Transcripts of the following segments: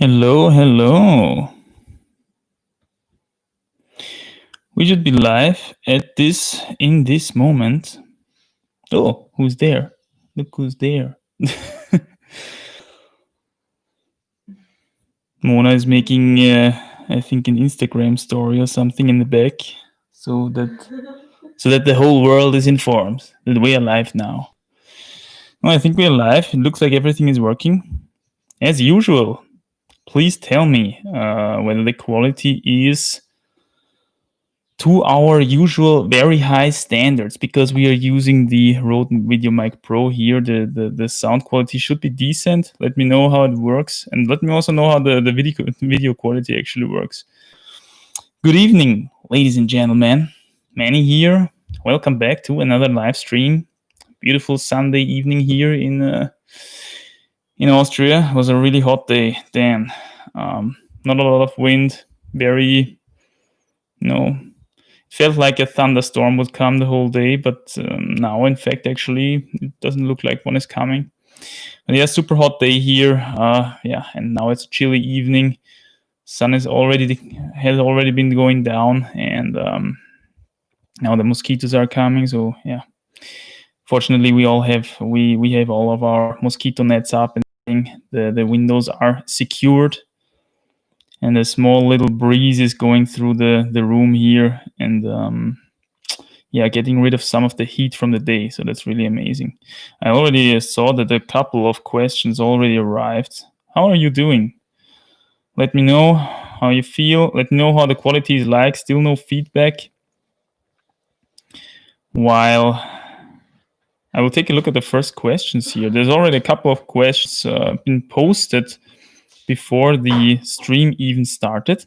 Hello, hello. We should be live in this moment. Oh, who's there? Look who's there. Mona is making, I think, an Instagram story or something in the back, so that the whole world is informed that we are live now. Well, I think we are live. It looks like everything is working as usual. Please tell me whether the quality is to our usual very high standards, because we are using the Rode VideoMic Pro here. The sound quality should be decent. Let me know how it works, and let me also know how the video quality actually works. Good evening, ladies and gentlemen. Manny here. Welcome back to another live stream. Beautiful Sunday evening here in Austria. It was a really hot day. Damn. Not a lot of wind. Very, felt like a thunderstorm would come the whole day, but now, in fact, actually, it doesn't look like one is coming. But yeah, super hot day here. And now it's a chilly evening. Sun has already been going down, and now the mosquitoes are coming. So yeah, fortunately, we have all of our mosquito nets up, and the windows are secured. And a small little breeze is going through the room here, and getting rid of some of the heat from the day. So that's really amazing. I already saw that a couple of questions already arrived. How are you doing? Let me know how you feel. Let me know how the quality is like. Still no feedback. While I will take a look at the first questions here. There's already a couple of questions been posted before the stream even started.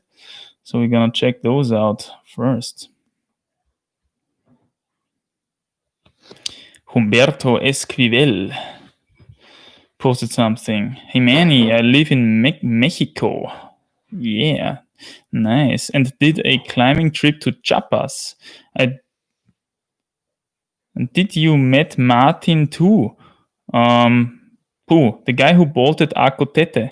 So we're gonna check those out first. Humberto Esquivel posted something. Hey Manny, I live in Mexico. Yeah, nice. And did a climbing trip to Chiapas. Did you met Martin too? The guy who bolted Acotete.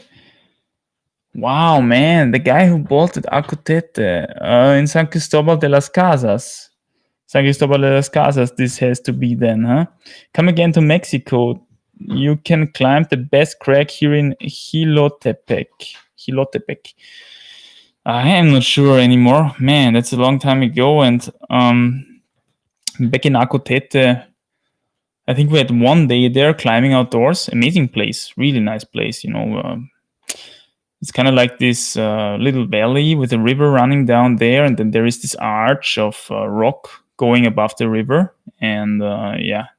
Wow, man, the guy who bolted Acotete in San Cristobal de las Casas. San Cristobal de las Casas, this has to be then, huh? Come again to Mexico. You can climb the best crag here in Jilotepec. I am not sure anymore. Man, that's a long time ago. And back in Acotete, I think we had one day there climbing outdoors. Amazing place, really nice place, It's kind of like this little valley with a river running down there, and then there is this arch of rock going above the river, and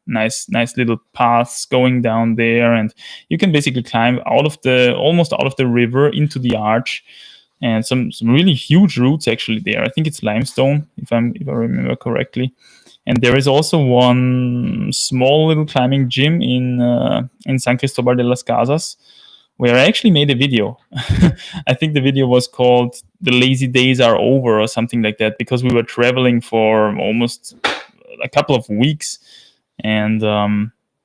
nice little paths going down there, and you can basically climb almost out of the river into the arch, and some really huge routes actually there. I think it's limestone, if I remember correctly. And there is also one small little climbing gym in San Cristobal de las Casas, where I actually made a video. I think the video was called "The Lazy Days Are Over" or something like that, because we were traveling for almost a couple of weeks, and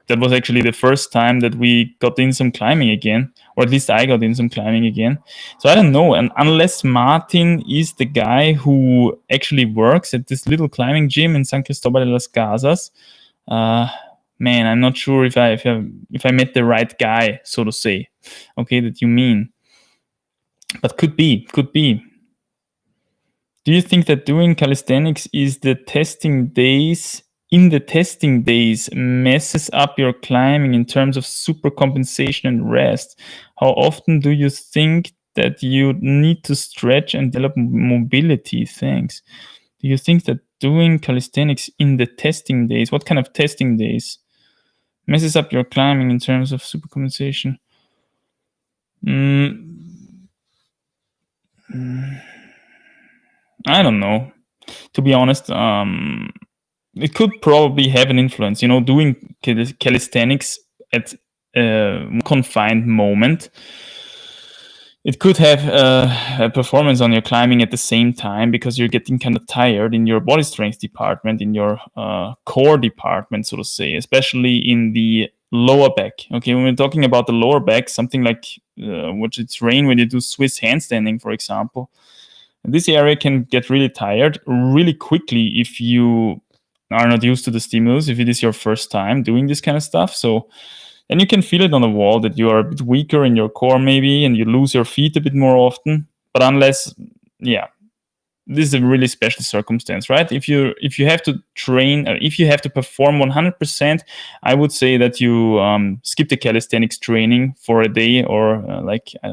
that was actually the first time that we got in some climbing again, or at least I got in some climbing again. So I don't know, and unless Martin is the guy who actually works at this little climbing gym in San Cristobal de las Casas, man, I'm not sure if I met the right guy, so to say. Okay, that you mean. But could be. Do you think that doing calisthenics in the testing days messes up your climbing in terms of supercompensation and rest? How often do you think that you need to stretch and develop mobility? Thanks. Do you think that doing calisthenics in the testing days, what kind of testing days, messes up your climbing in terms of supercompensation? I don't know. To be honest, it could probably have an influence. Doing calisthenics at a confined moment, it could have a performance on your climbing at the same time, because you're getting kind of tired in your body strength department, in your core department, so to say, especially in the lower back. Okay, when we're talking about the lower back, something like terrain when you do Swiss handstanding, for example. And this area can get really tired really quickly if you are not used to the stimulus, if it is your first time doing this kind of stuff. So then you can feel it on the wall that you are a bit weaker in your core maybe, and you lose your feet a bit more often. But unless, this is a really special circumstance, right? If you have to train, if you have to perform 100%, I would say that you skip the calisthenics training for a day or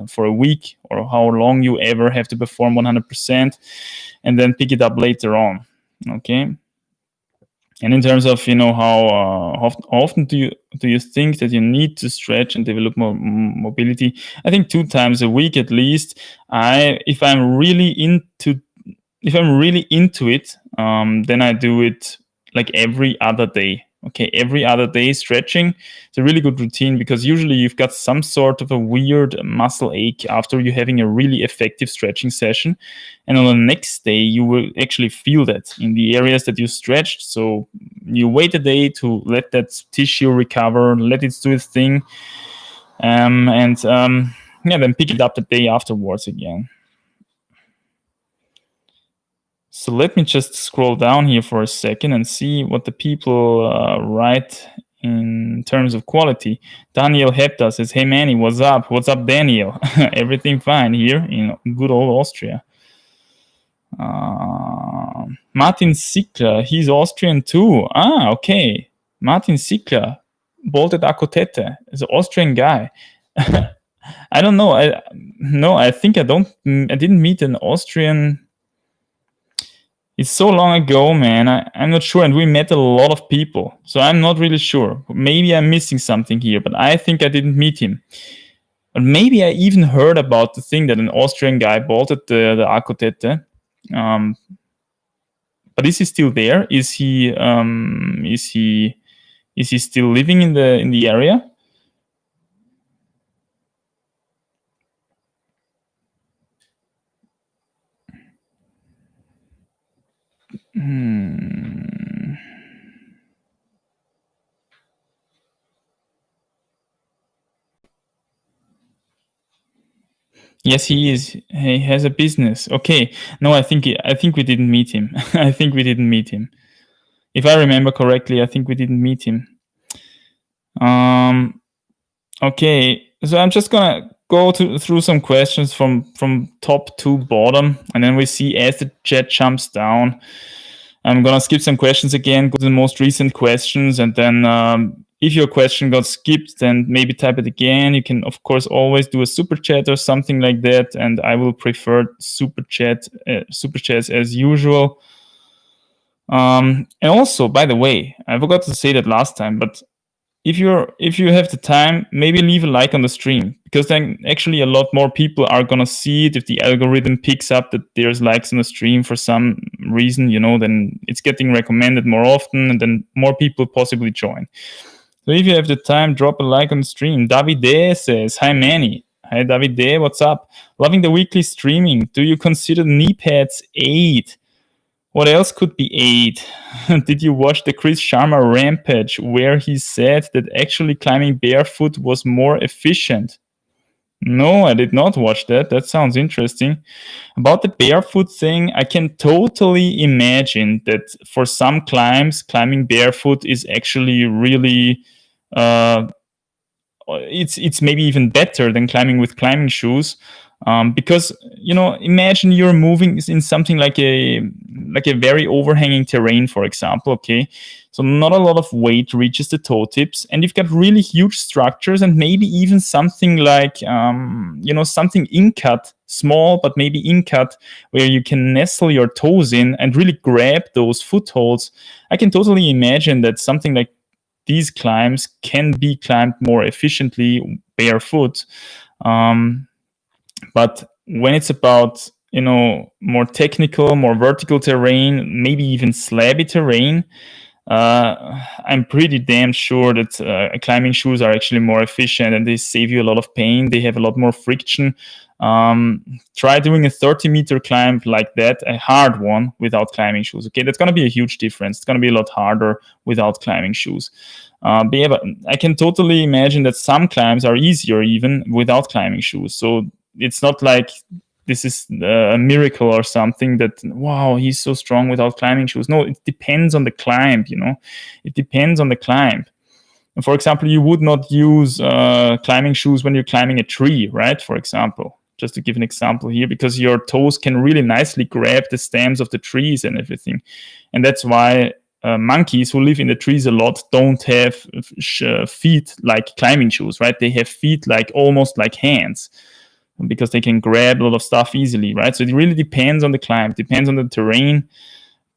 for a week, or how long you ever have to perform 100%, and then pick it up later on. Okay. And in terms of how often do you think that you need to stretch and develop more mobility? I think 2 times a week at least. If I'm really into it, then I do it like every other day. Okay, every other day stretching. It's a really good routine because usually you've got some sort of a weird muscle ache after you're having a really effective stretching session. And on the next day, you will actually feel that in the areas that you stretched. So you wait a day to let that tissue recover, let it do its thing. Then pick it up the day afterwards again. So let me just scroll down here for a second and see what the people write in terms of quality. Daniel Hepta says, "Hey Manny, what's up? What's up, Daniel? Everything fine here in good old Austria." Martin Sickler, he's Austrian too. Okay. Martin Sickler, bolted Akotete, is an Austrian guy. I don't know. I didn't meet an Austrian. It's so long ago, man. I'm not sure. And we met a lot of people. So I'm not really sure. Maybe I'm missing something here, but I think I didn't meet him. But maybe I even heard about the thing that an Austrian guy bolted the Akotete. But is he still there? Is he still living in the area? Yes, he is. He has a business. Okay. No, I think we didn't meet him. I think we didn't meet him. If I remember correctly, I think we didn't meet him. Okay. So I'm just gonna go through some questions from top to bottom, and then we see as the chat jumps down. I'm gonna skip some questions again, go to the most recent questions, and then if your question got skipped, then maybe type it again. You can, of course, always do a super chat or something like that, and I will prefer super chats as usual. And also, by the way, I forgot to say that last time, but if you have the time, maybe leave a like on the stream, because then actually a lot more people are gonna see it. If the algorithm picks up that there's likes on the stream for some reason, then it's getting recommended more often, and then more people possibly join. So if you have the time, drop a like on the stream. Davide says, "Hi Manny." Hi Davide, what's up? Loving the weekly streaming. Do you consider Kneepads aid? What else could be aid? Did you watch the Chris Sharma Rampage where he said that actually climbing barefoot was more efficient? No, I did not watch that. That sounds interesting. About the barefoot thing, I can totally imagine that for some climbs, climbing barefoot is actually really it's maybe even better than climbing with climbing shoes. Because imagine you're moving in something like a very overhanging terrain, for example. Okay, so not a lot of weight reaches the toe tips, and you've got really huge structures, and maybe even something like something in-cut, small but maybe in-cut, where you can nestle your toes in and really grab those footholds. I can totally imagine that something like these climbs can be climbed more efficiently barefoot. But when it's about, more technical, more vertical terrain, maybe even slabby terrain, I'm pretty damn sure that climbing shoes are actually more efficient, and they save you a lot of pain. They have a lot more friction. Try doing a 30-meter climb like that, a hard one, without climbing shoes. Okay, that's going to be a huge difference. It's going to be a lot harder without climbing shoes. But yeah, but I can totally imagine that some climbs are easier even without climbing shoes. So it's not like this is a miracle or something that, wow, he's so strong without climbing shoes. No, it depends on the climb, you know. It depends on the climb. For example, you would not use climbing shoes when you're climbing a tree, right? For example, just to give an example here, because your toes can really nicely grab the stems of the trees and everything. And that's why monkeys who live in the trees a lot don't have feet like climbing shoes, right? They have feet like almost like hands, because they can grab a lot of stuff easily, right? So it really depends on the climb, depends on the terrain.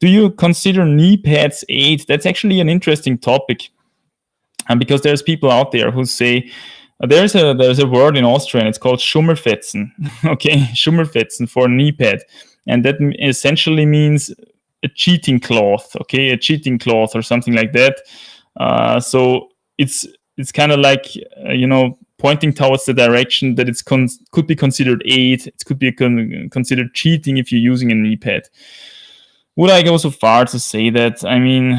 Do you consider knee pads aid? That's actually an interesting topic. And because there's people out there who say, there's a word in Austrian, it's called Schummerfetzen, okay, Schummerfetzen for knee pad. And that essentially means a cheating cloth, okay, a cheating cloth or something like that. So it's kind of like, pointing towards the direction that it's could be considered aid. It could be considered cheating if you're using a knee pad. Would I go so far to say that? I mean,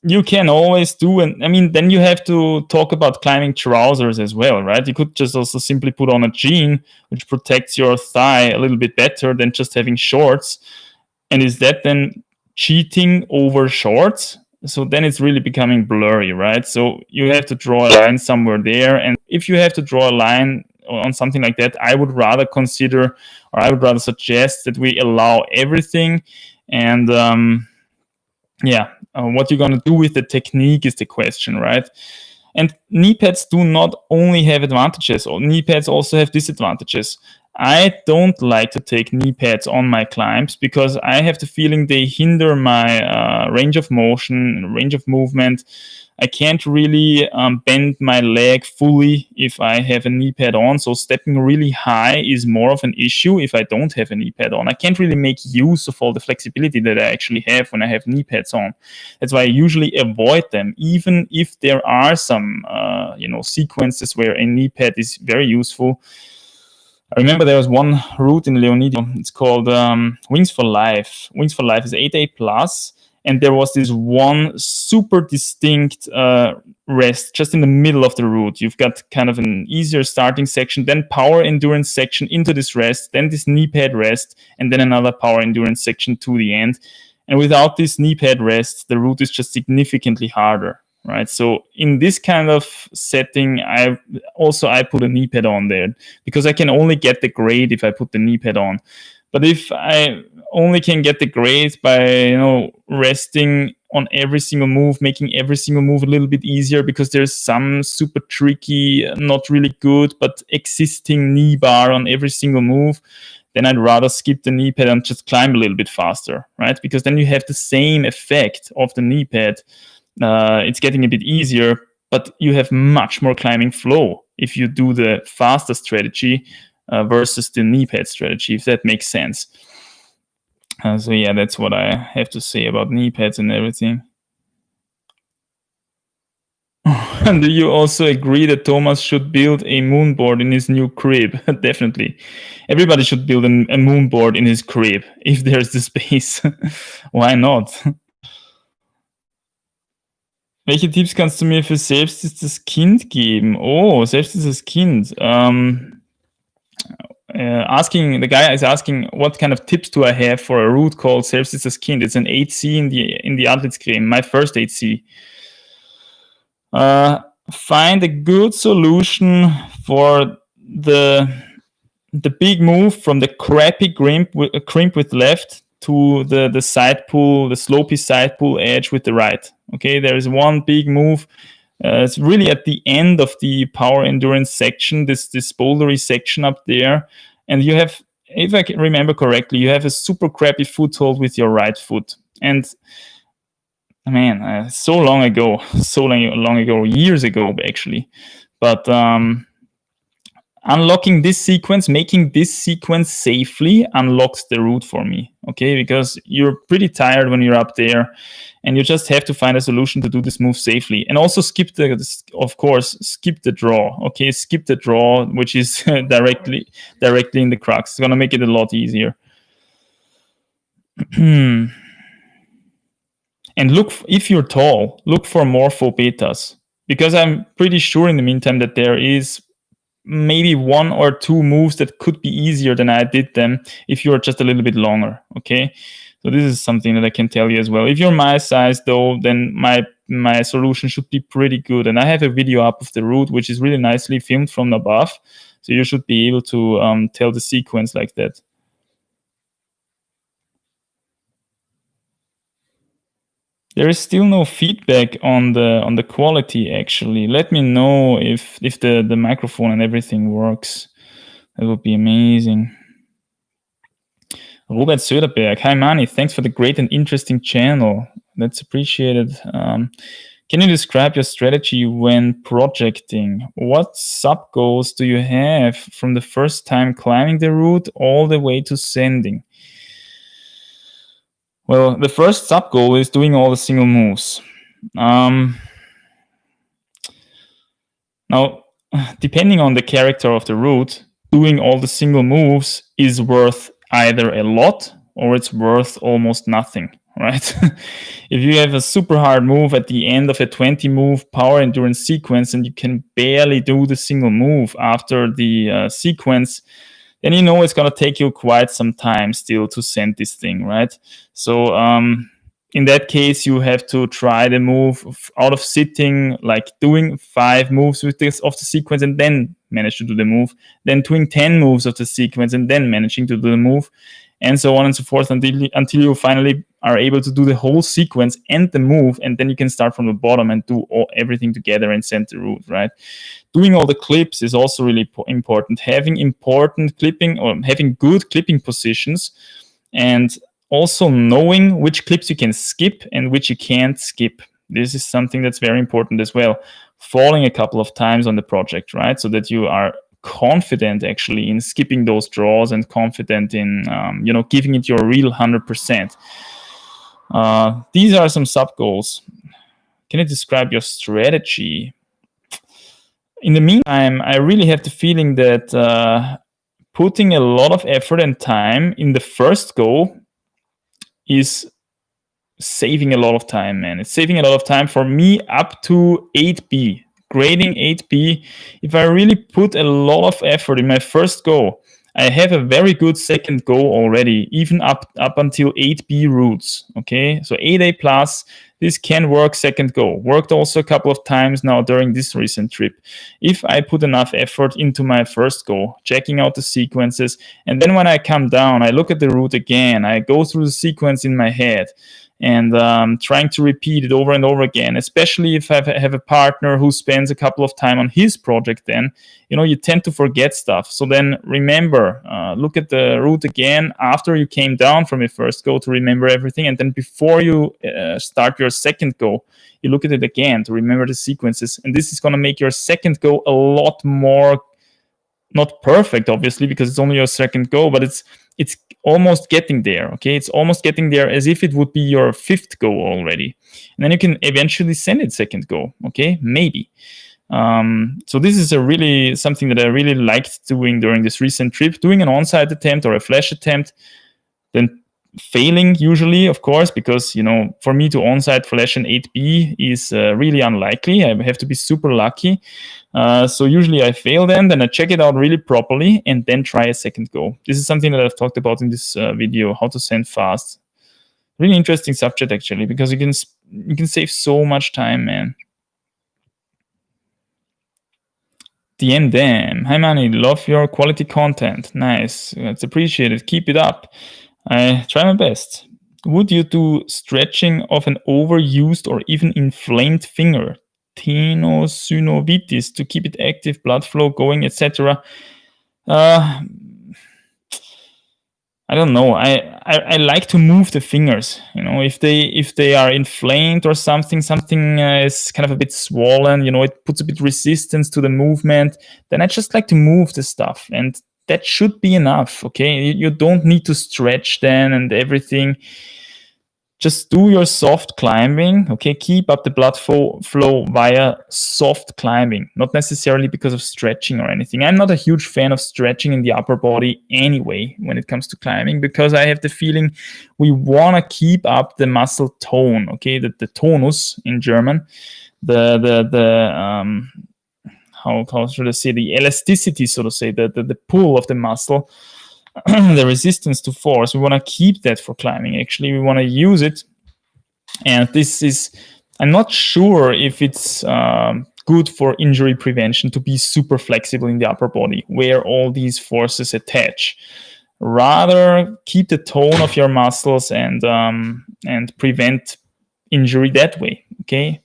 you can always do, and I mean, then you have to talk about climbing trousers as well, right? You could just also simply put on a jean, which protects your thigh a little bit better than just having shorts. And is that then cheating over shorts? So then it's really becoming blurry, right? So you have to draw a line somewhere there. And if you have to draw a line on something like that, I would rather suggest that we allow everything. And what you're going to do with the technique is the question, right? And knee pads do not only have advantages, knee pads also have disadvantages. I don't like to take knee pads on my climbs because I have the feeling they hinder my range of motion, range of movement. I can't really bend my leg fully if I have a knee pad on. So stepping really high is more of an issue if I don't have a knee pad on. I can't really make use of all the flexibility that I actually have when I have knee pads on. That's why I usually avoid them, even if there are some sequences where a knee pad is very useful. I remember there was one route in Leonidio. It's called Wings for Life. Wings for Life is 8A plus. And there was this one super distinct rest just in the middle of the route. You've got kind of an easier starting section, then power endurance section into this rest, then this knee pad rest, and then another power endurance section to the end. And without this knee pad rest, the route is just significantly harder, right? So in this kind of setting, I put a knee pad on there because I can only get the grade if I put the knee pad on. But if I only can get the grade by, resting on every single move, making every single move a little bit easier because there's some super tricky, not really good, but existing knee bar on every single move, then I'd rather skip the knee pad and just climb a little bit faster, right? Because then you have the same effect of the knee pad. It's getting a bit easier, but you have much more climbing flow if you do the faster strategy versus the knee pad strategy, if that makes sense. So yeah, that's what I have to say about knee pads and everything. And do you also agree that Thomas should build a moonboard in his new crib? Definitely. Everybody should build a moonboard in his crib if there's the space. Why not? Welche Tipps kannst du mir für selbstes Kind geben? Oh, selbstes Kind. The guy is asking what kind of tips do I have for a route called Selbstes Kind. It's an 8C in the Athletes-Creme, my first 8C. Find a good solution for the big move from the crappy crimp with left to the side pull, the slopey side pull edge with the right. Okay, there is one big move. It's really at the end of the power endurance section, this bouldery section up there. And you have, if I can remember correctly, you have a super crappy foothold with your right foot. And man, so long ago, years ago actually. But unlocking this sequence, making this sequence safely unlocks the route for me, okay? Because you're pretty tired when you're up there, and you just have to find a solution to do this move safely. And also skip the draw, okay? Skip the draw, which is directly in the crux. It's gonna make it a lot easier. And look, if you're tall, look for morpho betas, because I'm pretty sure in the meantime that there is maybe one or two moves that could be easier than I did them if you're just a little bit longer, okay? So this is something that I can tell you as well. If you're my size though, then my solution should be pretty good. And I have a video up of the route, which is really nicely filmed from above. So you should be able to tell the sequence like that. There is still no feedback on the quality, actually. Let me know if the microphone and everything works. That would be amazing. Robert Söderberg, hi Mani, thanks for the great and interesting channel. That's appreciated. Can you describe your strategy when projecting? What sub-goals do you have from the first time climbing the route all the way to sending? Well, the first sub-goal is doing all the single moves. Now, depending on the character of the route, doing all the single moves is worth either a lot or it's worth almost nothing, right? If you have a super hard move at the end of a 20 move power endurance sequence and you can barely do the single move after the sequence, then you know it's going to take you quite some time still to send this thing, right? So in that case, you have to try the move out of sitting, like doing 5 moves with this of the sequence and then manage to do the move, then doing 10 moves of the sequence and then managing to do the move, and so on and so forth until you finally are able to do the whole sequence and the move, and then you can start from the bottom and do everything together and send the route, right? Doing all the clips is also really important. Having important clipping or having good clipping positions, and also knowing which clips you can skip and which you can't skip. This is something that's very important as well. Falling a couple of times on the project, right? So that you are confident actually in skipping those draws and confident in giving it your real 100%. These are some sub goals. Can you describe your strategy? In the meantime, I really have the feeling that putting a lot of effort and time in the first go is saving a lot of time, man. It's saving a lot of time for me up to 8B. Grading 8B, if I really put a lot of effort in my first go, I have a very good second go already, even up until 8B routes, okay? So 8A plus, this can work second go. Worked also a couple of times now during this recent trip. If I put enough effort into my first go, checking out the sequences, and then when I come down, I look at the route again, I go through the sequence in my head, and trying to repeat it over and over again, especially if I have a partner who spends a couple of time on his project, then, you tend to forget stuff. So then remember, look at the route again after you came down from your first go to remember everything. And then before you start your second go, you look at it again to remember the sequences. And this is going to make your second go a lot more, not perfect, obviously, because it's only your second go, but it's almost getting there, okay? It's almost getting there as if it would be your 5th go already. And then you can eventually send it second go, okay? Maybe. So this is something that I really liked doing during this recent trip, doing an on-site attempt or a flash attempt, then failing usually, of course, because, for me to on-site flash an 8B is really unlikely. I have to be super lucky. So usually I fail then I check it out really properly and then try a second go. This is something that I've talked about in this video, how to send fast. Really interesting subject actually, because you can save so much time, man. DM them. Hi Manny, love your quality content. Nice, that's appreciated. Keep it up. I try my best. Would you do stretching of an overused or even inflamed finger? Tenosynovitis to keep it active, blood flow going, etc. I I don't know. I like to move the fingers. If they are inflamed or something is kind of a bit swollen. It puts a bit resistance to the movement. Then I just like to move the stuff, and that should be enough. Okay, you don't need to stretch then and everything. Just do your soft climbing, okay? Keep up the blood flow via soft climbing, not necessarily because of stretching or anything. I'm not a huge fan of stretching in the upper body anyway when it comes to climbing, because I have the feeling we want to keep up the muscle tone, okay? The tonus in German, how should I say, the elasticity, so to say, the pull of the muscle. The resistance to force, we want to keep that for climbing. Actually, we want to use it, and this is, I'm not sure if it's good for injury prevention to be super flexible in the upper body where all these forces attach. Rather keep the tone of your muscles and prevent injury that way. Okay,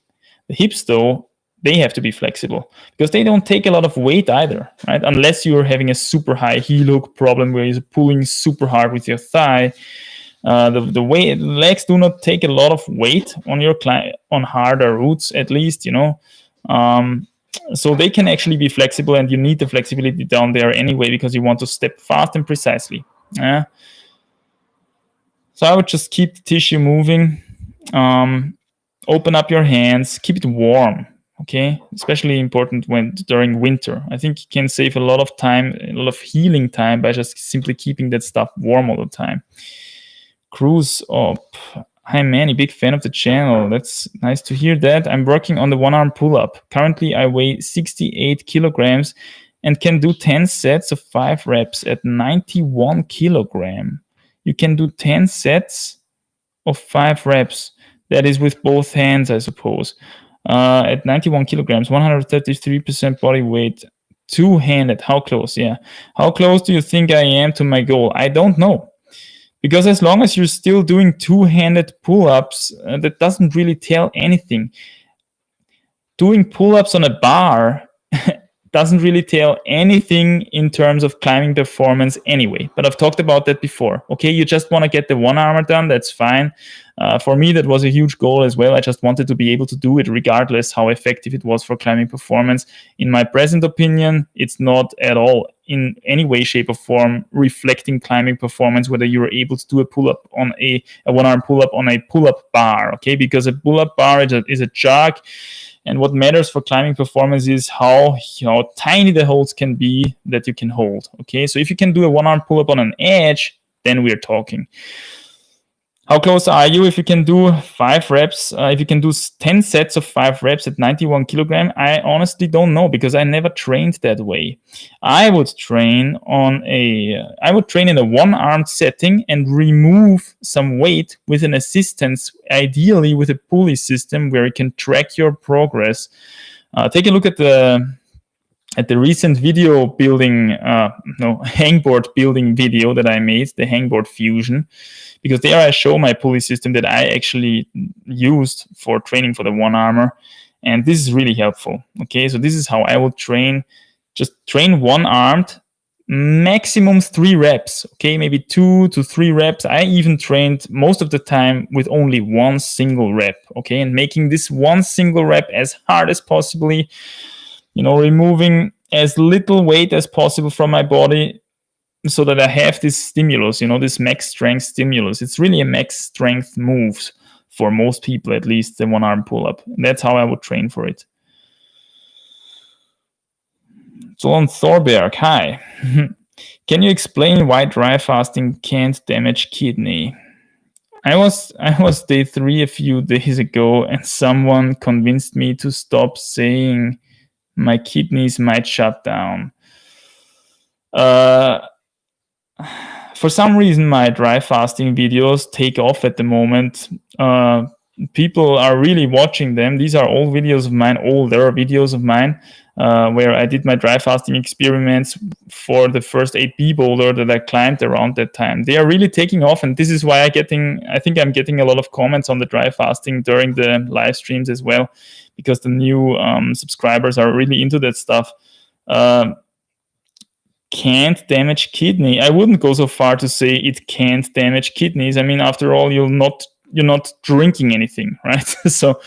the hips though, they have to be flexible because they don't take a lot of weight either, right? Unless you're having a super high heel hook problem where you're pulling super hard with your thigh. The legs do not take a lot of weight on harder routes, at least, so they can actually be flexible, and you need the flexibility down there anyway because you want to step fast and precisely. So I would just keep the tissue moving. Open up your hands, keep it warm. Okay, especially important during winter. I think you can save a lot of time, a lot of healing time by just simply keeping that stuff warm all the time. Cruise up. Hi Manny, big fan of the channel. That's nice to hear that. I'm working on the one-arm pull-up. Currently I weigh 68 kilograms and can do 10 sets of 5 reps at 91 kilogram. You can do 10 sets of 5 reps. That is with both hands, I suppose. At 91 kilograms, 133% body weight, two-handed. How close? Yeah. How close do you think I am to my goal? I don't know. Because as long as you're still doing two-handed pull-ups, that doesn't really tell anything. Doing pull-ups on a bar doesn't really tell anything in terms of climbing performance anyway. But I've talked about that before. Okay, you just want to get the one-armer done, that's fine. For me, that was a huge goal as well. I just wanted to be able to do it regardless how effective it was for climbing performance. In my present opinion, it's not at all in any way, shape, or form reflecting climbing performance, whether you're able to do a pull-up on a one-arm pull-up on a pull-up bar, okay? Because a pull-up bar is a jog, and what matters for climbing performance is how tiny the holds can be that you can hold, okay? So if you can do a one-arm pull-up on an edge, then we're talking. How close are you if you can do 5 reps? If you can do 10 sets of 5 reps at 91 kilogram, I honestly don't know because I never trained that way. I would train in a one-armed setting and remove some weight with an assistance, ideally with a pulley system where you can track your progress. Take a look at the recent video building, hangboard building video that I made, the hangboard fusion, because there I show my pulley system that I actually used for training for the one-armer, and this is really helpful. Okay, so this is how I would train. Just train one-armed, maximum 3 reps. Okay, maybe 2 to 3 reps. I even trained most of the time with only one single rep. Okay, and making this one single rep as hard as possibly. Removing as little weight as possible from my body so that I have this stimulus, this max strength stimulus. It's really a max strength move for most people, at least the one-arm pull-up. That's how I would train for it. Solon Thorberg, hi. Can you explain why dry fasting can't damage kidney? I was day 3 a few days ago, and someone convinced me to stop saying my kidneys might shut down. For some reason, my dry fasting videos take off at the moment. People are really watching them. These are old videos of mine, older videos of mine, where I did my dry fasting experiments for the first 8B boulder that I climbed around that time. They are really taking off, and this is why I think I'm getting a lot of comments on the dry fasting during the live streams as well, because the new subscribers are really into that stuff. can't damage kidney. I wouldn't go so far to say it can't damage kidneys. I mean, after all, you're not drinking anything, right? So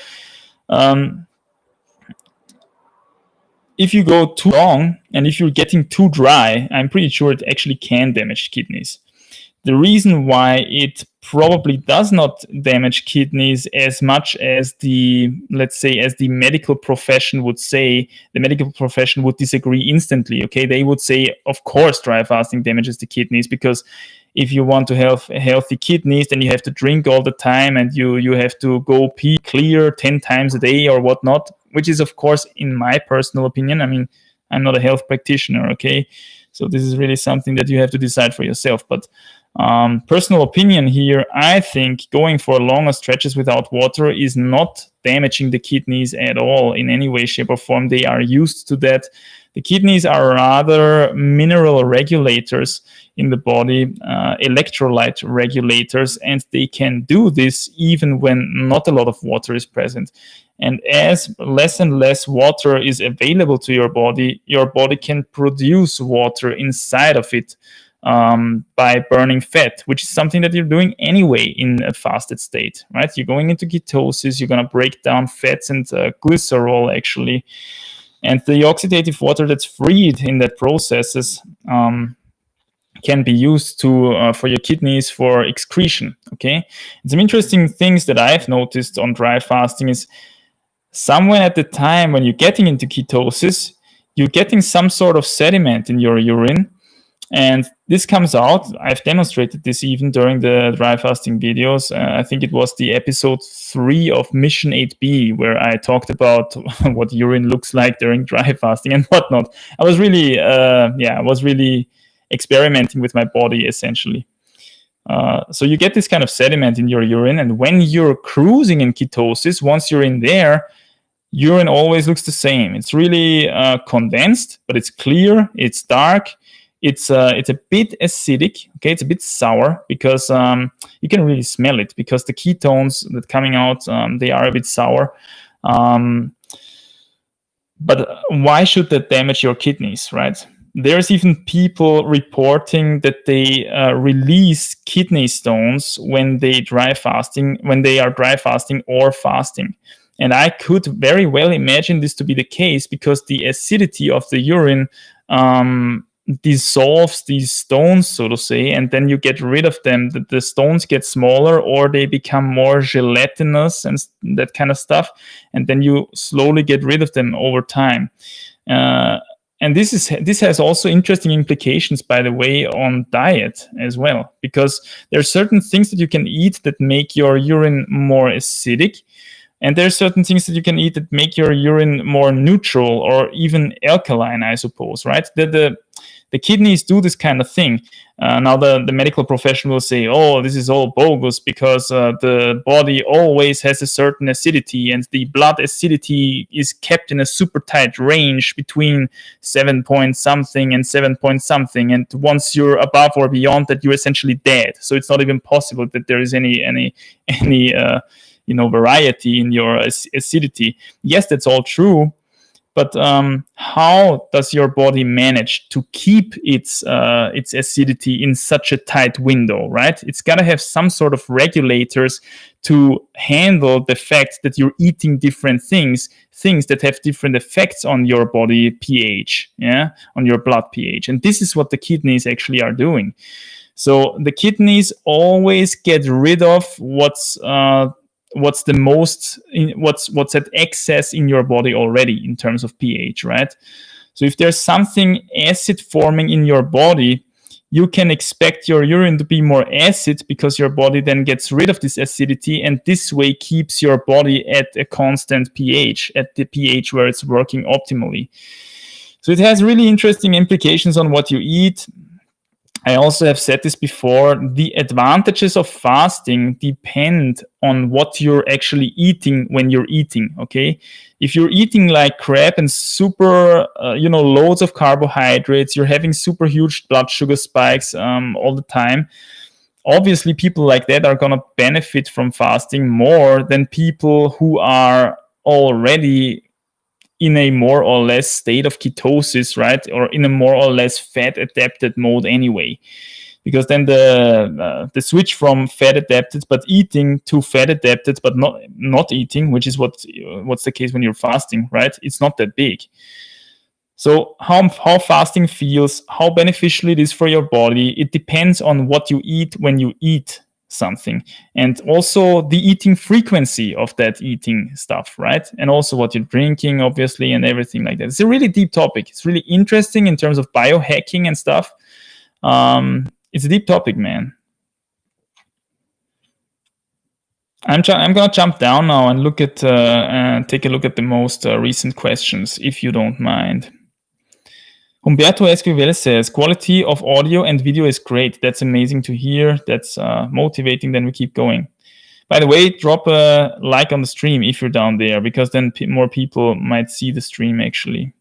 if you go too long and if you're getting too dry, I'm pretty sure it actually can damage kidneys. The reason why it probably does not damage kidneys as much as the medical profession would say, the medical profession would disagree instantly. Okay, they would say, of course, dry fasting damages the kidneys, because if you want to have healthy kidneys, then you have to drink all the time and you have to go pee clear 10 times a day or whatnot, which is, of course, in my personal opinion. I mean, I'm not a health practitioner, okay? So this is really something that you have to decide for yourself. But personal opinion here, I think going for longer stretches without water is not damaging the kidneys at all in any way, shape, or form. They are used to that. The kidneys are rather mineral regulators in the body, electrolyte regulators, and they can do this even when not a lot of water is present. And as less and less water is available to your body can produce water inside of it by burning fat, which is something that you're doing anyway in a fasted state, right? You're going into ketosis, you're going to break down fats and glycerol, actually. And the oxidative water that's freed in that processes can be used to for your kidneys for excretion, okay? And some interesting things that I've noticed on dry fasting is somewhere at the time when you're getting into ketosis, you're getting some sort of sediment in your urine. And this comes out. I've demonstrated this even during the dry fasting videos. I think it was the episode 3 of Mission 8B, where I talked about what urine looks like during dry fasting and whatnot. I was really, experimenting with my body, essentially. So you get this kind of sediment in your urine, and when you're cruising in ketosis, once you're in there, urine always looks the same. It's really condensed, but it's clear, it's dark. It's a bit acidic, okay? It's a bit sour because you can really smell it, because the ketones that coming out, they are a bit sour. But why should that damage your kidneys, right? There's even people reporting that they release kidney stones when they are dry fasting or fasting. And I could very well imagine this to be the case, because the acidity of the urine dissolves these stones, so to say, and then you get rid of them. The stones get smaller, or they become more gelatinous and that kind of stuff, and then you slowly get rid of them over time. And this has also interesting implications, by the way, on diet as well, because there are certain things that you can eat that make your urine more acidic, and there are certain things that you can eat that make your urine more neutral or even alkaline, I suppose, right? The kidneys do this kind of thing. Now the medical profession will say, oh, this is all bogus, because the body always has a certain acidity, and the blood acidity is kept in a super tight range between 7 point something and 7 point something. And once you're above or beyond that, you're essentially dead. So it's not even possible that there is any variety in your acidity. Yes, that's all true. But how does your body manage to keep its acidity in such a tight window, right? It's got to have some sort of regulators to handle the fact that you're eating different things that have different effects on your body pH, on your blood pH. And this is what the kidneys actually are doing. So the kidneys always get rid of what's at excess in your body already in terms of pH, right? So if there's something acid forming in your body, you can expect your urine to be more acid, because your body then gets rid of this acidity, and this way keeps your body at a constant pH, at the pH where it's working optimally. So it has really interesting implications on what you eat. I also have said this before, the advantages of fasting depend on what you're actually eating when you're eating, okay? If you're eating like crap and super, loads of carbohydrates, you're having super huge blood sugar spikes all the time, obviously people like that are going to benefit from fasting more than people who are already in a more or less state of ketosis, right? Or in a more or less fat adapted mode anyway. Because then the switch from fat adapted but eating to fat adapted but not eating, which is what's the case when you're fasting, right? It's not that big. So how fasting feels, how beneficial it is for your body, it depends on what you eat when you eat something, and also the eating frequency of that eating stuff, right? And also what you're drinking, obviously, and everything like that. It's a really deep topic. It's really interesting in terms of biohacking and stuff. It's a deep topic, man. I'm gonna jump down now and look at and take a look at the most recent questions, if you don't mind. Humberto Esquivel says, quality of audio and video is great. That's amazing to hear. That's motivating. Then we keep going. By the way, drop a like on the stream if you're down there, because then more people might see the stream, actually.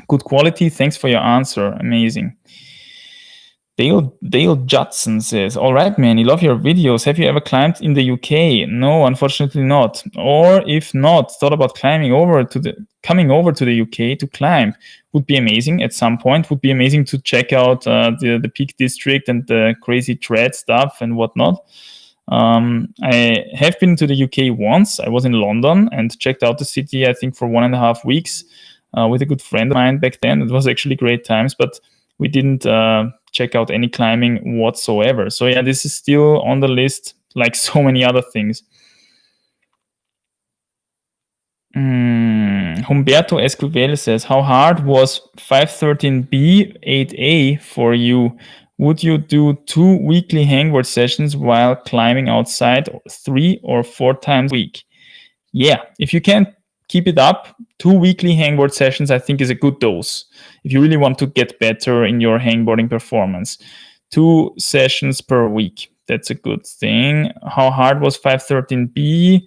Good quality. Thanks for your answer. Amazing. Dale Judson says, all right, man, I love your videos. Have you ever climbed in the UK? No, unfortunately not. Or if not, thought about coming over to the UK to climb. Would be amazing at some point. Would be amazing to check out the Peak District and the crazy tread stuff and whatnot. I have been to the UK once. I was in London and checked out the city, I think, for 1.5 weeks with a good friend of mine back then. It was actually great times, but we didn't check out any climbing whatsoever. So yeah, this is still on the list, like so many other things. Humberto Esquivel says, how hard was 513B 8A for you? Would you do 2 weekly hangboard sessions while climbing outside 3 or 4 times a week? Yeah, if you can keep it up, 2 weekly hangboard sessions, I think, is a good dose. If you really want to get better in your hangboarding performance, 2 sessions per week, that's a good thing. How hard was 513B?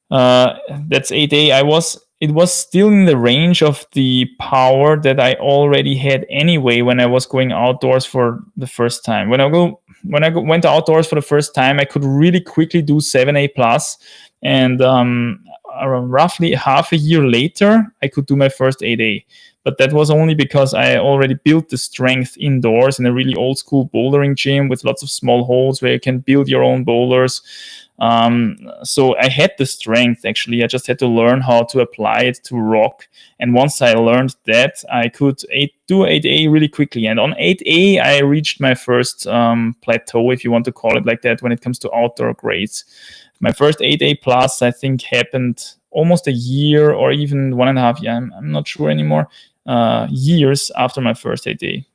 That's 8A. It was still in the range of the power that I already had anyway when I was going outdoors for the first time. When I went outdoors for the first time, I could really quickly do 7A plus, and roughly half a year later, I could do my first 8A. But that was only because I already built the strength indoors in a really old school bouldering gym with lots of small holes where you can build your own boulders. So I had the strength, actually. I just had to learn how to apply it to rock. And once I learned that, I could do 8A really quickly. And on 8A, I reached my first plateau, if you want to call it like that, when it comes to outdoor grades. My first 8A plus, I think, happened almost a year or even 1.5 years. I'm not sure anymore. Years after my first 8A.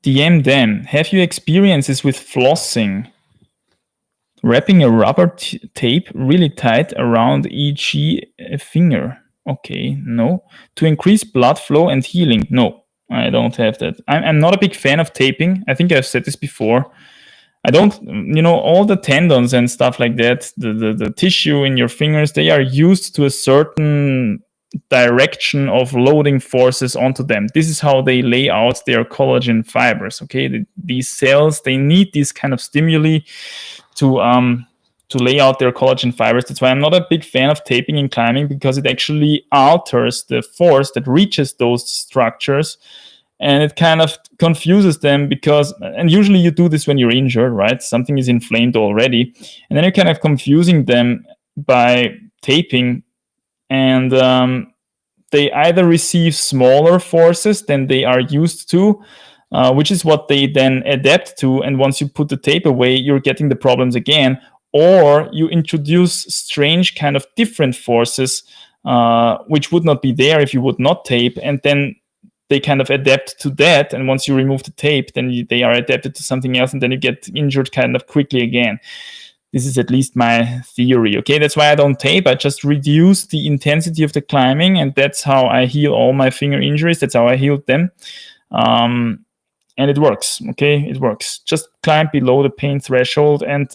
DM them. Have you experiences with flossing? Wrapping a rubber tape really tight around each finger. Okay, no. To increase blood flow and healing. No, I don't have that. I'm not a big fan of taping. I think I've said this before. I don't, all the tendons and stuff like that, the tissue in your fingers, they are used to a certain direction of loading forces onto them. This is how they lay out their collagen fibers, okay? These cells, they need these kind of stimuli to lay out their collagen fibers. That's why I'm not a big fan of taping in climbing, because it actually alters the force that reaches those structures, and it kind of confuses them and usually you do this when you're injured, right? Something is inflamed already, and then you're kind of confusing them by taping, and they either receive smaller forces than they are used to, which is what they then adapt to, and once you put the tape away, you're getting the problems again, or you introduce strange kind of different forces, which would not be there if you would not tape, and then they kind of adapt to that, and once you remove the tape, then they are adapted to something else, and then you get injured kind of quickly again. This is at least my theory, okay? That's why I don't tape. I just reduce the intensity of the climbing, and that's how I heal all my finger injuries. That's how I healed them. And it works, okay? It works. Just climb below the pain threshold, and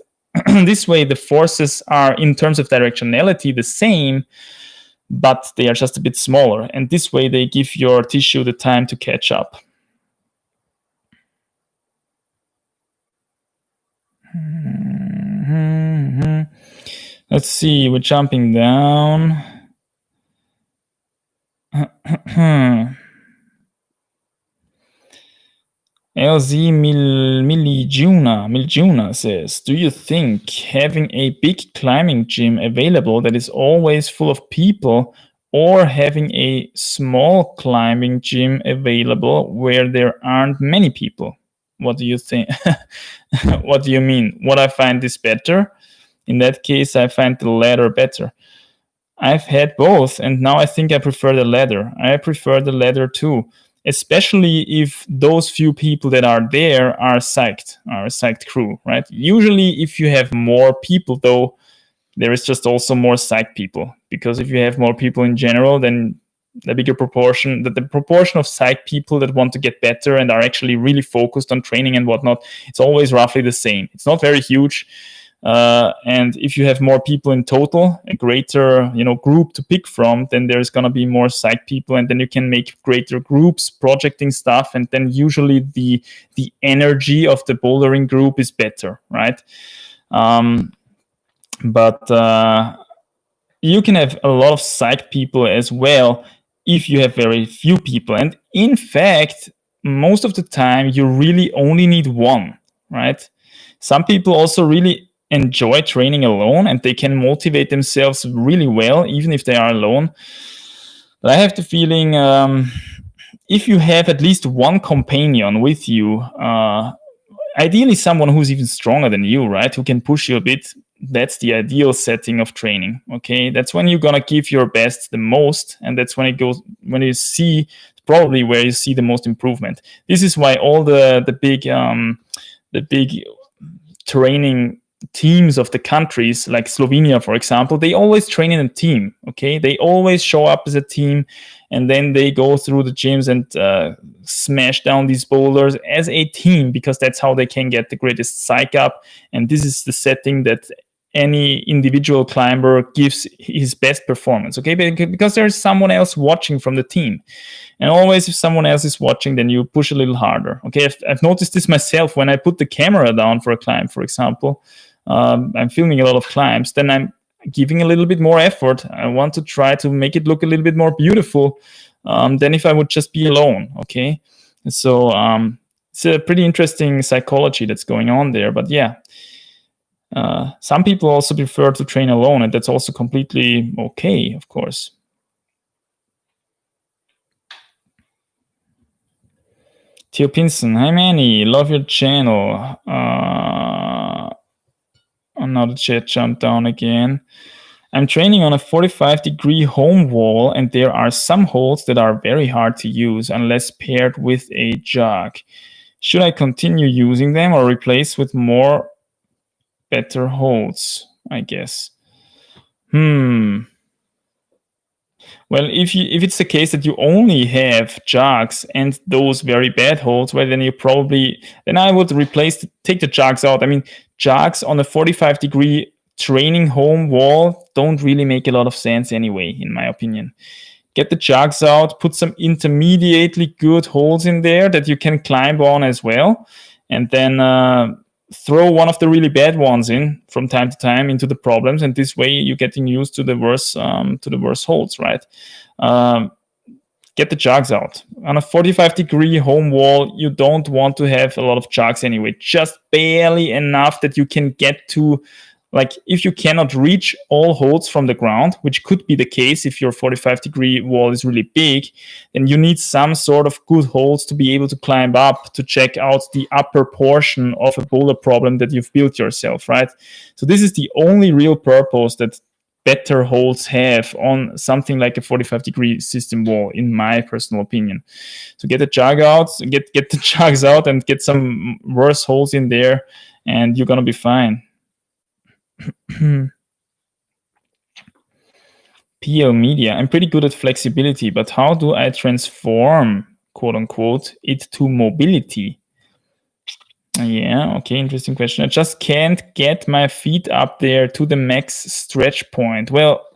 this way the forces are, in terms of directionality, the same, but they are just a bit smaller. And this way they give your tissue the time to catch up. Let's see, we're jumping down. LZ Miljuna says, do you think having a big climbing gym available that is always full of people, or having a small climbing gym available where there aren't many people? What do you think? What do you mean? What I find is better? In that case, I find the latter better. I've had both, and now I think I prefer the latter. I prefer the latter too, especially if those few people that are there are a psyched crew, right? Usually, if you have more people, though, there is just also more psyched people, because if you have more people in general, then the bigger proportion, the proportion of psyched people that want to get better and are actually really focused on training and whatnot, it's always roughly the same. It's not very huge. And if you have more people in total, a greater group to pick from, then there's going to be more psyched people, and then you can make greater groups projecting stuff, and then usually the energy of the bouldering group is better, right? But you can have a lot of psyched people as well if you have very few people, and in fact most of the time you really only need one, right? Some people also really enjoy training alone, and they can motivate themselves really well even if they are alone. But I have the feeling if you have at least one companion with you, ideally someone who's even stronger than you, right, who can push you a bit, that's the ideal setting of training. Okay, that's when you're gonna give your best the most, and that's when you see probably where you see the most improvement. This is why all the big training teams of the countries, like Slovenia, for example, they always train in a team. Okay, they always show up as a team, and then they go through the gyms and smash down these boulders as a team, because that's how they can get the greatest psych up. And this is the setting that any individual climber gives his best performance. Okay, because there's someone else watching from the team. And always, if someone else is watching, then you push a little harder. Okay, I've noticed this myself when I put the camera down for a climb, for example. I'm filming a lot of climbs, then I'm giving a little bit more effort. I want to try to make it look a little bit more beautiful than if I would just be alone. Okay, so it's a pretty interesting psychology that's going on there. But yeah, some people also prefer to train alone, and that's also completely okay, of course. Theo Pinson, hi Manny, love your channel. Now the chat jumped down again. I'm training on a 45-degree home wall, and there are some holds that are very hard to use unless paired with a jog. Should I continue using them or replace with more better holds, I guess? Well, if it's the case that you only have jogs and those very bad holds, well, then I would take the jogs out. I mean, jogs on a 45-degree training home wall don't really make a lot of sense anyway, in my opinion. Get the jogs out, put some intermediately good holds in there that you can climb on as well, and then throw one of the really bad ones in from time to time into the problems, and this way you're getting used to the worse holds, right? Get the jogs out. On a 45-degree home wall, you don't want to have a lot of jogs anyway, just barely enough that you can get to, like, if you cannot reach all holds from the ground, which could be the case if your 45-degree wall is really big, then you need some sort of good holds to be able to climb up to check out the upper portion of a boulder problem that you've built yourself, right? So this is the only real purpose that better holds have on something like a 45-degree system wall, in my personal opinion. So get the jog out, get the jogs out, and get some worse holds in there, and you're gonna be fine. PL Media, I'm pretty good at flexibility, but how do I transform, quote unquote, it to mobility? Yeah, okay, interesting question. I just can't get my feet up there to the max stretch point. Well,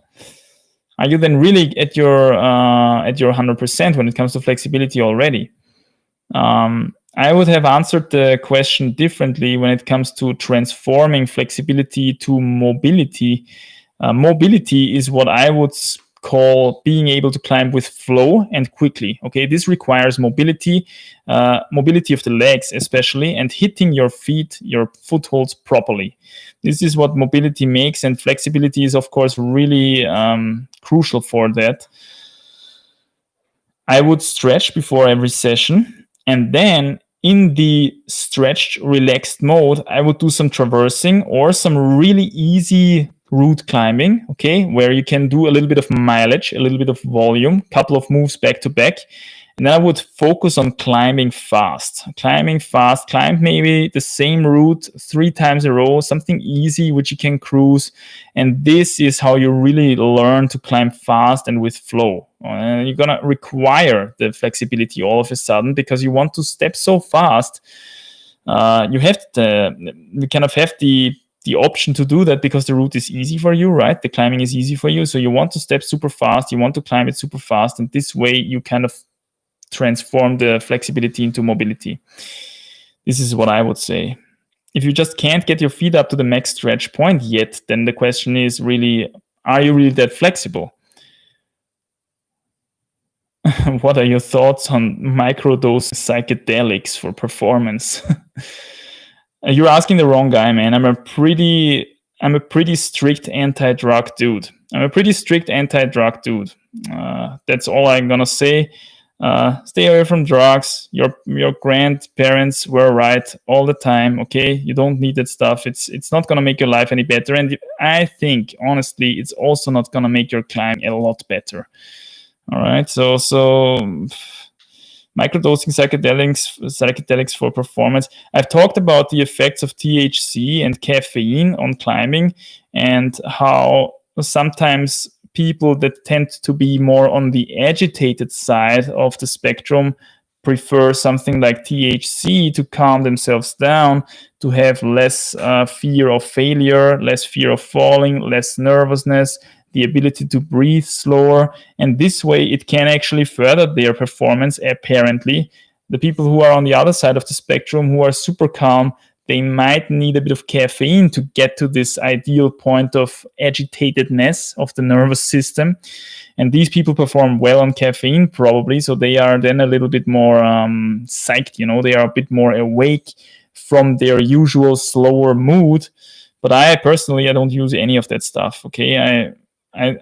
are you then really at your 100% when it comes to flexibility already? I would have answered the question differently when it comes to transforming flexibility to mobility. Mobility is what I would call being able to climb with flow and quickly. Okay, this requires mobility, mobility of the legs especially, and hitting your feet, your footholds properly. This is what mobility makes, and flexibility is of course really crucial for that. I would stretch before every session, and then in the stretched, relaxed mode, I would do some traversing or some really easy route climbing, okay, where you can do a little bit of mileage, a little bit of volume, couple of moves back to back. And then I would focus on climbing fast, climb maybe the same route 3 times a row, something easy which you can cruise. And this is how you really learn to climb fast and with flow. You're going to require the flexibility all of a sudden because you want to step so fast. You kind of have the option to do that because the route is easy for you, right? The climbing is easy for you. So you want to step super fast. You want to climb it super fast. And this way you kind of transform the flexibility into mobility. This is what I would say. If you just can't get your feet up to the max stretch point yet, then the question is really, are you really that flexible? What are your thoughts on microdose psychedelics for performance? You're asking the wrong guy, man. I'm a pretty strict anti-drug dude. That's all I'm gonna say. Stay away from drugs. Your grandparents were right all the time. Okay, you don't need that stuff. It's not gonna make your life any better. And I think honestly, it's also not gonna make your climbing a lot better. All right, so microdosing psychedelics for performance. I've talked about the effects of THC and caffeine on climbing, and how sometimes people that tend to be more on the agitated side of the spectrum prefer something like THC to calm themselves down, to have less fear of failure, less fear of falling, less nervousness, the ability to breathe slower. And this way it can actually further their performance, apparently. The people who are on the other side of the spectrum, who are super calm, they might need a bit of caffeine to get to this ideal point of agitatedness of the nervous system. And these people perform well on caffeine, probably. So they are then a little bit more psyched, they are a bit more awake from their usual slower mood. But I personally don't use any of that stuff, okay? I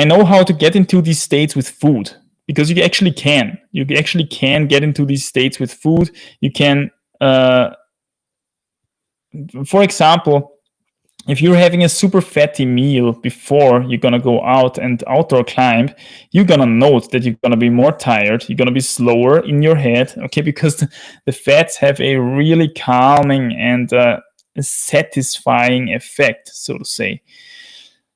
know how to get into these states with food, because you actually can. You actually can get into these states with food. You can, for example, if you're having a super fatty meal before you're going to go out and outdoor climb, you're going to note that you're going to be more tired. You're going to be slower in your head, okay, because the fats have a really calming and satisfying effect, so to say.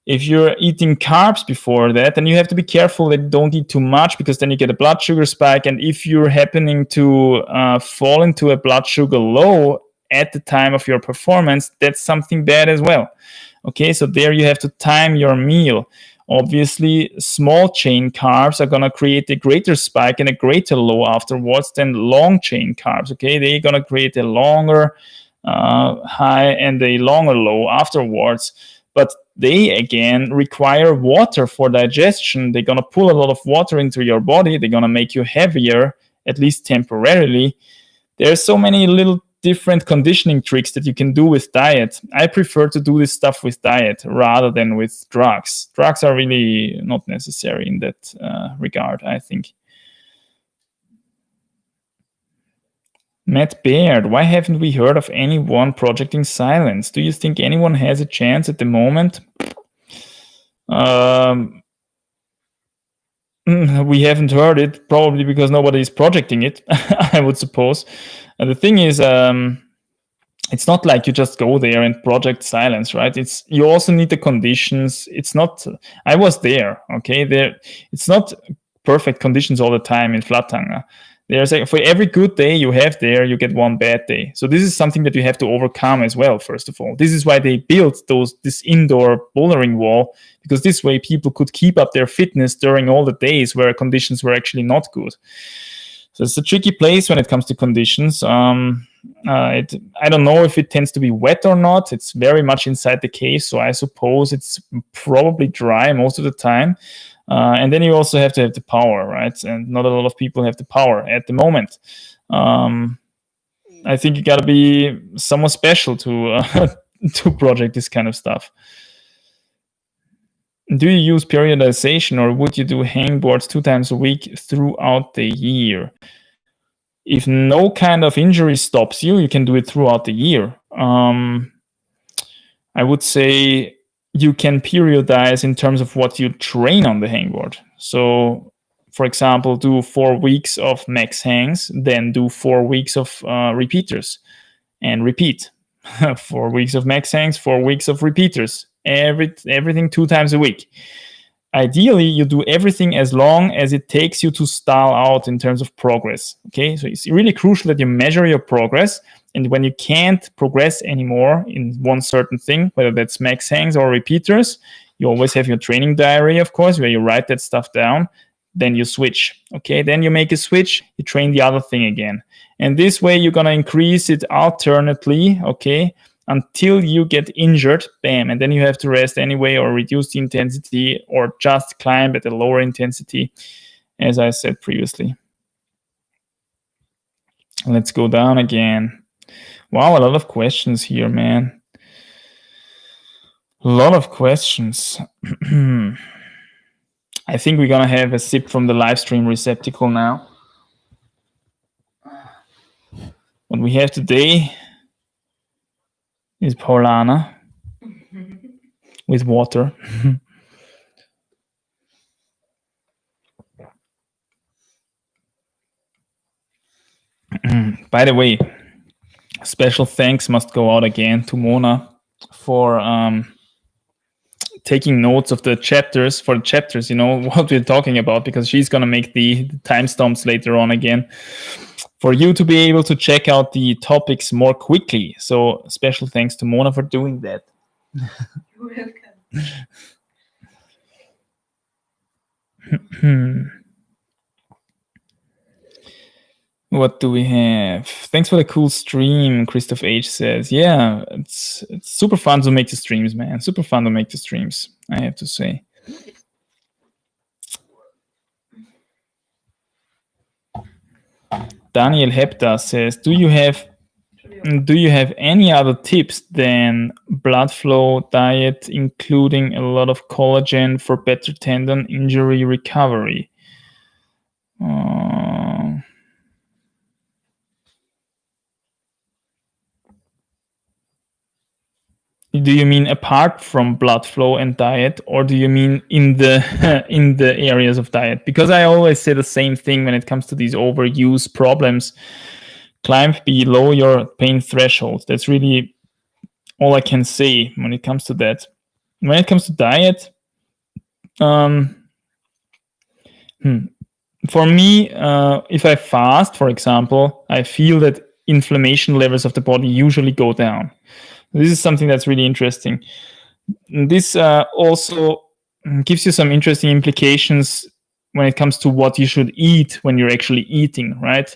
If you're eating carbs before that, then you have to be careful that you don't eat too much, because then you get a blood sugar spike. And if you're happening to fall into a blood sugar low at the time of your performance, that's something bad as well. Okay, so there you have to time your meal. Obviously, small chain carbs are going to create a greater spike and a greater low afterwards than long chain carbs. Okay, they're going to create a longer high and a longer low afterwards. But they, again, require water for digestion. They're going to pull a lot of water into your body. They're going to make you heavier, at least temporarily. There are so many little different conditioning tricks that you can do with diet. I prefer to do this stuff with diet rather than with drugs. Drugs are really not necessary in that regard, I think. Matt Baird, why haven't we heard of anyone projecting silence? Do you think anyone has a chance at the moment? We haven't heard it, probably because nobody is projecting it, I would suppose. And the thing is, it's not like you just go there and project silence, right? You also need the conditions. It's not, I was there, okay? It's not perfect conditions all the time in Flatanger. For every good day you have there, you get one bad day. So this is something that you have to overcome as well, first of all. This is why they built this indoor bouldering wall, because this way people could keep up their fitness during all the days where conditions were actually not good. So it's a tricky place when it comes to conditions. I don't know if it tends to be wet or not. It's very much inside the case, so I suppose it's probably dry most of the time. And then you also have to have the power, right? And not a lot of people have the power at the moment. I think you got to be somewhat special to to project this kind of stuff. Do you use periodization, or would you do hangboards 2 times a week throughout the year? If no kind of injury stops you, you can do it throughout the year. I would say you can periodize in terms of what you train on the hangboard. So, for example, do 4 weeks of max hangs, then do 4 weeks of repeaters, and repeat. 4 weeks of max hangs, 4 weeks of repeaters. Everything 2 times a week. Ideally, you do everything as long as it takes you to stall out in terms of progress. Okay, so it's really crucial that you measure your progress. And when you can't progress anymore in one certain thing, whether that's max hangs or repeaters, you always have your training diary, of course, where you write that stuff down. Then you switch. Okay, then you make a switch, you train the other thing again. And this way, you're going to increase it alternately, okay, until you get injured, bam, and then you have to rest anyway or reduce the intensity or just climb at a lower intensity, as I said previously. Let's go down again. Wow, a lot of questions here, man. A lot of questions. I think we're going to have a sip from the live stream receptacle now. What we have today is Paulana with water. By the way, special thanks must go out again to Mona for taking notes of the chapters, you know, what we're talking about, because she's going to make the timestamps later on again for you to be able to check out the topics more quickly. So special thanks to Mona for doing that. You're welcome. What do we have? Thanks for the cool stream, Christoph H says. Yeah, it's super fun to make the streams, man. Super fun to make the streams, I have to say. Daniel Hepta says, do you have any other tips than blood flow, diet, including a lot of collagen for better tendon injury recovery? Do you mean apart from blood flow and diet, or do you mean in the in the areas of diet? Because I always say the same thing when it comes to these overuse problems. Climb below your pain threshold. That's really all I can say when it comes to that. When it comes to diet, for me, if I fast, for example, I feel that inflammation levels of the body usually go down. This is something that's really interesting. This also gives you some interesting implications when it comes to what you should eat when you're actually eating, right?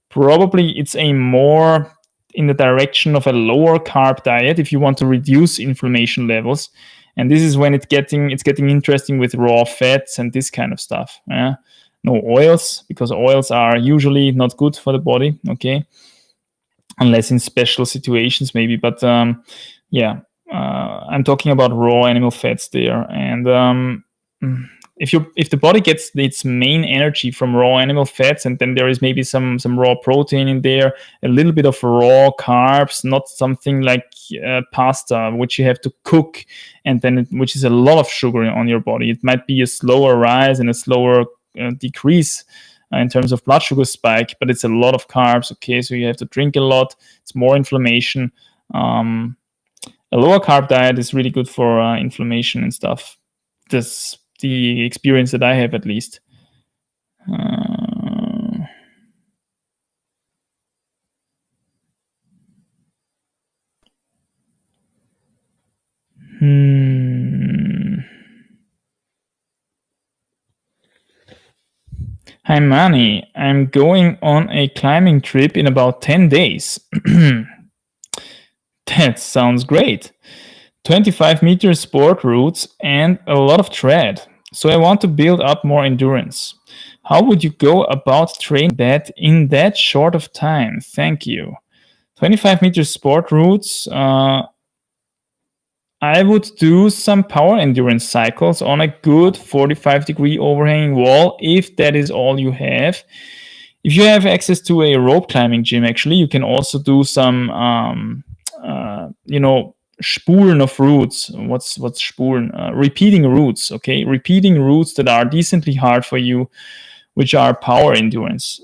Probably it's a more in the direction of a lower carb diet if you want to reduce inflammation levels. And this is when it's getting interesting with raw fats and this kind of stuff. Yeah? No oils, because oils are usually not good for the body, okay? Unless in special situations maybe, but I'm talking about raw animal fats there. And if the body gets its main energy from raw animal fats, and then there is maybe some raw protein in there, a little bit of raw carbs, not something like pasta, which you have to cook, and then which is a lot of sugar on your body. It might be a slower rise and a slower decrease in terms of blood sugar spike, but it's a lot of carbs. Okay, so you have to drink a lot. It's more inflammation. A lower carb diet is really good for inflammation and stuff. That's the experience that I have, at least. Hi, Manny. I'm going on a climbing trip in about 10 days. That sounds great. 25-meter sport routes and a lot of tread. So I want to build up more endurance. How would you go about training that in that short of time? Thank you. 25-meter sport routes. I would do some power endurance cycles on a good 45-degree overhanging wall if that is all you have. If you have access to a rope climbing gym, actually, you can also do some, spulen of routes. What's spulen? Repeating routes, okay? Repeating routes that are decently hard for you, which are power endurance.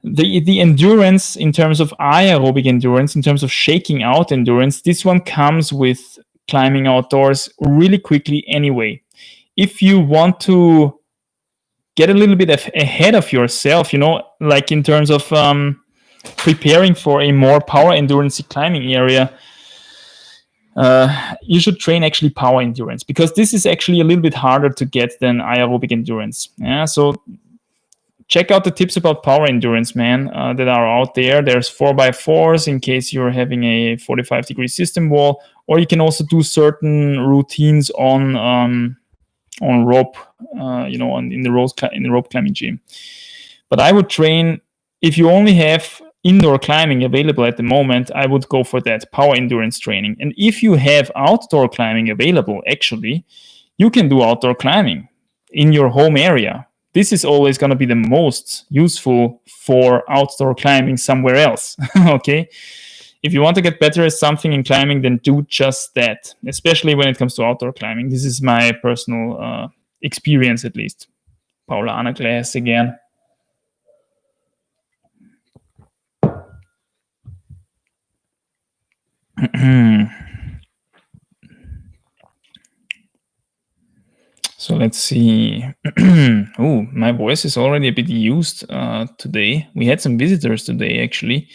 The endurance in terms of aerobic endurance, in terms of shaking out endurance, this one comes with climbing outdoors really quickly anyway. If you want to get a little bit ahead of yourself, like in terms of preparing for a more power endurance climbing area, you should train actually power endurance, because this is actually a little bit harder to get than aerobic endurance. Yeah, so check out the tips about power endurance, man, that are out there. There's 4x4s in case you're having a 45-degree system wall, or you can also do certain routines on rope, in the rope climbing gym. But I would train, if you only have indoor climbing available at the moment, I would go for that power endurance training. And if you have outdoor climbing available, actually, you can do outdoor climbing in your home area. This is always going to be the most useful for outdoor climbing somewhere else. Okay? If you want to get better at something in climbing, then do just that, especially when it comes to outdoor climbing. This is my personal experience, at least. Paulana class again. So let's see. Oh, my voice is already a bit used today. We had some visitors today, actually.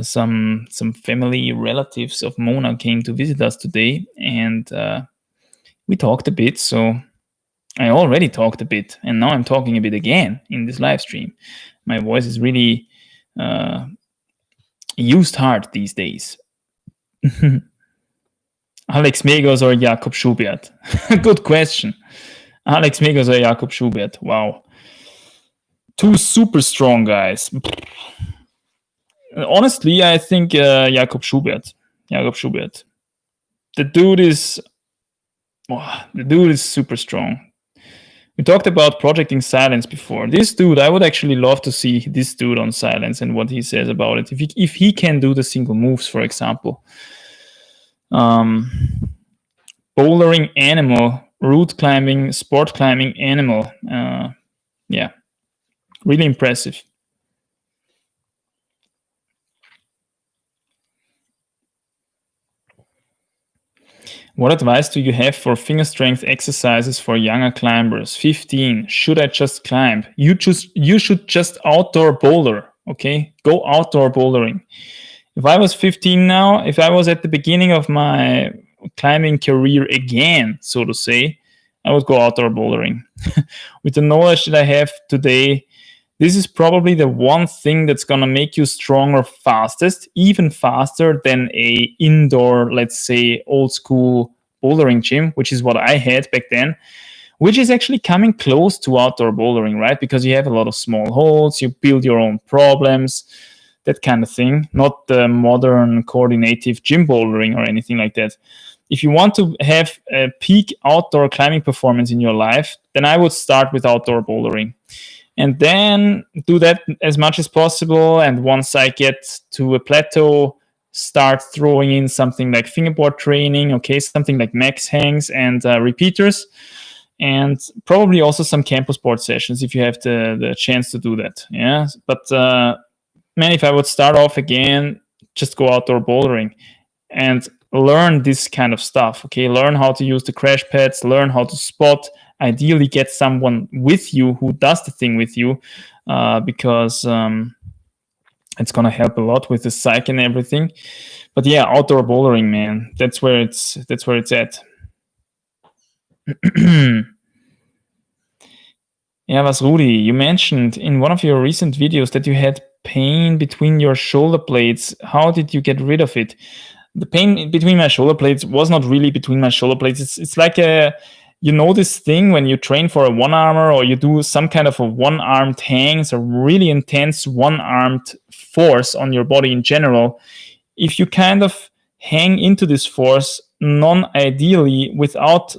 Some family relatives of Mona came to visit us today, and we talked a bit. So I already talked a bit, and now I'm talking a bit again in this live stream. My voice is really used hard these days. Alex Megos or Jakob Schubert? Good question. Alex Megos or Jakob Schubert? Wow. Two super strong guys. Honestly, I think Jakob Schubert. Jakob Schubert. The dude is super strong. We talked about projecting silence before. This dude, I would actually love to see this dude on silence and what he says about it. If he can do the single moves, for example. Bouldering animal, route climbing, sport climbing animal. Yeah, really impressive. What advice do you have for finger strength exercises for younger climbers? 15. Should I just climb? You should just outdoor boulder. Okay, go outdoor bouldering. If I was 15 now, if I was at the beginning of my climbing career again, so to say, I would go outdoor bouldering. With the knowledge that I have today, this is probably the one thing that's going to make you stronger fastest, even faster than a indoor, let's say, old school bouldering gym, which is what I had back then, which is actually coming close to outdoor bouldering, right? Because you have a lot of small holes, you build your own problems, that kind of thing, not the modern coordinative gym bouldering or anything like that. If you want to have a peak outdoor climbing performance in your life, then I would start with outdoor bouldering. And then do that as much as possible. And once I get to a plateau, start throwing in something like fingerboard training, okay, something like max hangs and repeaters, and probably also some campus board sessions if you have the chance to do that. Yeah, but man, if I would start off again, just go outdoor bouldering and learn this kind of stuff. Okay, learn how to use the crash pads, learn how to spot. Ideally, get someone with you who does the thing with you, because it's gonna help a lot with the psych and everything. But yeah, outdoor bouldering, man, that's where it's at. Yeah, was Rudi, you mentioned in one of your recent videos that you had pain between your shoulder blades. How did you get rid of it? The pain between my shoulder blades was not really between my shoulder blades. It's like this thing when you train for a one-armer or you do some kind of a one-armed hang, so really intense one-armed force on your body in general. If you kind of hang into this force non-ideally without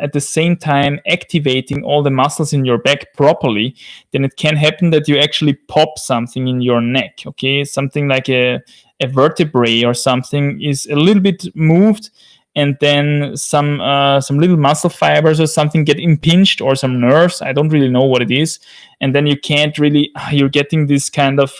at the same time activating all the muscles in your back properly, then it can happen that you actually pop something in your neck. Okay, something like a vertebrae or something is a little bit moved, and then some little muscle fibers or something get impinged, or some nerves. I don't really know what it is, and then you're getting this kind of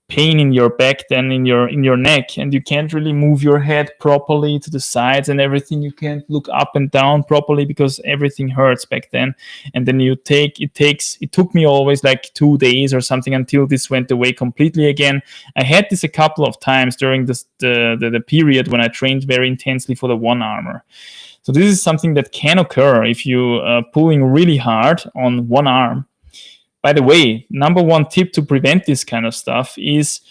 pain in your back, then in your neck, and you can't really move your head properly to the sides and everything. You can't look up and down properly because everything hurts back then. And then it took me always like 2 days or something until this went away completely again. I had this a couple of times during the period when I trained very intensely for the one armor. So this is something that can occur if you pulling really hard on one arm. By the way, number one tip to prevent this kind of stuff is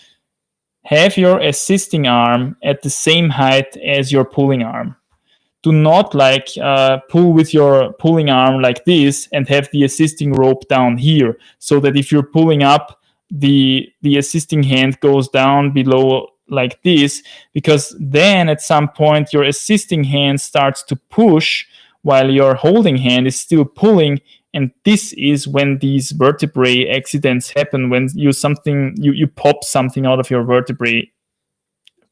have your assisting arm at the same height as your pulling arm. Do not pull with your pulling arm like this and have the assisting rope down here, so that if you're pulling up, the assisting hand goes down below like this, because then at some point your assisting hand starts to push while your holding hand is still pulling. And this is when these vertebrae accidents happen, when you pop something out of your vertebrae.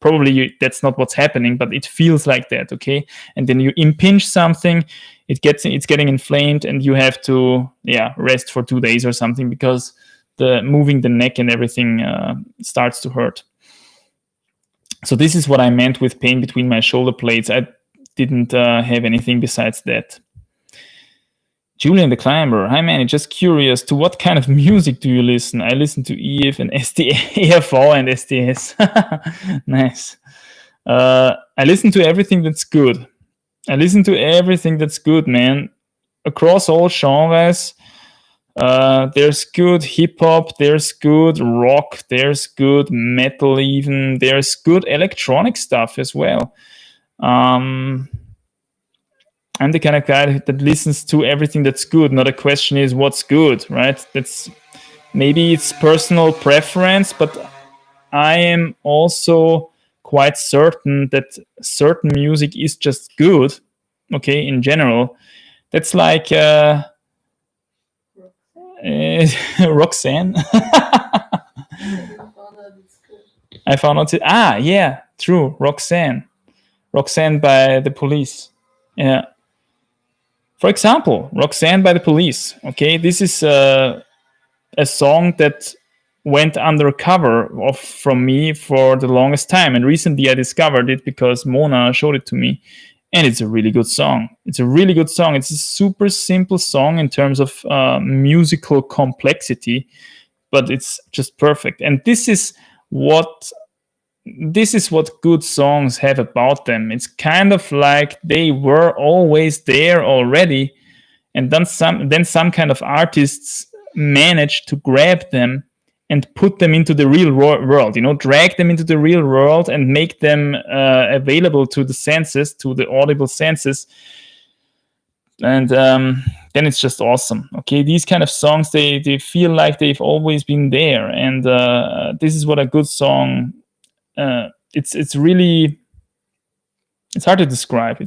Probably that's not what's happening, but it feels like that, okay? And then you impinge something, it's getting inflamed, and you have to rest for 2 days or something, because moving the neck and everything starts to hurt. So this is what I meant with pain between my shoulder blades. I didn't have anything besides that. Julian the Climber. Hi, Manny. Just curious, to what kind of music do you listen? I listen to EF and EFO and STS. Nice. I listen to everything that's good. Man. Across all genres. There's good hip-hop, there's good rock, there's good metal even. There's good electronic stuff as well. I'm the kind of guy that listens to everything that's good. Not a question is what's good, right? Maybe it's personal preference, but I am also quite certain that certain music is just good, okay, in general. That's like Roxanne. I found out yeah, true, Roxanne by The Police. Yeah. For example, Roxanne by The Police. Okay, this is a song that went undercover from me for the longest time, and recently I discovered it because Mona showed it to me, and it's a really good song. It's a super simple song in terms of musical complexity, but it's just perfect. And this is what good songs have about them. It's kind of like they were always there already, and then some kind of artists managed to grab them and put them into the real world, drag them into the real world and make them available to the senses, to the audible senses. And then it's just awesome. Okay, these kind of songs, they feel like they've always been there. And this is what a good song it's hard to describe,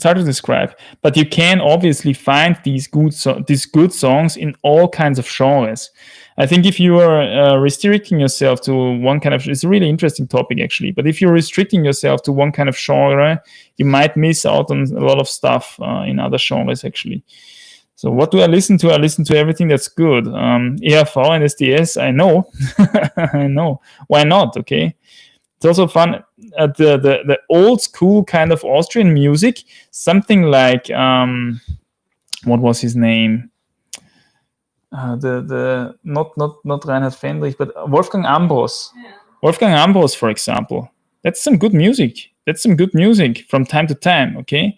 but you can obviously find these good songs in all kinds of genres. I think if you are restricting yourself to one kind of, it's a really interesting topic actually, but if you're restricting yourself to one kind of genre, you might miss out on a lot of stuff in other genres actually. So what do I listen to? I listen to everything that's good. ERV and SDS, I know. I know. Why not? Okay. It's also fun. The old school kind of Austrian music, something like what was his name? Not Reinhard Fendrich, but Wolfgang Ambros. Yeah. Wolfgang Ambros, for example. That's some good music. From time to time. Okay.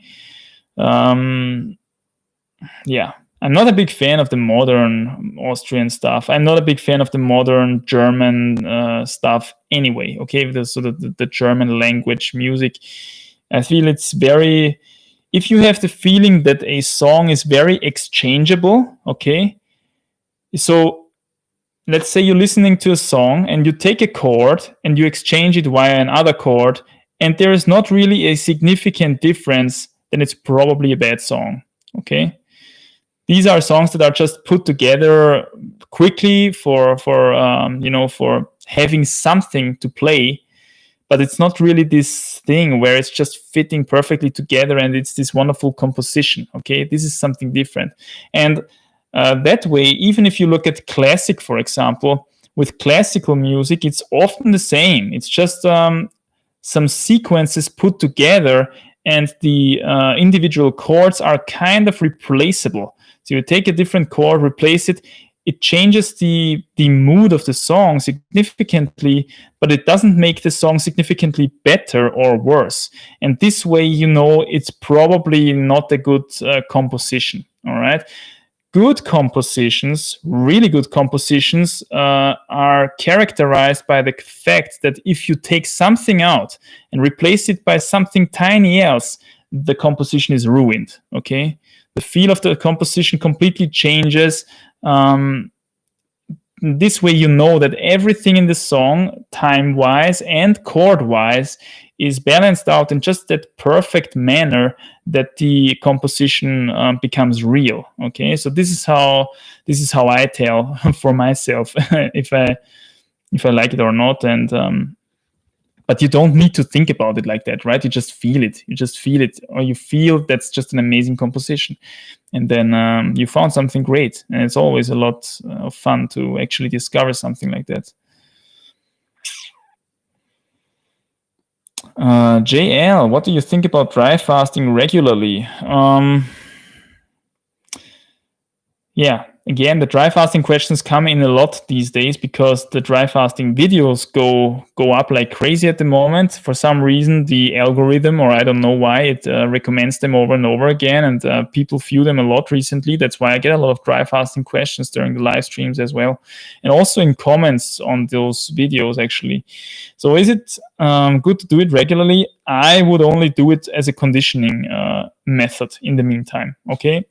Yeah. I'm not a big fan of the modern Austrian stuff. I'm not a big fan of the modern German stuff anyway. Okay, the German language music. I feel it's very. If you have the feeling that a song is very exchangeable, okay, so let's say you're listening to a song and you take a chord and you exchange it via another chord, and there is not really a significant difference, then it's probably a bad song, okay? These are songs that are just put together quickly for having something to play, but it's not really this thing where it's just fitting perfectly together and it's this wonderful composition, okay? This is something different. And that way, even if you look at classic, for example, with classical music, it's often the same. It's just some sequences put together, and the individual chords are kind of replaceable. So you take a different chord, replace it, it changes the mood of the song significantly, but it doesn't make the song significantly better or worse. And this way, it's probably not a good composition, all right? Good compositions, really good compositions, are characterized by the fact that if you take something out and replace it by something tiny else, the composition is ruined, okay? The feel of the composition completely changes. This way, that everything in the song, time-wise and chord-wise, is balanced out in just that perfect manner that the composition becomes real. Okay, so this is how I tell for myself if I like it or not. And but you don't need to think about it like that, right? You just feel it. Or you feel that's just an amazing composition, and then you found something great. And it's always a lot of fun to actually discover something like that. JL, what do you think about dry fasting regularly? Yeah, again, the dry fasting questions come in a lot these days because the dry fasting videos go up like crazy at the moment. For some reason, the algorithm, or I don't know why, it recommends them over and over again, and people view them a lot recently. That's why I get a lot of dry fasting questions during the live streams as well, and also in comments on those videos, actually. So is it good to do it regularly? I would only do it as a conditioning method in the meantime, okay?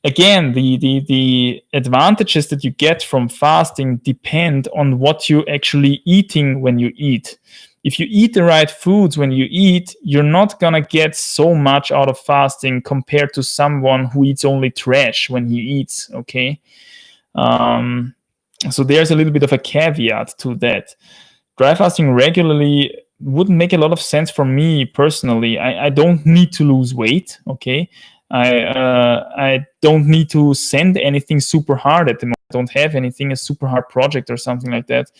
Again, the advantages that you get from fasting depend on what you're actually eating when you eat. If you eat the right foods when you eat, you're not gonna get so much out of fasting compared to someone who eats only trash when he eats, okay? So there's a little bit of a caveat to that. Dry fasting regularly wouldn't make a lot of sense for me personally. I don't need to lose weight, okay? I don't need to send anything super hard at the moment. I don't have anything, a super hard project or something like that.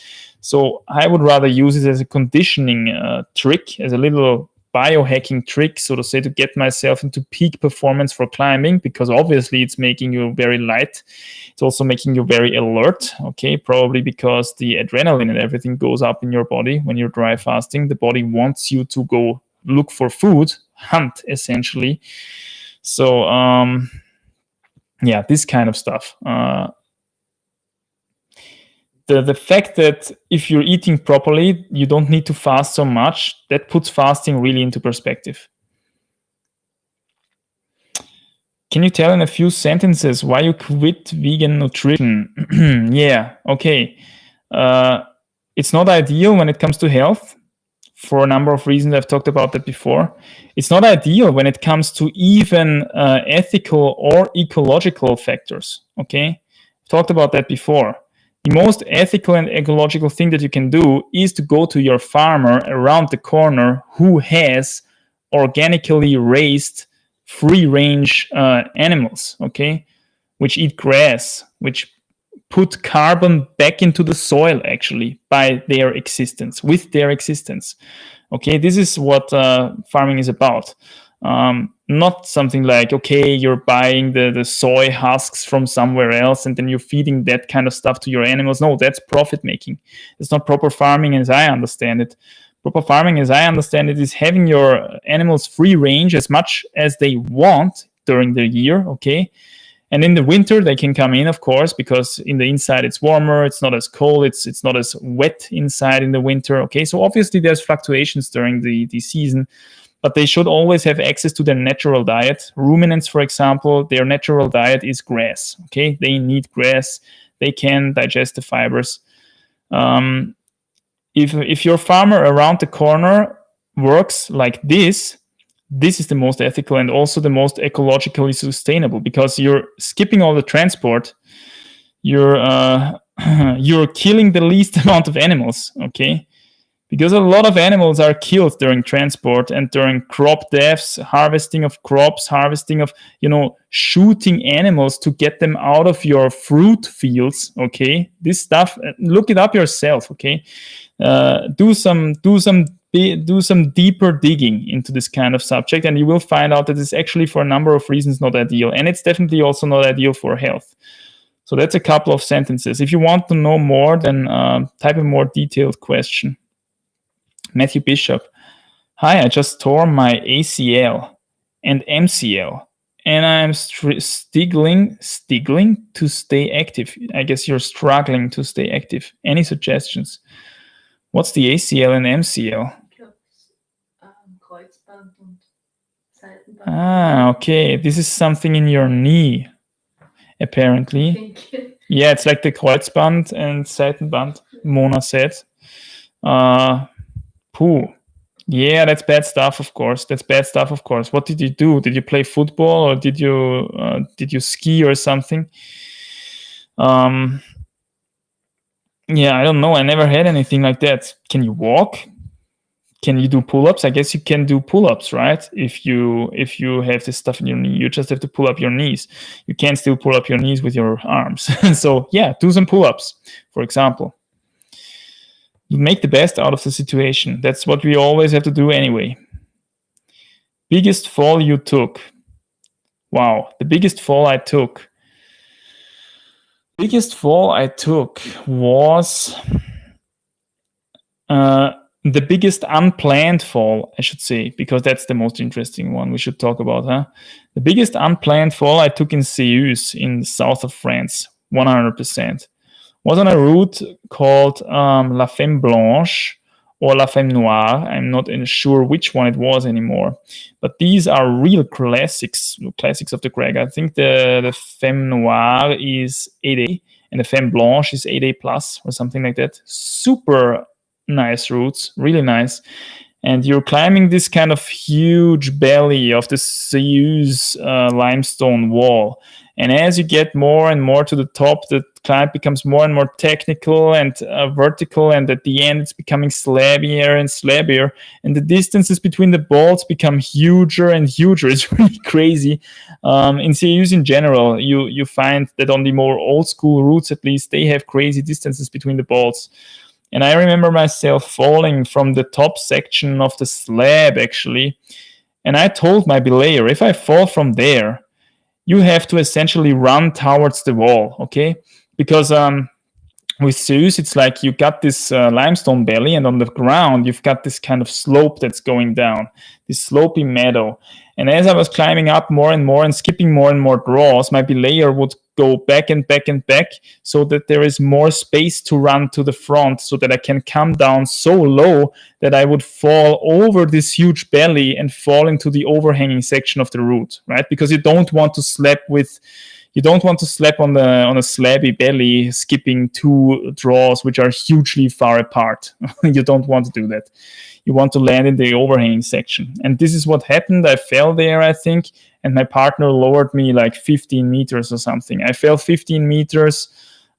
So I would rather use it as a conditioning trick, as a little biohacking trick, so to say, to get myself into peak performance for climbing, because obviously it's making you very light. It's also making you very alert, okay? Probably because the adrenaline and everything goes up in your body when you're dry fasting. The body wants you to go look for food, hunt, essentially. So, yeah, this kind of stuff. The fact that if you're eating properly, you don't need to fast so much, that puts fasting really into perspective. Can you tell in a few sentences why you quit vegan nutrition? Yeah, okay. It's not ideal when it comes to health, for a number of reasons. I've talked about that before. It's not ideal when it comes to even ethical or ecological factors, okay? I've talked about that before. The most ethical and ecological thing that you can do is to go to your farmer around the corner who has organically raised free-range animals, okay? Which eat grass, which put carbon back into the soil, actually, by their existence, with their existence. Okay, this is what farming is about. Not something like, okay, you're buying the soy husks from somewhere else and then you're feeding that kind of stuff to your animals. No, that's profit making. It's not proper farming as I understand it. Proper farming as I understand it is having your animals free range as much as they want during the year, okay? And in the winter, they can come in, of course, because in the inside it's warmer, it's not as cold, it's not as wet inside in the winter, okay? So obviously there's fluctuations during the season, but they should always have access to their natural diet. Ruminants, for example, their natural diet is grass, okay? They need grass. They can digest the fibers. If your farmer around the corner works like this is the most ethical and also the most ecologically sustainable, because you're skipping all the transport. You're killing the least amount of animals, okay? Because a lot of animals are killed during transport and during crop deaths, harvesting of crops, harvesting of, shooting animals to get them out of your fruit fields, okay? This stuff, look it up yourself, okay? Do some deeper digging into this kind of subject, and you will find out that it's actually, for a number of reasons, not ideal. And it's definitely also not ideal for health. So that's a couple of sentences. If you want to know more, then type a more detailed question. Matthew Bishop. Hi, I just tore my ACL and MCL, and I'm struggling to stay active. I guess you're struggling to stay active. Any suggestions? What's the ACL and MCL? Kreuzband und Seitenband. Ah, okay. This is something in your knee, apparently. Yeah, it's like the Kreuzband and Seitenband, Mona said. Yeah, that's bad stuff, of course. What did you do? Did you play football, or did you ski or something? Yeah, I don't know. I never had anything like that. Can you walk? Can you do pull-ups? I guess you can do pull-ups, right? If you have this stuff in your knee, you just have to pull up your knees. You can still pull up your knees with your arms. So yeah, do some pull-ups, for example. Make the best out of the situation. That's what we always have to do anyway. Biggest fall you took? Wow, the biggest fall I took. Was the biggest unplanned fall, I should say, because that's the most interesting one we should talk about, huh? The biggest unplanned fall I took in Seus in the south of France, 100%. Was on a route called La Femme Blanche or La Femme Noire. I'm not sure which one it was anymore. But these are real classics of the Crag. I think the Femme Noire is 8A and the Femme Blanche is 8A plus or something like that. Super nice routes, really nice. And you're climbing this kind of huge belly of the Seus limestone wall. And as you get more and more to the top, the climb becomes more and more technical and vertical. And at the end, it's becoming slabbier and slabbier. And the distances between the bolts become huger and huger. It's really crazy. In CAUs in general, you find that on the more old school routes, at least, they have crazy distances between the bolts. And I remember myself falling from the top section of the slab, actually. And I told my belayer, if I fall from there, you have to essentially run towards the wall, okay? Because with Zeus, it's like you got this limestone belly, and on the ground, you've got this kind of slope that's going down, this slopey meadow. And as I was climbing up more and more and skipping more and more draws, my belayer would go back and back and back so that there is more space to run to the front so that I can come down so low that I would fall over this huge belly and fall into the overhanging section of the route, right? Because you don't want to slap on a slabby belly skipping two draws which are hugely far apart. You don't want to do that. You want to land in the overhanging section. And this is what happened. I fell there, I think, and my partner lowered me like 15 meters or something. I fell 15 meters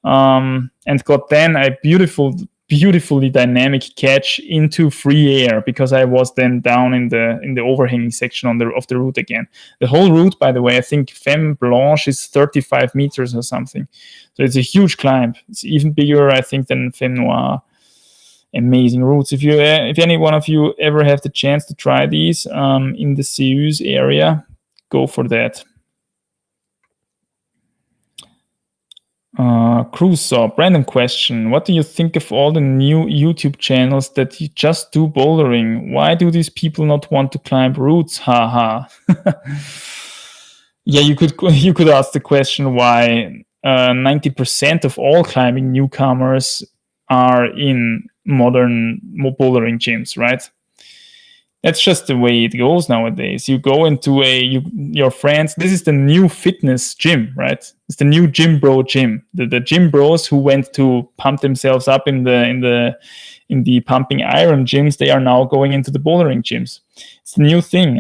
and got then a beautifully dynamic catch into free air because I was then down in the overhanging section of the route again. The whole route, by the way, I think Femme Blanche is 35 meters or something. So it's a huge climb. It's even bigger, I think, than Femme Noire. Amazing routes. If any one of you ever have the chance to try these in the Seus area, go for that. Crusoe, random question. What do you think of all the new YouTube channels that you just do bouldering? Why do these people not want to climb routes? Haha. Yeah, you could ask the question why 90% of all climbing newcomers are in modern bouldering gyms, right? That's just the way it goes nowadays. You go into your friends. This is the new fitness gym, right? It's the new gym bro gym. The gym bros who went to pump themselves up in the pumping iron gyms, they are now going into the bouldering gyms. It's the new thing.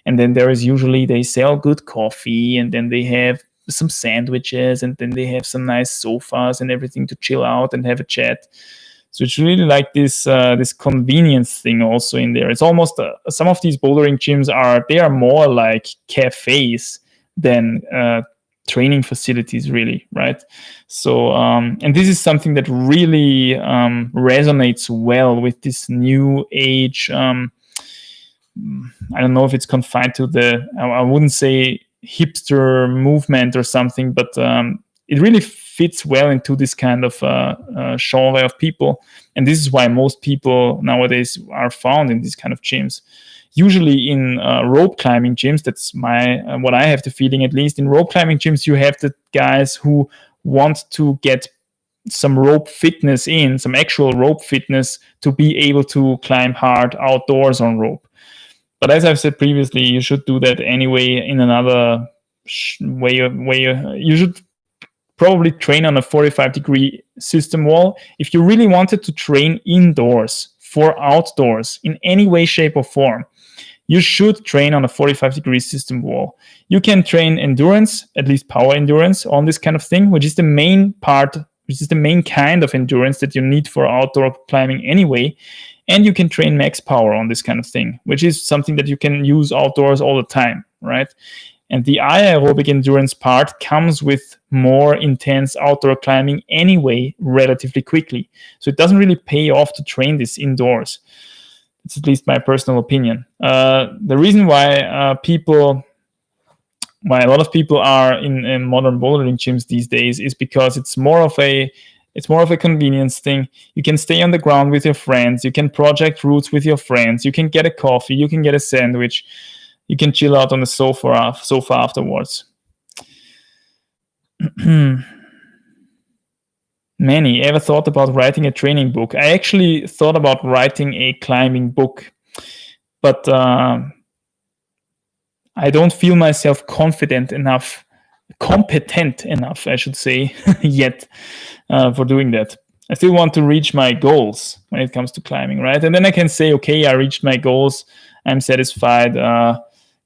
And then there is usually they sell good coffee, and then they have some sandwiches, and then they have some nice sofas and everything to chill out and have a chat. So it's really like this convenience thing also in there. It's almost some of these bouldering gyms are more like cafes than training facilities, really, right? So and this is something that really resonates well with this new age. I don't know if it's confined to I wouldn't say hipster movement or something, but it really fits well into this kind of genre of people. And this is why most people nowadays are found in these kind of gyms. Usually in rope climbing gyms, that's what I have the feeling, at least in rope climbing gyms, you have the guys who want to get some rope fitness in, some actual rope fitness to be able to climb hard outdoors on rope. But as I've said previously, you should do that anyway in another way. You should probably train on a 45-degree system wall. If you really wanted to train indoors for outdoors in any way, shape, or form, you should train on a 45-degree system wall. You can train endurance, at least power endurance, on this kind of thing, which is the main kind of endurance that you need for outdoor climbing anyway. And you can train max power on this kind of thing, which is something that you can use outdoors all the time, right? And the aerobic endurance part comes with more intense outdoor climbing anyway, relatively quickly. So it doesn't really pay off to train this indoors. It's at least my personal opinion. The reason why a lot of people are in modern bouldering gyms these days is because it's more of a convenience thing. You can stay on the ground with your friends. You can project routes with your friends. You can get a coffee. You can get a sandwich. You can chill out on the sofa afterwards. Manny, ever thought about writing a training book? I actually thought about writing a climbing book, but I don't feel myself competent enough, I should say, yet for doing that. I still want to reach my goals when it comes to climbing, right? And then I can say, okay, I reached my goals. I'm satisfied.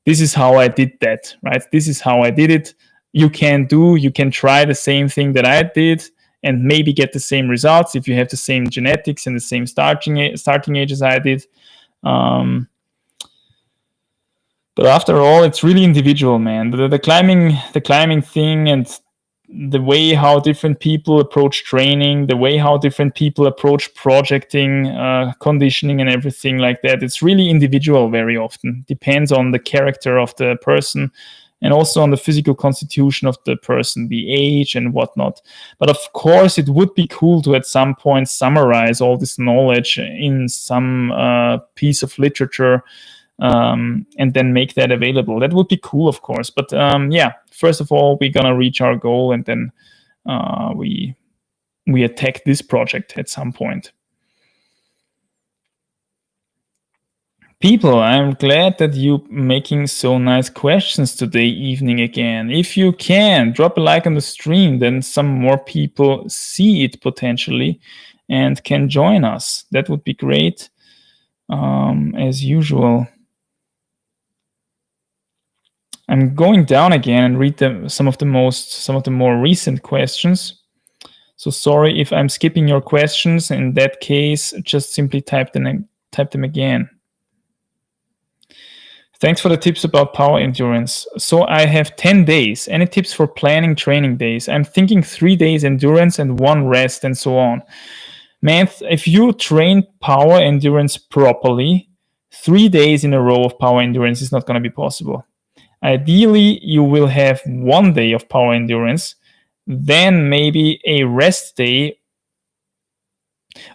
This is how I did that, right? This is how I did it. You can try the same thing that I did and maybe get the same results if you have the same genetics and the same starting age as I did. But after all, it's really individual, man. The climbing thing and the way how different people approach training, the way how different people approach projecting, conditioning and everything like that, it's really individual very often. Depends on the character of the person and also on the physical constitution of the person, the age and whatnot. But of course, it would be cool to at some point summarize all this knowledge in some piece of literature and then make that available. That would be cool, of course. But first of all, we're gonna reach our goal, and then we attack this project at some point. People, I'm glad that you making so nice questions today evening again. If you can, drop a like on the stream, then some more people see it potentially and can join us. That would be great. As usual. I'm going down again and read some of the more recent questions. So sorry if I'm skipping your questions. In that case, just simply type them again. Thanks for the tips about power endurance. So I have 10 days. Any tips for planning training days? I'm thinking 3 days endurance and 1 rest and so on. Man, if you train power endurance properly, 3 days in a row of power endurance is not going to be possible. Ideally, you will have 1 day of power endurance, then maybe a rest day.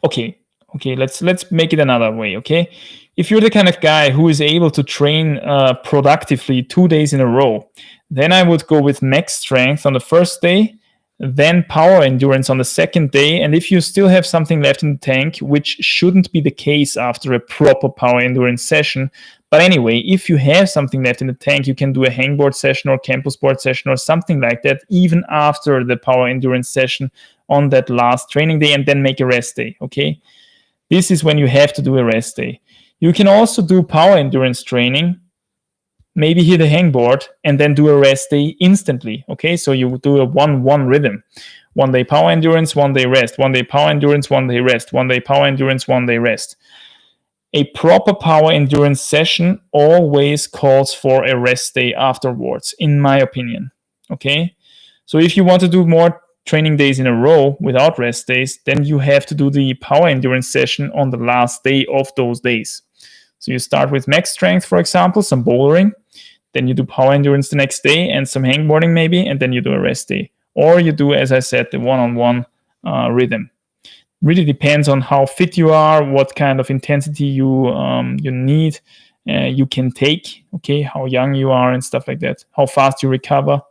Okay, Okay, let's make it another way, okay? If you're the kind of guy who is able to train productively 2 days in a row, then I would go with max strength on the first day, then power endurance on the second day. And if you still have something left in the tank, which shouldn't be the case after a proper power endurance session, but anyway, if you have something left in the tank, you can do a hangboard session or campus board session or something like that, even after the power endurance session on that last training day, and then make a rest day, okay? This is when you have to do a rest day. You can also do power endurance training, maybe hit a hangboard, and then do a rest day instantly, okay? So you do a 1-1 rhythm. 1 day power endurance, 1 day rest. 1 day power endurance, 1 day rest. 1 day power endurance, 1 day rest. A proper power endurance session always calls for a rest day afterwards, in my opinion, okay? So if you want to do more training days in a row without rest days, then you have to do the power endurance session on the last day of those days. So you start with max strength, for example, some bouldering, then you do power endurance the next day and some hangboarding maybe, and then you do a rest day. Or you do, as I said, the one-on-one rhythm. Really depends on how fit you are, what kind of intensity you need, you can take, okay, how young you are and stuff like that, how fast you recover.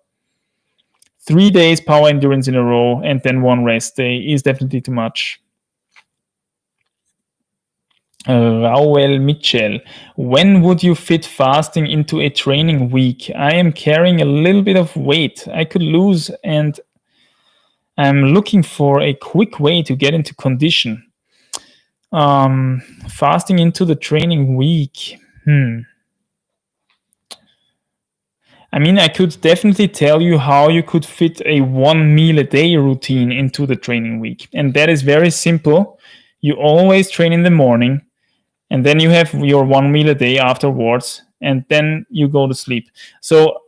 3 days power endurance in a row and then 1 rest day is definitely too much. Raoul Mitchell, when would you fit fasting into a training week? I am carrying a little bit of weight I could lose, and I'm looking for a quick way to get into condition. Fasting into the training week. I mean, I could definitely tell you how you could fit a 1 meal a day routine into the training week. And that is very simple. You always train in the morning, and then you have your 1 meal a day afterwards, and then you go to sleep. So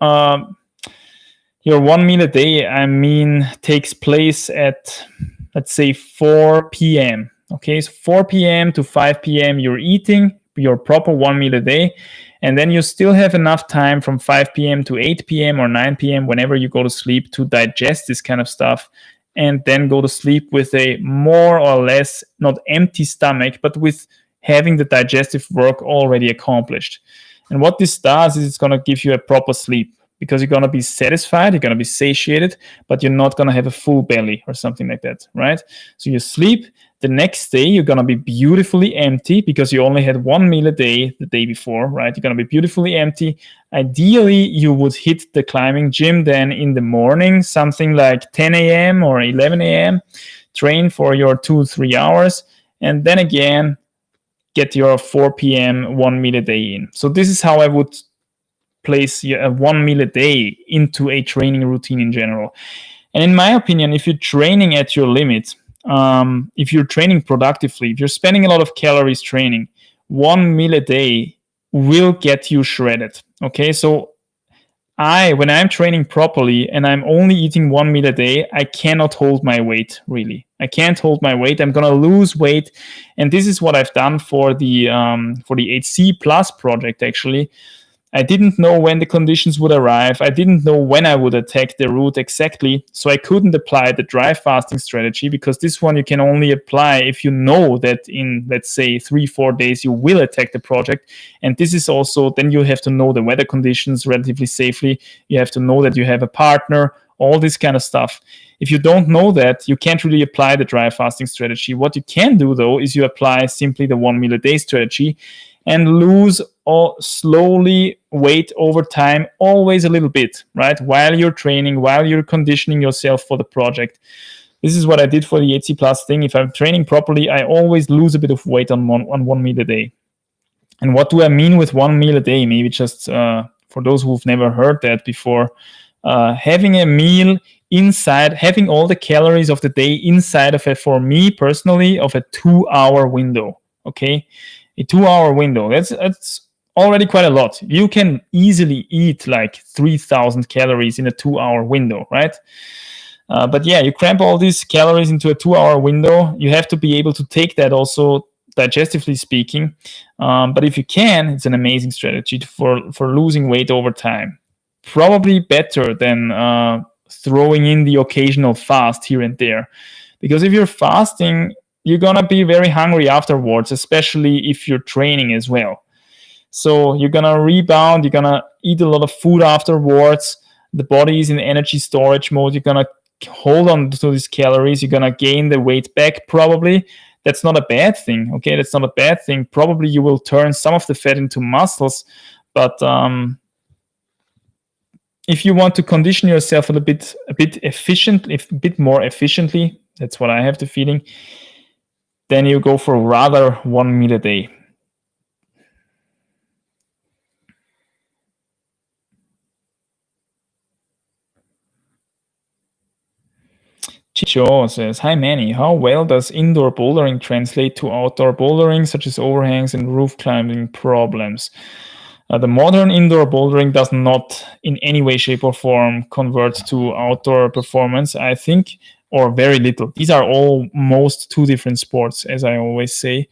your 1 meal a day, I mean, takes place at, let's say, 4 p.m. Okay, so 4 p.m. to 5 p.m. you're eating your proper 1 meal a day, and then you still have enough time from 5 p.m. to 8 p.m. or 9 p.m. whenever you go to sleep to digest this kind of stuff, and then go to sleep with a more or less, not empty stomach, but with having the digestive work already accomplished. And what this does is it's going to give you a proper sleep, because you're going to be satisfied, you're going to be satiated, but you're not going to have a full belly or something like that, right? So you sleep. The next day, you're going to be beautifully empty because you only had 1 meal a day the day before, right? You're going to be beautifully empty. Ideally, you would hit the climbing gym then in the morning, something like 10 a.m. or 11 a.m., train for your 2-3 hours, and then again, get your 4 p.m. 1 meal a day in. So this is how I would place a 1 meal a day into a training routine in general. And in my opinion, if you're training at your limit, if you're training productively, if you're spending a lot of calories training, 1 meal a day will get you shredded. Okay, so when I'm training properly and I'm only eating 1 meal a day, I cannot hold my weight, really. I can't hold my weight. I'm gonna lose weight, and this is what I've done for the HC Plus project. Actually, I didn't know when the conditions would arrive. I didn't know when I would attack the route exactly, so I couldn't apply the dry fasting strategy, because this one you can only apply if you know that in, let's say, 3-4 days you will attack the project. And this is also, then you have to know the weather conditions relatively safely. You have to know that you have a partner, all this kind of stuff. If you don't know that, you can't really apply the dry fasting strategy. What you can do, though, is you apply simply the 1 meal a day strategy and lose slowly weight over time, always a little bit, right? While you're training, while you're conditioning yourself for the project. This is what I did for the HC Plus thing. If I'm training properly, I always lose a bit of weight on one meal a day. And what do I mean with 1 meal a day? Maybe just for those who've never heard that before, having a meal inside, having all the calories of the day inside of for me personally, of a 2-hour window, okay? A 2-hour window, that's already quite a lot. You can easily eat like 3,000 calories in a 2-hour window, right? But yeah, you cramp all these calories into a 2-hour window. You have to be able to take that also, digestively speaking. But if you can, it's an amazing strategy for losing weight over time. Probably better than throwing in the occasional fast here and there. Because if you're fasting you're gonna be very hungry afterwards, especially if you're training as well. So you're gonna rebound, you're gonna eat a lot of food afterwards. The body is in energy storage mode. You're gonna hold on to these calories. You're gonna gain the weight back probably. That's not a bad thing. Okay, that's not a bad thing. Probably you will turn some of the fat into muscles, but if you want to condition yourself a bit more efficiently, that's what I have the feeling, then you go for rather 1 meal a day. Chicho says, hi Manny, how well does indoor bouldering translate to outdoor bouldering, such as overhangs and roof climbing problems? The modern indoor bouldering does not in any way, shape, or form convert to outdoor performance, I think, or very little. These are almost two different sports, as I always say.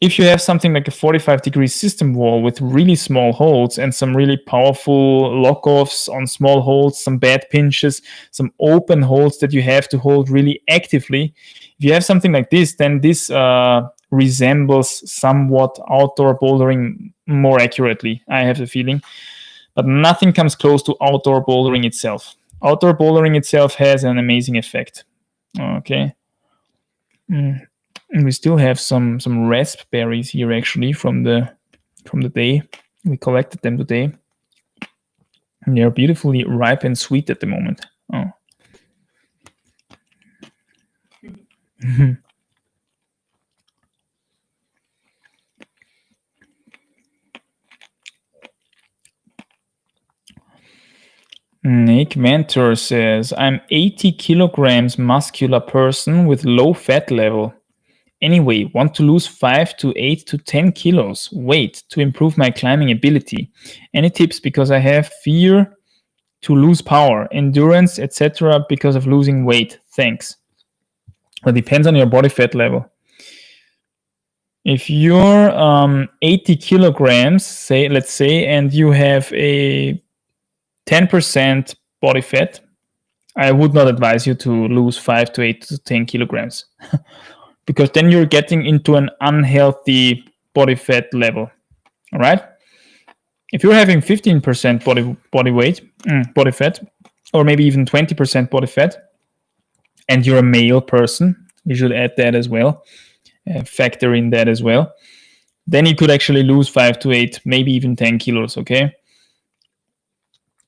If you have something like a 45-degree system wall with really small holds and some really powerful lock-offs on small holds, some bad pinches, some open holds that you have to hold really actively, if you have something like this, then this resembles somewhat outdoor bouldering more accurately, I have the feeling. But nothing comes close to outdoor bouldering itself. Outdoor bouldering itself has an amazing effect. Okay. And we still have some raspberries here actually from the day. We collected them today. And they are beautifully ripe and sweet at the moment. Oh. Nick Mentor says, I'm 80 kilograms muscular person with low fat level. Anyway, want to lose 5 to 8 to 10 kilos weight to improve my climbing ability. Any tips? Because I have fear to lose power, endurance, etc. because of losing weight. Thanks. Well, it depends on your body fat level. If you're 80 kilograms, let's say, and you have a 10% body fat, I would not advise you to lose 5 to 8 to 10 kilograms. Because then you're getting into an unhealthy body fat level. All right? If you're having 15% body fat, or maybe even 20% body fat, and you're a male person, you should add that as well, factor in that as well, then you could actually lose 5 to 8, maybe even 10 kilos, okay?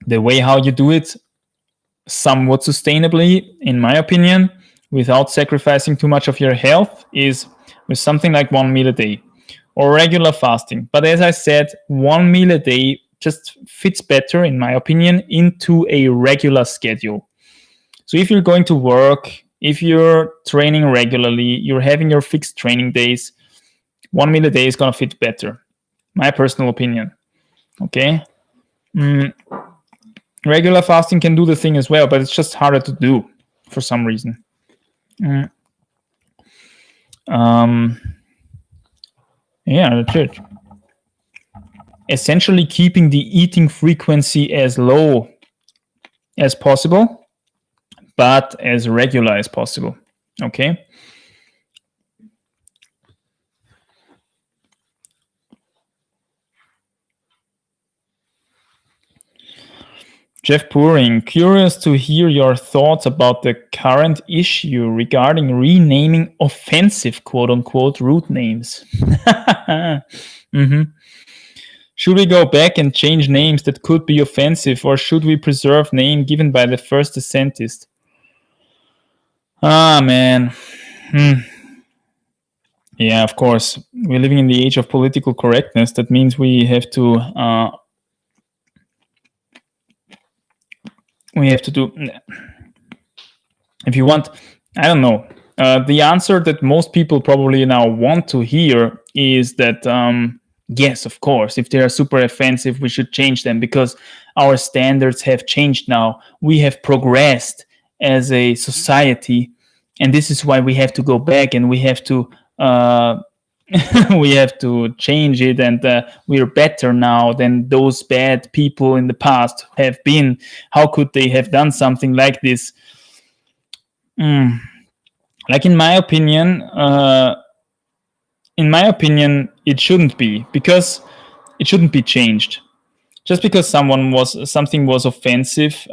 The way how you do it, somewhat sustainably, in my opinion, without sacrificing too much of your health, is with something like 1 meal a day or regular fasting. But as I said, 1 meal a day just fits better, in my opinion, into a regular schedule. So if you're going to work, if you're training regularly, you're having your fixed training days, 1 meal a day is going to fit better. My personal opinion. Okay? Regular fasting can do the thing as well, but it's just harder to do for some reason. Yeah, that's it. Essentially keeping the eating frequency as low as possible, but as regular as possible. Okay? Jeff Puring, curious to hear your thoughts about the current issue regarding renaming offensive quote-unquote route names. Should we go back and change names that could be offensive, or should we preserve name given by the first ascentist? Ah, man. Yeah, of course. We're living in the age of political correctness. That means we have to do, if you want, I don't know. The answer that most people probably now want to hear is that, yes, of course, if they are super offensive, we should change them because our standards have changed now. We have progressed as a society, and this is why we have to go back and we have to we have to change it, and we're better now than those bad people in the past have been. How could they have done something like this? Like in my opinion, it shouldn't be, because it shouldn't be changed. Just because something was offensive,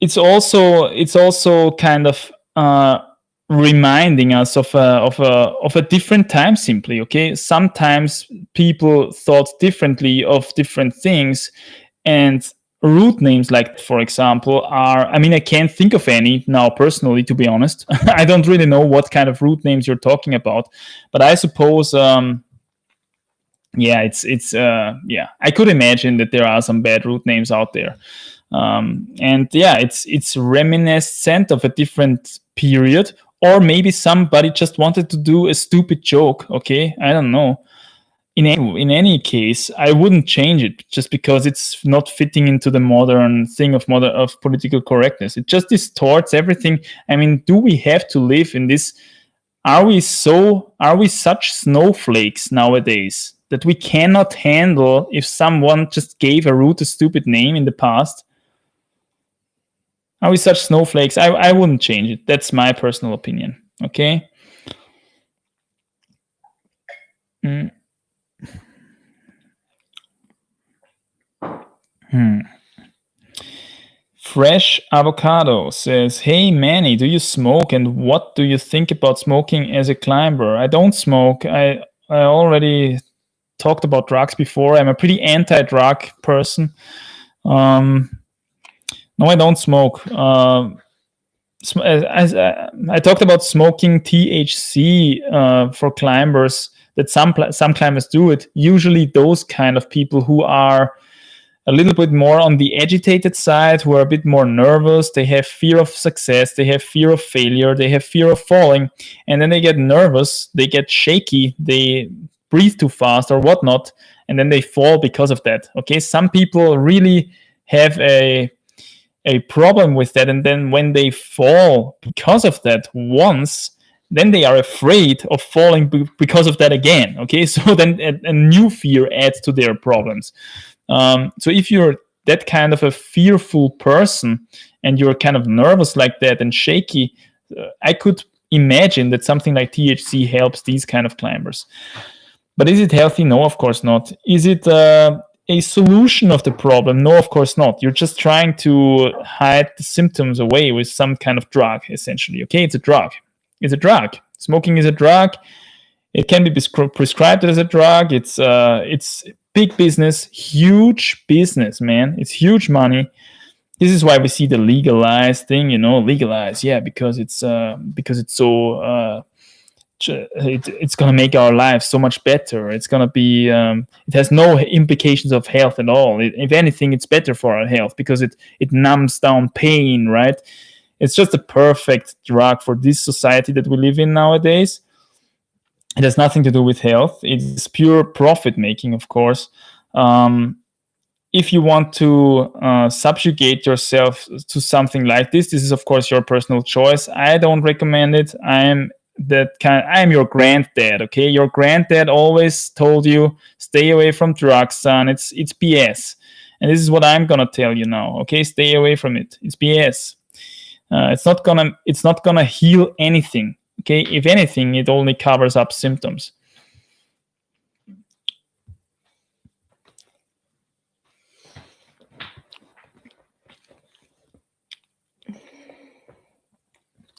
it's also kind of reminding us of a different time. Simply, okay. Sometimes people thought differently of different things, and root names, like, for example, are, I mean, I can't think of any now personally, to be honest. I don't really know what kind of root names you're talking about, but I suppose, yeah, I could imagine that there are some bad root names out there. And yeah, it's reminiscent of a different period, or maybe somebody just wanted to do a stupid joke. Okay, I don't know. In any case, I wouldn't change it just because it's not fitting into the modern thing of political correctness. It just distorts everything. I mean, do we have to live in this? Are we such snowflakes nowadays that we cannot handle if someone just gave a root a stupid name in the past? Are we such snowflakes? I wouldn't change it. That's my personal opinion. Okay. Fresh Avocado says, "Hey Manny, do you smoke, and what do you think about smoking as a climber?" I don't smoke. I already talked about drugs before. I'm a pretty anti-drug person. No, I don't smoke. I talked about smoking THC for climbers, that some climbers do it. Usually those kind of people who are a little bit more on the agitated side, who are a bit more nervous. They have fear of success, they have fear of failure, they have fear of falling, and then they get nervous, they get shaky, they breathe too fast or whatnot, and then they fall because of that. Okay, some people really have a problem with that, and then when they fall because of that once, then they are afraid of falling because of that again. Okay, so then a new fear adds to their problems. So if you're that kind of a fearful person and you're kind of nervous like that and shaky, I could imagine that something like THC helps these kind of climbers. But is it healthy? No, of course not. Is it a solution of the problem? No, of course not. You're just trying to hide the symptoms away with some kind of drug, essentially. Okay, it's a drug. It's a drug. Smoking is a drug. It can be prescribed as a drug. It's big business, huge business, man. It's huge money. This is why we see the legalized thing, legalized, yeah, because it's so it's gonna make our lives so much better. It's gonna be it has no implications of health at all. If anything, it's better for our health because it numbs down pain, right? It's just a perfect drug for this society that we live in nowadays. It has nothing to do with health. It's pure profit making, of course. If you want to subjugate yourself to something like this is, of course, your personal choice. I don't recommend it. I am your granddad, okay? Your granddad always told you, stay away from drugs, son. It's BS. And this is what I'm gonna tell you now, okay? Stay away from it. It's BS. It's not gonna heal anything. Okay, if anything, it only covers up symptoms.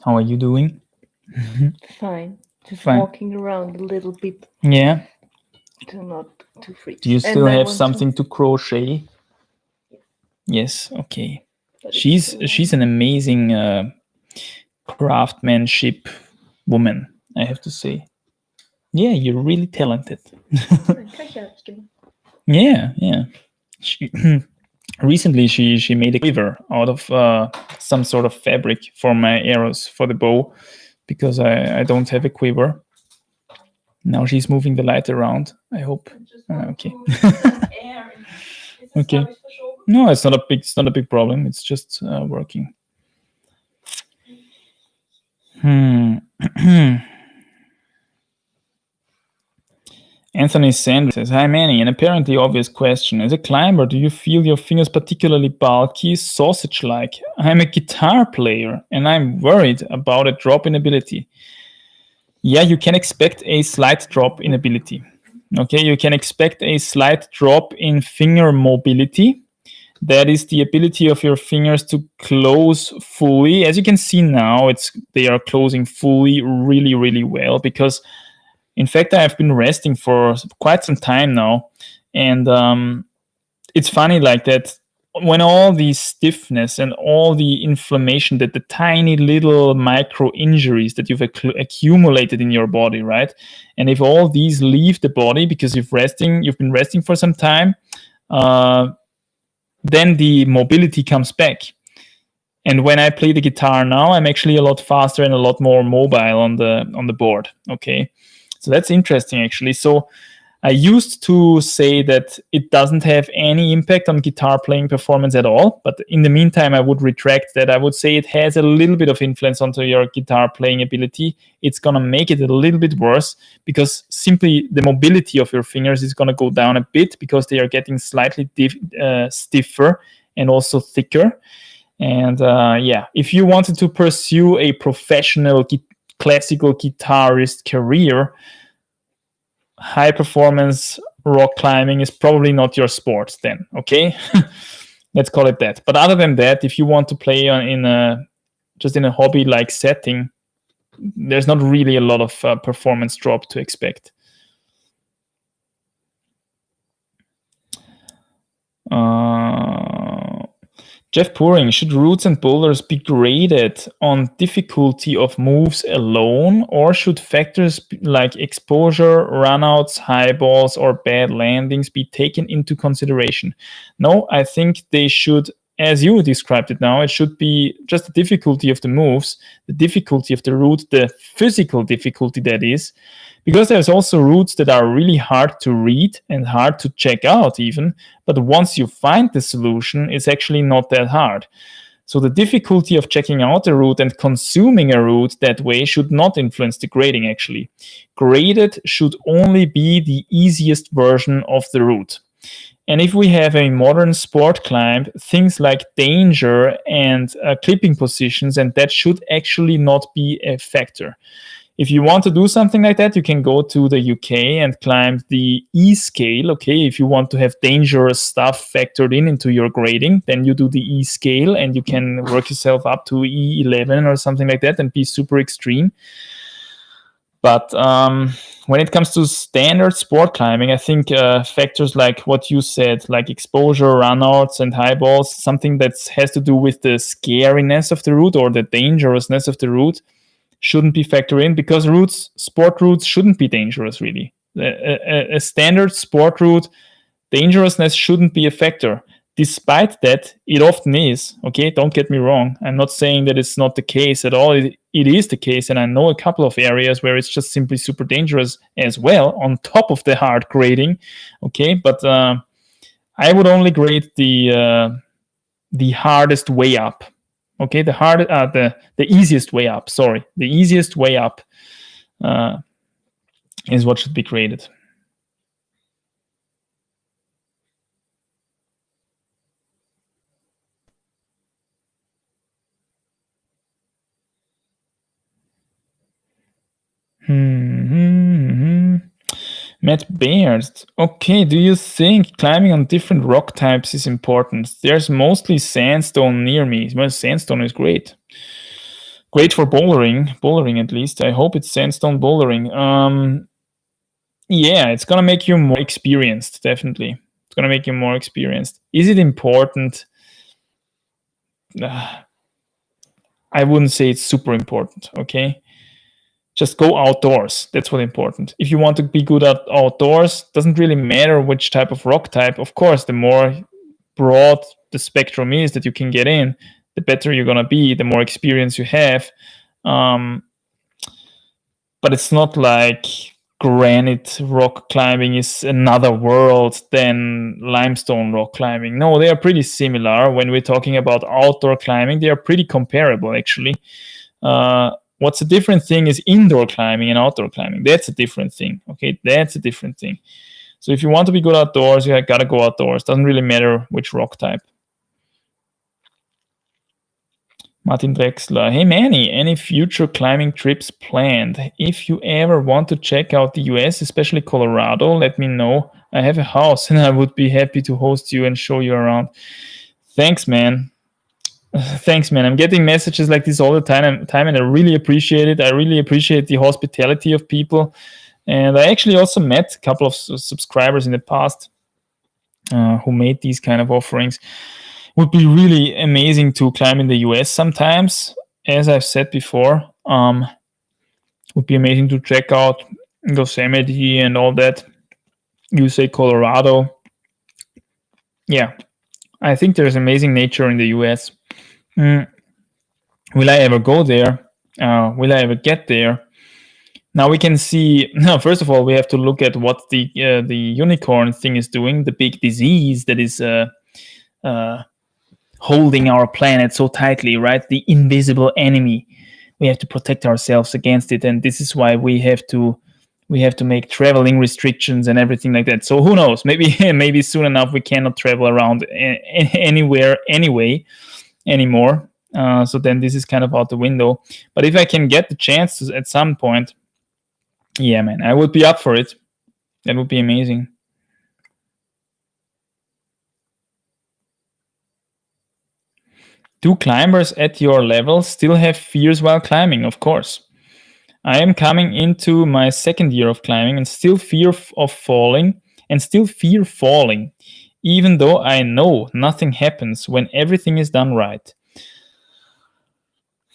How are you doing? Fine. Just Fine. walking around a little bit. Yeah. To not to freeze. Do you still have something to crochet? Yes. Okay. She's an amazing craftsmanship woman, I have to say. Yeah, you're really talented. Yeah. Recently, she made a quiver out of some sort of fabric for my arrows for the bow, because I don't have a quiver. Now she's moving the light around. I hope. Okay. Okay. No, it's not a big problem. It's just working. Anthony Sanders says, hi Manny, an apparently obvious question. As a climber, do you feel your fingers particularly bulky, sausage-like? I'm a guitar player and I'm worried about a drop in ability. Yeah, you can expect a slight drop in ability. Okay, you can expect a slight drop in finger mobility. That is the ability of your fingers to close fully. As you can see now, they are closing fully really, really well, because in fact, I've been resting for quite some time now. And it's funny like that, when all the stiffness and all the inflammation, that the tiny little micro injuries that you've accumulated in your body, right? And if all these leave the body because you've been resting for some time, then the mobility comes back. And when I play the guitar now, I'm actually a lot faster and a lot more mobile on the board. Okay, so that's interesting actually. So I used to say that it doesn't have any impact on guitar playing performance at all, but in the meantime, I would retract that. I would say it has a little bit of influence onto your guitar playing ability. It's going to make it a little bit worse, because simply the mobility of your fingers is going to go down a bit, because they are getting slightly stiffer and also thicker. And if you wanted to pursue a professional classical guitarist career, high performance rock climbing is probably not your sport then, okay? Let's call it that. But other than that, if you want to play in a hobby like setting, there's not really a lot of performance drop to expect. Jeff Pouring, should routes and boulders be graded on difficulty of moves alone, or should factors like exposure, runouts, high balls, or bad landings be taken into consideration? No, I think they should, as you described it now, it should be just the difficulty of the moves, the difficulty of the route, the physical difficulty that is, because there's also routes that are really hard to read and hard to check out even, but once you find the solution, it's actually not that hard. So the difficulty of checking out a route and consuming a route that way should not influence the grading actually. Graded should only be the easiest version of the route. And if we have a modern sport climb, things like danger and clipping positions, and that should actually not be a factor. If you want to do something like that, you can go to the UK and climb the E scale. Okay, if you want to have dangerous stuff factored into your grading, then you do the E scale and you can work yourself up to E11 or something like that and be super extreme. But when it comes to standard sport climbing, I think factors like what you said, like exposure, runouts, and high balls, something that has to do with the scariness of the route or the dangerousness of the route, shouldn't be factored in, because sport routes shouldn't be dangerous really. A standard sport route, dangerousness shouldn't be a factor. Despite that, it often is. Okay, don't get me wrong. I'm not saying that it's not the case at all. It is the case, and I know a couple of areas where it's just simply super dangerous as well, on top of the hard grading. Okay, but I would only grade the hardest way up. Okay, the easiest way up. Sorry, the easiest way up is what should be graded. Matt Baird. Okay, do you think climbing on different rock types is important? There's mostly sandstone near me. Well, sandstone is great. Great for bouldering at least. I hope it's sandstone bouldering. Yeah, it's gonna make you more experienced, definitely. It's gonna make you more experienced. Is it important? I wouldn't say it's super important, okay? Just go outdoors. That's what's important. If you want to be good at outdoors, doesn't really matter which type of rock type. Of course, the more broad the spectrum is that you can get in, the better you're going to be, the more experience you have. But it's not like granite rock climbing is another world than limestone rock climbing. No, they are pretty similar. When we're talking about outdoor climbing, they are pretty comparable, actually. What's a different thing is indoor climbing and outdoor climbing. That's a different thing. Okay, that's a different thing. So if you want to be good outdoors, you gotta go outdoors. Doesn't really matter which rock type. Martin Drexler. Hey Manny, any future climbing trips planned? If you ever want to check out the US, especially Colorado, let me know. I have a house and I would be happy to host you and show you around. Thanks, man. Thanks, man. I'm getting messages like this all the time, and I really appreciate it. I really appreciate the hospitality of people. And I actually also met a couple of subscribers in the past who made these kind of offerings. Would be really amazing to climb in the US sometimes, as I've said before. Would be amazing to check out Yosemite and all that. You say Colorado. Yeah, I think there's amazing nature in the US. Will I ever go there? Will I ever get there? Now we can see. Now, first of all, we have to look at what the unicorn thing is doing. The big disease that is holding our planet so tightly, right? The invisible enemy. We have to protect ourselves against it, and this is why we have to make traveling restrictions and everything like that. So who knows? Maybe soon enough we cannot travel around anywhere anyway anymore. So then this is kind of out the window. But if I can get the chance to, at some point, yeah, man, I would be up for it. That would be amazing. Do climbers at your level still have fears while climbing? Of course. I am coming into my second year of climbing and still fear of falling and still fear falling, even though I know nothing happens when everything is done right.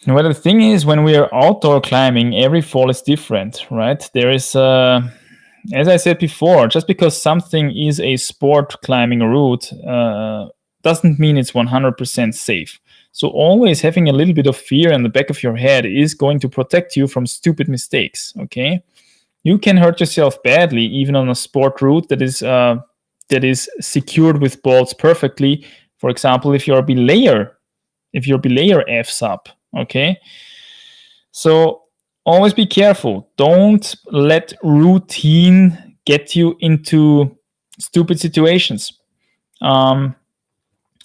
Well, the thing is, when we are outdoor climbing, every fall is different, right? There is, as I said before, just because something is a sport climbing route doesn't mean it's 100% safe. So always having a little bit of fear in the back of your head is going to protect you from stupid mistakes, okay? You can hurt yourself badly even on a sport route that is secured with bolts perfectly. For example, if your belayer F's up, okay? So always be careful. Don't let routine get you into stupid situations. I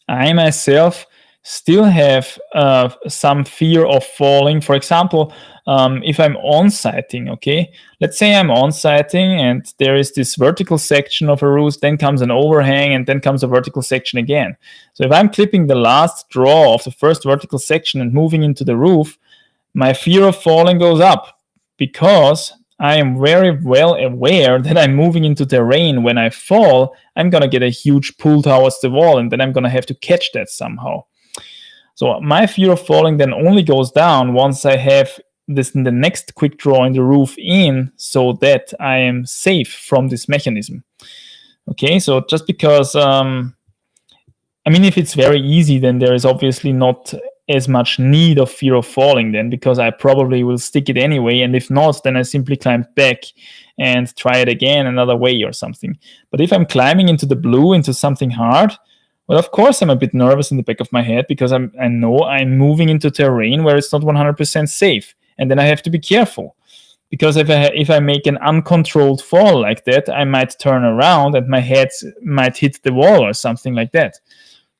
myself still have some fear of falling. For example, if I'm on-sighting, okay? Let's say I'm on-sighting and there is this vertical section of a roof, then comes an overhang, and then comes a vertical section again. So if I'm clipping the last draw of the first vertical section and moving into the roof, my fear of falling goes up because I am very well aware that I'm moving into terrain. When I fall, I'm going to get a huge pull towards the wall, and then I'm going to have to catch that somehow. So my fear of falling then only goes down once I have the next quick draw in the roof in, so that I am safe from this mechanism. Okay, so just because, if it's very easy, then there is obviously not as much need of fear of falling then, because I probably will stick it anyway, and if not, then I simply climb back and try it again another way or something. But if I'm climbing into the blue, into something hard, well, of course, I'm a bit nervous in the back of my head because I know I'm moving into terrain where it's not 100% safe. And then I have to be careful. Because if I make an uncontrolled fall like that, I might turn around and my head might hit the wall or something like that.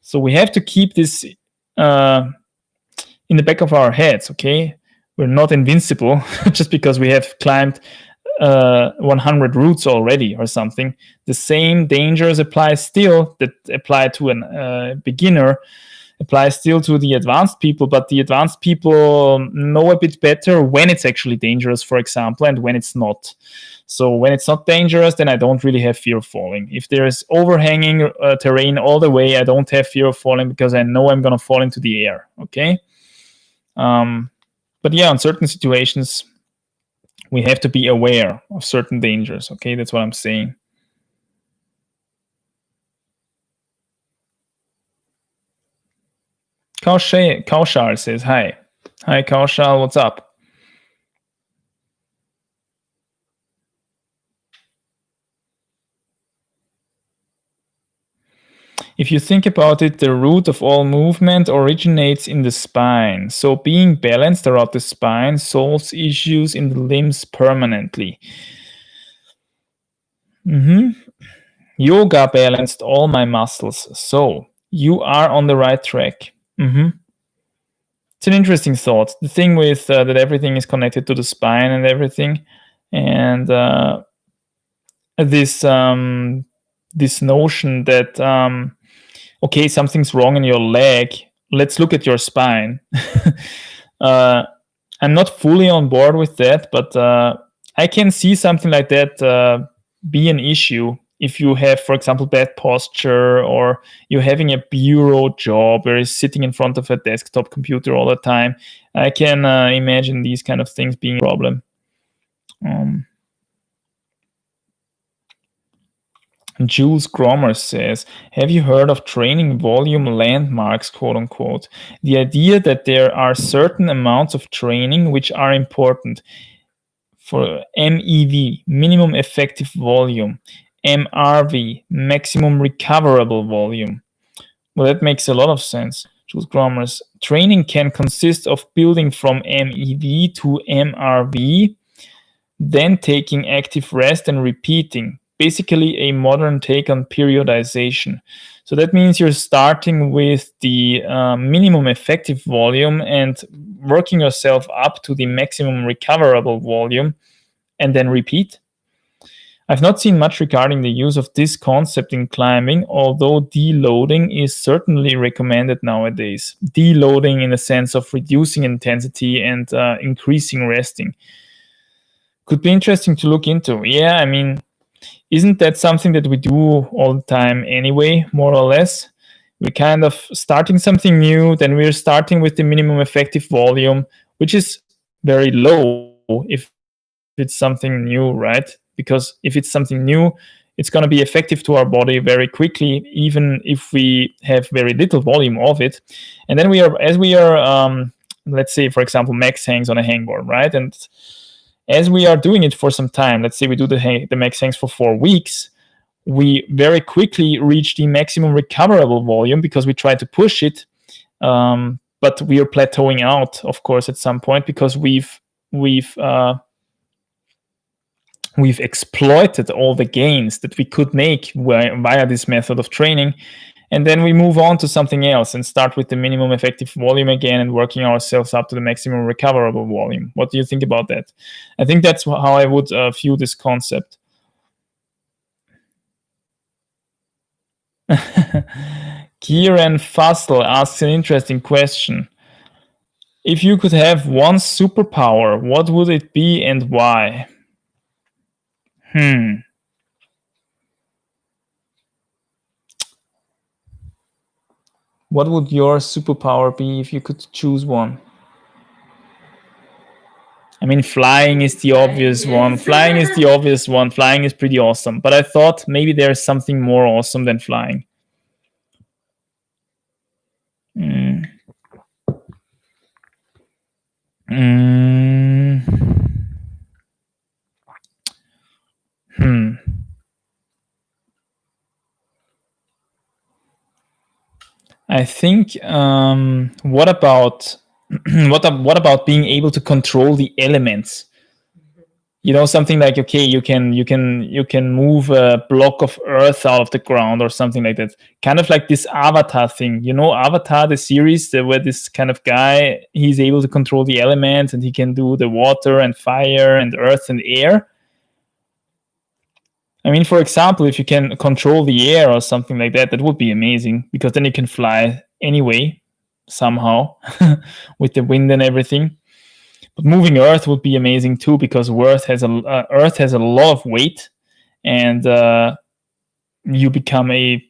So we have to keep this in the back of our heads, okay? We're not invincible just because we have climbed 100 routes already or something. The same dangers apply still that apply to a beginner, apply still to the advanced people, but the advanced people know a bit better when it's actually dangerous, for example, and when it's not. So when it's not dangerous, then I don't really have fear of falling. If there is overhanging terrain all the way, I don't have fear of falling because I know I'm going to fall into the air, okay? But yeah, in certain situations, we have to be aware of certain dangers, okay? That's what I'm saying. Kaushal says, hi. Hi, Kaushal, what's up? If you think about it, the root of all movement originates in the spine. So being balanced throughout the spine solves issues in the limbs permanently. Yoga balanced all my muscles. So you are on the right track. It's an interesting thought. The thing with that everything is connected to the spine and everything, and this notion that okay, something's wrong in your leg. Let's look at your spine. I'm not fully on board with that, but I can see something like that be an issue if you have, for example, bad posture, or you're having a bureau job where you're sitting in front of a desktop computer all the time. I can imagine these kind of things being a problem. Jules Gromer says, have you heard of training volume landmarks, quote unquote? The idea that there are certain amounts of training which are important. For MEV, minimum effective volume, MRV, maximum recoverable volume. Well, that makes a lot of sense. Jules Gromer's training can consist of building from MEV to MRV, then taking active rest and repeating. Basically a modern take on periodization. So that means you're starting with the minimum effective volume and working yourself up to the maximum recoverable volume and then repeat. I've not seen much regarding the use of this concept in climbing, although deloading is certainly recommended nowadays. Deloading in the sense of reducing intensity and increasing resting. Could be interesting to look into. Yeah, I mean, isn't that something that we do all the time anyway, more or less? We're kind of starting something new, then we're starting with the minimum effective volume, which is very low if it's something new, right? Because if it's something new, it's going to be effective to our body very quickly, even if we have very little volume of it. And then as we are, let's say, for example, max hangs on a hangboard, right? And as we are doing it for some time, let's say we do the max hangs for 4 weeks, we very quickly reach the maximum recoverable volume because we try to push it, but we are plateauing out, of course, at some point because we've exploited all the gains that we could make via this method of training. And then we move on to something else and start with the minimum effective volume again and working ourselves up to the maximum recoverable volume. What do you think about that? I think that's how I would view this concept. Kieran Fussell asks an interesting question. If you could have one superpower, what would it be and why? What would your superpower be if you could choose one? I mean, flying is the obvious one. Flying is the obvious one. Flying is pretty awesome. But I thought maybe there's something more awesome than flying. I think what about being able to control the elements? You know, something like, okay, you can move a block of earth out of the ground or something like that. Kind of like this Avatar thing. You know, Avatar, the series where this kind of guy, he's able to control the elements and he can do the water and fire and earth and air. I mean, for example, if you can control the air or something like that, that would be amazing because then you can fly anyway, somehow, with the wind and everything. But moving Earth would be amazing too because Earth has a lot of weight, and you become a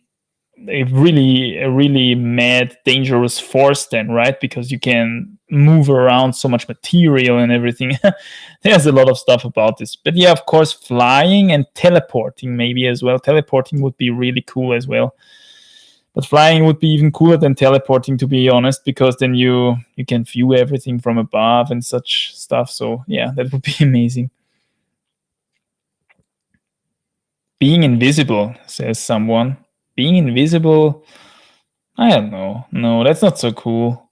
really mad, dangerous force then, right? Because you can move around so much material and everything. There's a lot of stuff about this. But yeah, of course, flying and teleporting maybe as well. Teleporting would be really cool as well. But flying would be even cooler than teleporting, to be honest, because then you can view everything from above and such stuff. So yeah, that would be amazing. Being invisible, says someone. being invisible, I don't know. No, that's not so cool.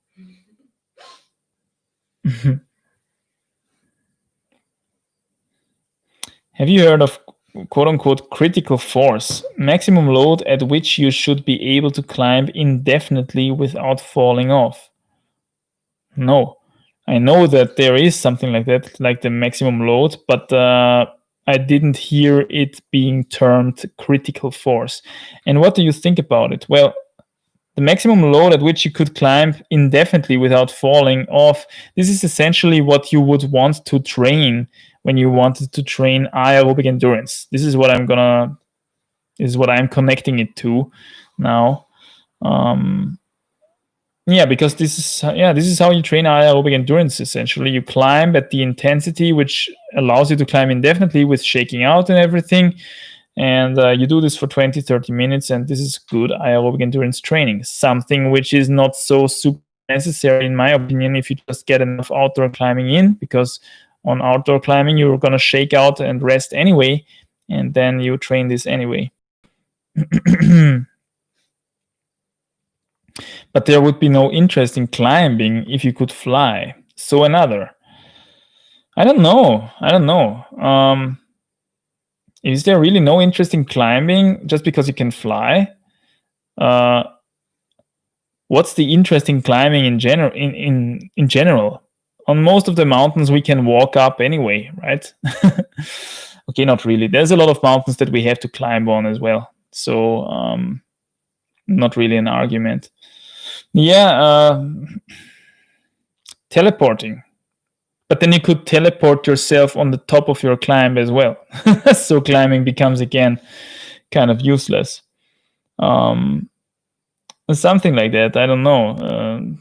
Have you heard of quote-unquote critical force, maximum load at which you should be able to climb indefinitely without falling off? No. I know that there is something like that, like the maximum load, but I didn't hear it being termed critical force. And what do you think about it? Well, the maximum load at which you could climb indefinitely without falling off, this is essentially what you would want to train when you wanted to train aerobic endurance. This is what I'm connecting it to now. Because this is how you train aerobic endurance. Essentially, you climb at the intensity which allows you to climb indefinitely with shaking out and everything. And you do this for 20-30 minutes, and this is good aerobic endurance training. Something which is not so super necessary, in my opinion, if you just get enough outdoor climbing in, because on outdoor climbing, you're going to shake out and rest anyway, and then you train this anyway. But there would be no interest in climbing if you could fly. So another. I don't know. Is there really no interest in climbing just because you can fly? What's the interest in climbing in general? On most of the mountains we can walk up anyway, right? Okay, not really. There's a lot of mountains that we have to climb on as well. So not really an argument. Teleporting. But then you could teleport yourself on the top of your climb as well. So climbing becomes again kind of useless. Something like that. I don't know.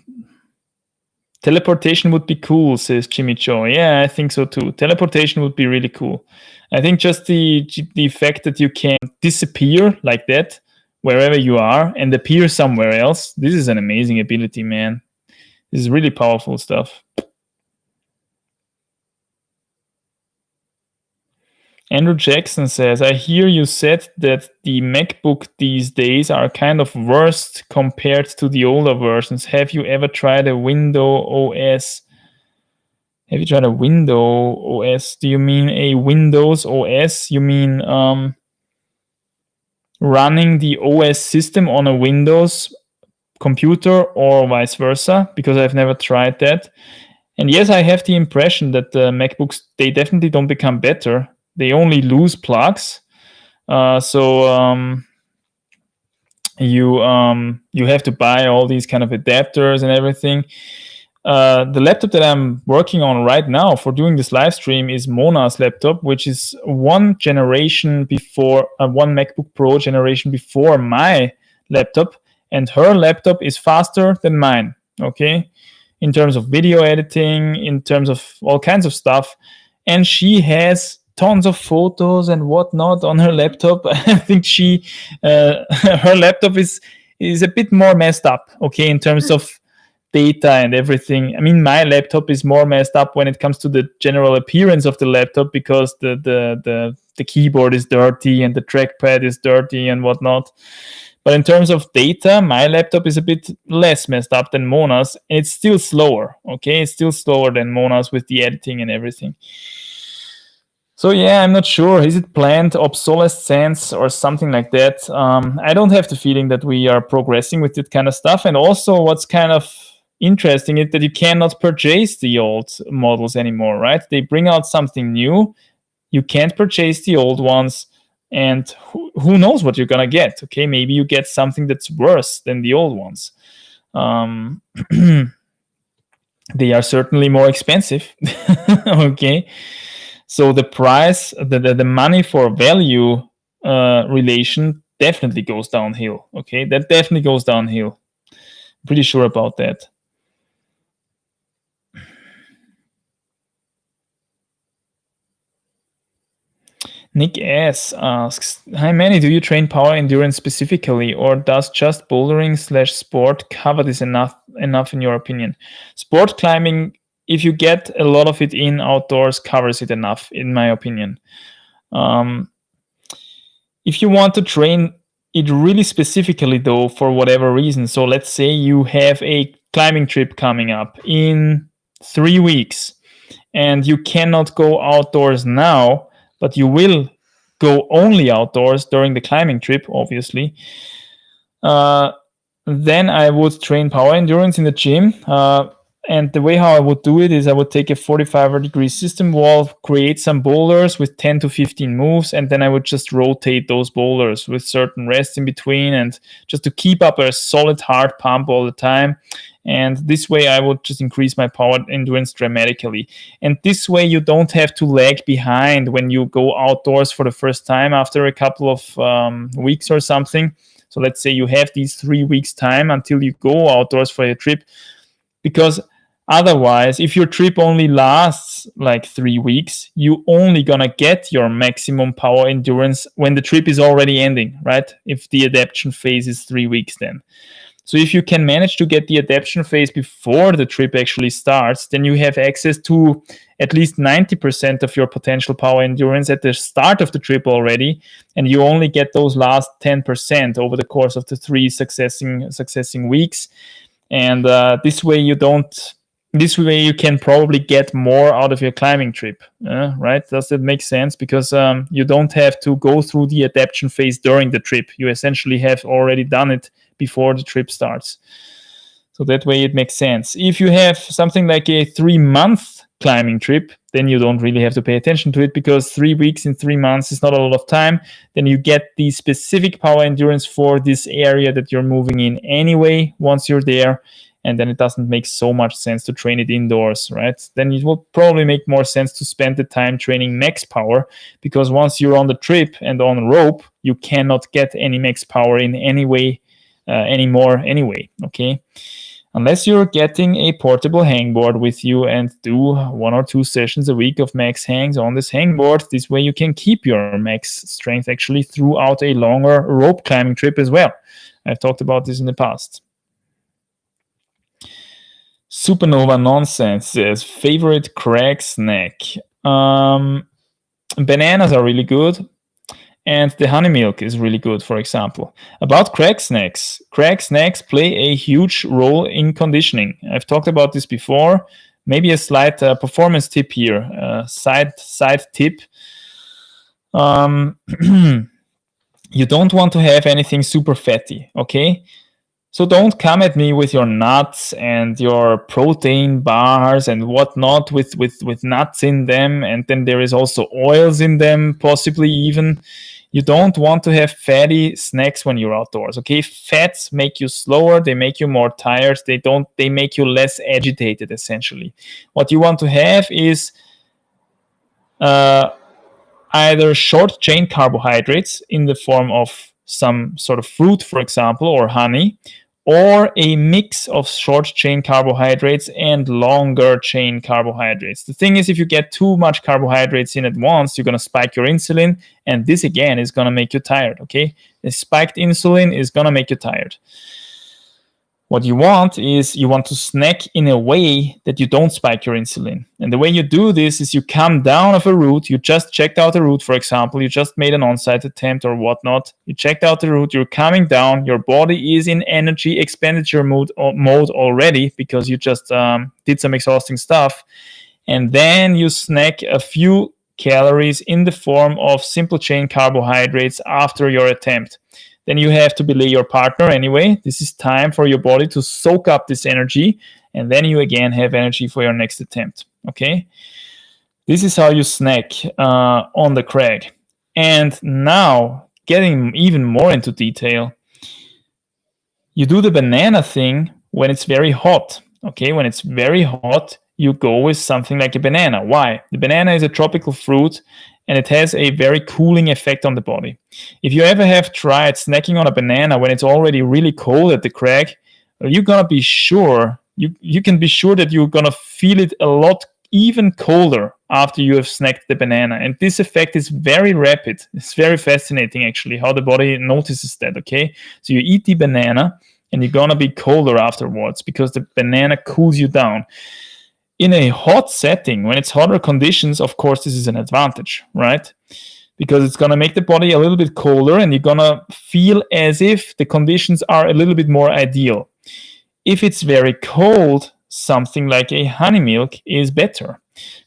Teleportation would be cool, says Jimmy Cho. Yeah, I think so too. Teleportation would be really cool. I think just the fact that you can disappear like that wherever you are and appear somewhere else. This is an amazing ability, man. This is really powerful stuff. Andrew Jackson says, I hear you said that the MacBook these days are kind of worst compared to the older versions. Have you ever tried a Windows OS? Have you tried a Windows OS? Do you mean a Windows OS? You mean running the OS system on a Windows computer or vice versa? Because I've never tried that. And yes, I have the impression that the MacBooks, they definitely don't become better. They only lose plugs. You have to buy all these kind of adapters and everything. The laptop that I'm working on right now for doing this live stream is Mona's laptop, which is one generation before, one MacBook Pro generation before my laptop, and her laptop is faster than mine, okay? In terms of video editing, in terms of all kinds of stuff. And she has tons of photos and whatnot on her laptop. I think her laptop is a bit more messed up, okay, in terms of data and everything. I mean, my laptop is more messed up when it comes to the general appearance of the laptop, because the keyboard is dirty and the trackpad is dirty and whatnot. But in terms of data, my laptop is a bit less messed up than Mona's, and it's still slower, okay? It's still slower than Mona's with the editing and everything. So yeah, I'm not sure. Is it planned obsolescence or something like that? I don't have the feeling that we are progressing with that kind of stuff. And also what's kind of interesting is that you cannot purchase the old models anymore, right? They bring out something new. You can't purchase the old ones. And who knows what you're going to get, okay? Maybe you get something that's worse than the old ones. They are certainly more expensive, okay? So the price, the money for value relation definitely goes downhill. Okay, that definitely goes downhill. I'm pretty sure about that. Nick S asks, hi Manny, do you train power endurance specifically, or does just bouldering/sport cover this enough in your opinion? Sport climbing, if you get a lot of it in outdoors, covers it enough, in my opinion. If you want to train it really specifically though, for whatever reason. So let's say you have a climbing trip coming up in 3 weeks and you cannot go outdoors now, but you will go only outdoors during the climbing trip, obviously. Then I would train power endurance in the gym. And the way how I would do it is I would take a 45-degree system wall, create some boulders with 10 to 15 moves, and then I would just rotate those boulders with certain rests in between, and just to keep up a solid hard pump all the time. And this way I would just increase my power endurance dramatically. And this way you don't have to lag behind when you go outdoors for the first time after a couple of weeks or something. So let's say you have these 3 weeks time until you go outdoors for your trip, because otherwise, if your trip only lasts like 3 weeks, you only gonna get your maximum power endurance when the trip is already ending, right? If the adaptation phase is 3 weeks then. So if you can manage to get the adaptation phase before the trip actually starts, then you have access to at least 90% of your potential power endurance at the start of the trip already, and you only get those last 10% over the course of the 3 successing weeks. And this way you can probably get more out of your climbing trip, right? Does that make sense? Because you don't have to go through the adaptation phase during the trip. You essentially have already done it before the trip starts. So that way it makes sense. If you have something like a 3-month climbing trip, then you don't really have to pay attention to it, because 3 weeks in 3 months is not a lot of time. Then you get the specific power endurance for this area that you're moving in anyway once you're there. And then it doesn't make so much sense to train it indoors, right? Then it will probably make more sense to spend the time training max power, because once you're on the trip and on rope, you cannot get any max power in any way anymore anyway, okay? Unless you're getting a portable hangboard with you and do 1 or 2 sessions a week of max hangs on this hangboard. This way you can keep your max strength actually throughout a longer rope climbing trip as well. I've talked about this in the past. Supernova Nonsense says, favorite Crag snack. Bananas are really good. And the honey milk is really good, for example. About Crag snacks play a huge role in conditioning. I've talked about this before. Maybe a slight performance tip here, side tip. You don't want to have anything super fatty, okay? So don't come at me with your nuts and your protein bars and whatnot with nuts in them, and then there is also oils in them, possibly even. You don't want to have fatty snacks when you're outdoors, okay? Fats make you slower, they make you more tired, they make you less agitated, essentially. What you want to have is either short chain carbohydrates in the form of some sort of fruit, for example, or honey, or a mix of short chain carbohydrates and longer chain carbohydrates. The thing is, if you get too much carbohydrates in at once, you're going to spike your insulin, and this again is going to make you tired, okay? The spiked insulin is going to make you tired. What you want is you want to snack in a way that you don't spike your insulin. And the way you do this is you come down of a route. You just checked out a route, for example. You just made an on-site attempt or whatnot. You checked out the route. You're coming down. Your body is in energy expenditure mode already, because you just did some exhausting stuff. And then you snack a few calories in the form of simple chain carbohydrates after your attempt. Then you have to belay your partner anyway. This is time for your body to soak up this energy, and then you again have energy for your next attempt, okay? This is how you snack on the Crag. And now, getting even more into detail, you do the banana thing when it's very hot, okay? When it's very hot, you go with something like a banana. Why? The banana is a tropical fruit, and it has a very cooling effect on the body. If you ever have tried snacking on a banana when it's already really cold at the Crag, you're gonna be sure, you can be sure that you're gonna feel it a lot even colder after you have snacked the banana. And this effect is very rapid. It's very fascinating, actually, how the body notices that, okay? So you eat the banana, and you're gonna be colder afterwards because the banana cools you down. In a hot setting, when it's hotter conditions, of course, this is an advantage, right? because it's going to make the body a little bit colder and you're going to feel as if the conditions are a little bit more ideal. If it's very cold, something like a honey milk is better,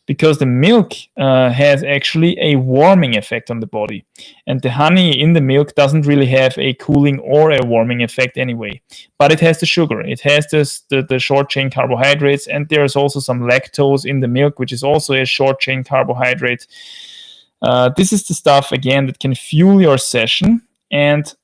because the milk has actually a warming effect on the body, and the honey in the milk doesn't really have a cooling or a warming effect anyway, but it has the sugar, it has the short chain carbohydrates, and there's also some lactose in the milk, which is also a short chain carbohydrate. This is the stuff, again, that can fuel your session. And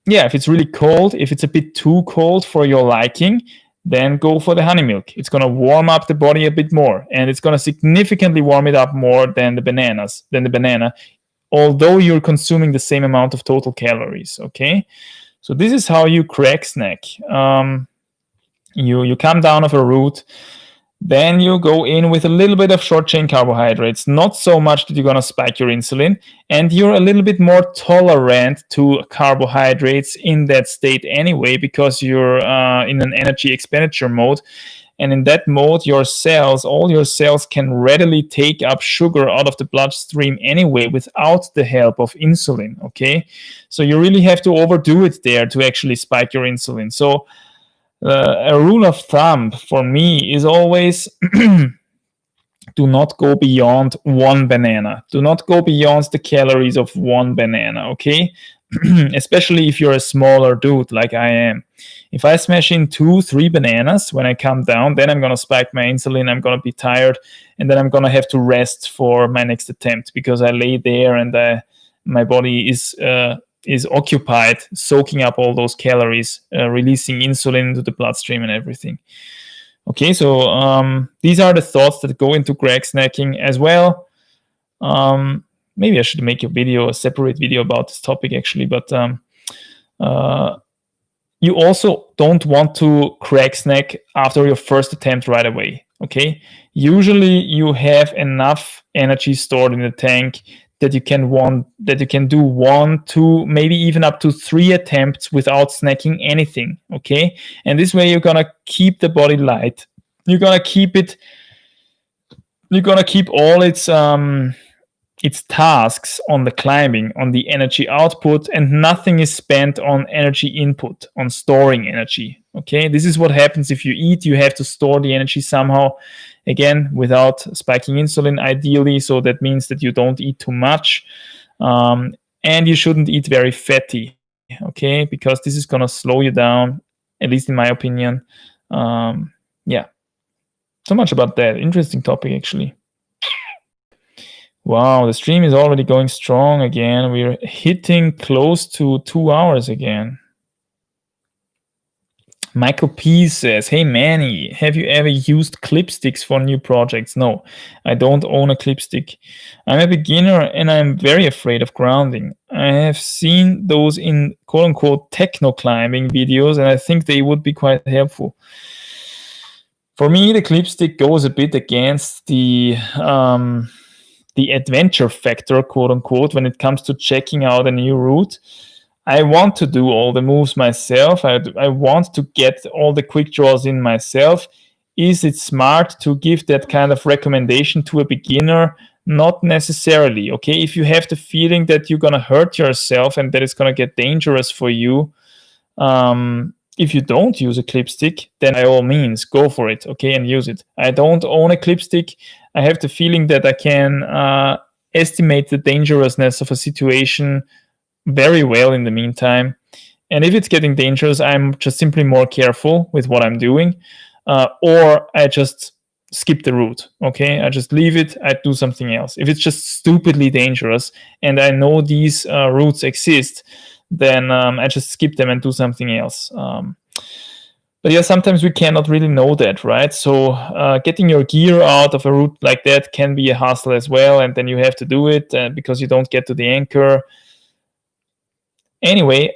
yeah, if it's really cold, if it's a bit too cold for your liking, then go for the honey milk. It's going to warm up the body a bit more, and it's going to significantly warm it up more than the banana, although you're consuming the same amount of total calories, okay? So this is how you Crag snack. You come down of a route, then you go in with a little bit of short chain carbohydrates, not so much that you're going to spike your insulin, and you're a little bit more tolerant to carbohydrates in that state anyway, because you're in an energy expenditure mode. And in that mode, all your cells can readily take up sugar out of the bloodstream anyway without the help of insulin, okay? So you really have to overdo it there to actually spike your insulin. So a rule of thumb for me is always do not go beyond one banana. Do not go beyond the calories of one banana, okay? Especially if you're a smaller dude like I am. If I smash in 2-3 bananas when I come down, then I'm going to spike my insulin, I'm going to be tired, and then I'm going to have to rest for my next attempt, because I lay there and my body is occupied soaking up all those calories, releasing insulin into the bloodstream and everything. Okay, so these are the thoughts that go into Crag snacking as well. Maybe I should make a separate video about this topic actually, but you also don't want to Crag snack after your first attempt right away, okay? Usually you have enough energy stored in the tank that you can do 1, 2, maybe even up to 3 attempts without snacking anything, okay? And this way you're gonna keep the body light. You're gonna keep all its tasks on the climbing, on the energy output, and nothing is spent on energy input, on storing energy, okay? This is what happens if you eat. You have to store the energy somehow, again, without spiking insulin, ideally. So that means that you don't eat too much, and you shouldn't eat very fatty, okay? Because this is going to slow you down, at least in my opinion. Yeah. So much about that. Interesting topic, actually. Wow, the stream is already going strong again. We're hitting close to 2 hours again. Michael P says, hey Manny, have you ever used Clipsticks for new projects? No, I don't own a Clipstick. I'm a beginner and I'm very afraid of grounding. I have seen those in quote-unquote techno climbing videos, and I think they would be quite helpful. For me, the Clipstick goes a bit against the adventure factor, quote-unquote, when it comes to checking out a new route. I want to do all the moves myself. I want to get all the quick draws in myself. Is it smart to give that kind of recommendation to a beginner? Not necessarily, okay? If you have the feeling that you're going to hurt yourself and that it's going to get dangerous for you, if you don't use a Clipstick, then by all means, go for it, okay, and use it. I don't own a Clipstick. I have the feeling that I can estimate the dangerousness of a situation very well in the meantime. And if it's getting dangerous, I'm just simply more careful with what I'm doing, or I just skip the route, okay? I just leave it, I do something else. If it's just stupidly dangerous and I know these routes exist, then I just skip them and do something else. But yeah, sometimes we cannot really know that, right? So getting your gear out of a route like that can be a hassle as well, and then you have to do it because you don't get to the anchor. Anyway,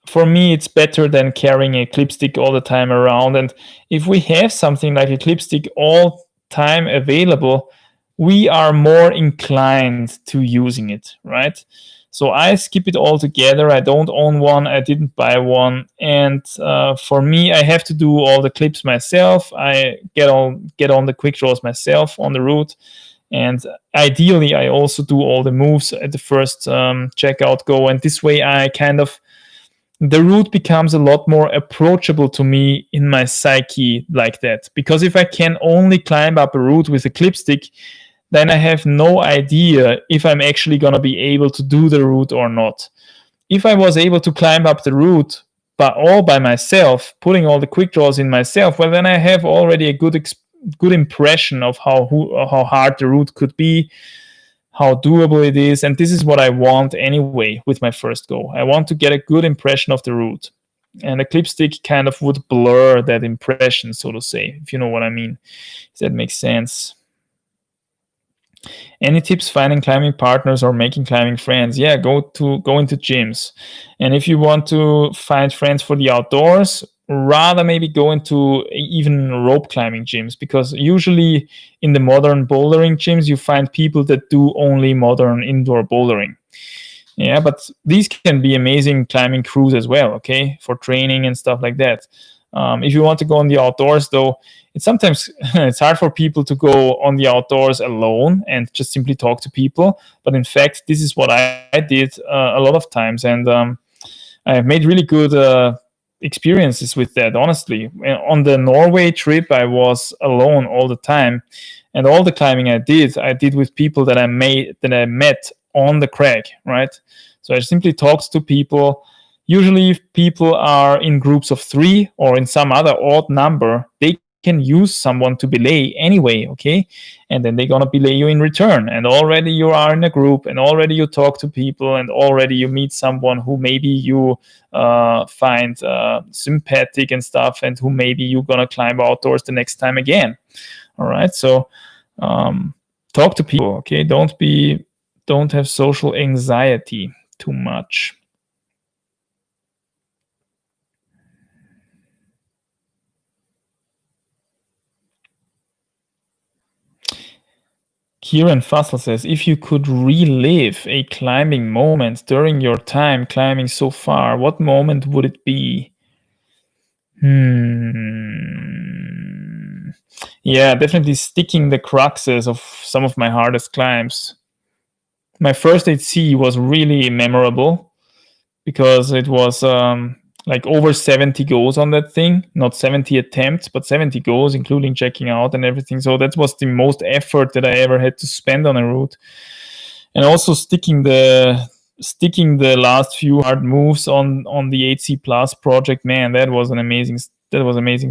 for me, it's better than carrying a Clipstick all the time around. And if we have something like a Clipstick all time available, we are more inclined to using it, right? So I skip it altogether. I don't own one. I didn't buy one. And for me, I have to do all the clips myself. I get on the quick draws myself on the route. And ideally, I also do all the moves at the first checkout go. And this way, the route becomes a lot more approachable to me in my psyche like that. Because if I can only climb up a route with a clipstick, then I have no idea if I'm actually going to be able to do the route or not. If I was able to climb up the route all by myself, putting all the quick draws in myself, well, then I have already a good impression of how hard the route could be, how doable it is. And this is what I want anyway with my first go. I want to get a good impression of the route. And a clipstick kind of would blur that impression, so to say, if you know what I mean. If that makes sense. Any tips finding climbing partners or making climbing friends? Yeah, go into gyms. And if you want to find friends for the outdoors, rather maybe go into even rope climbing gyms, because usually in the modern bouldering gyms, you find people that do only modern indoor bouldering. Yeah, but these can be amazing climbing crews as well, okay, for training and stuff like that. If you want to go on the outdoors, though, it's hard for people to go on the outdoors alone and just simply talk to people. But in fact, this is what I did a lot of times, and I have made really good experiences with that. Honestly, on the Norway trip, I was alone all the time, and all the climbing I did with people that I met on the Crag, right? So I simply talked to people. Usually, if people are in groups of 3 or in some other odd number, they can use someone to belay anyway, okay? And then they're gonna belay you in return. And already you are in a group, and already you talk to people, and already you meet someone who maybe you find sympathetic and stuff, and who maybe you're gonna climb outdoors the next time again. All right, so talk to people, okay? Don't have social anxiety too much. Kieran Fussell says, if you could relive a climbing moment during your time climbing so far, what moment would it be? Yeah, definitely sticking the cruxes of some of my hardest climbs. My first 8C was really memorable because it was like over 70 goes on that thing, not 70 attempts, but 70 goes, including checking out and everything. So that was the most effort that I ever had to spend on a route. And also sticking the last few hard moves on the 8C Plus project, man, that was amazing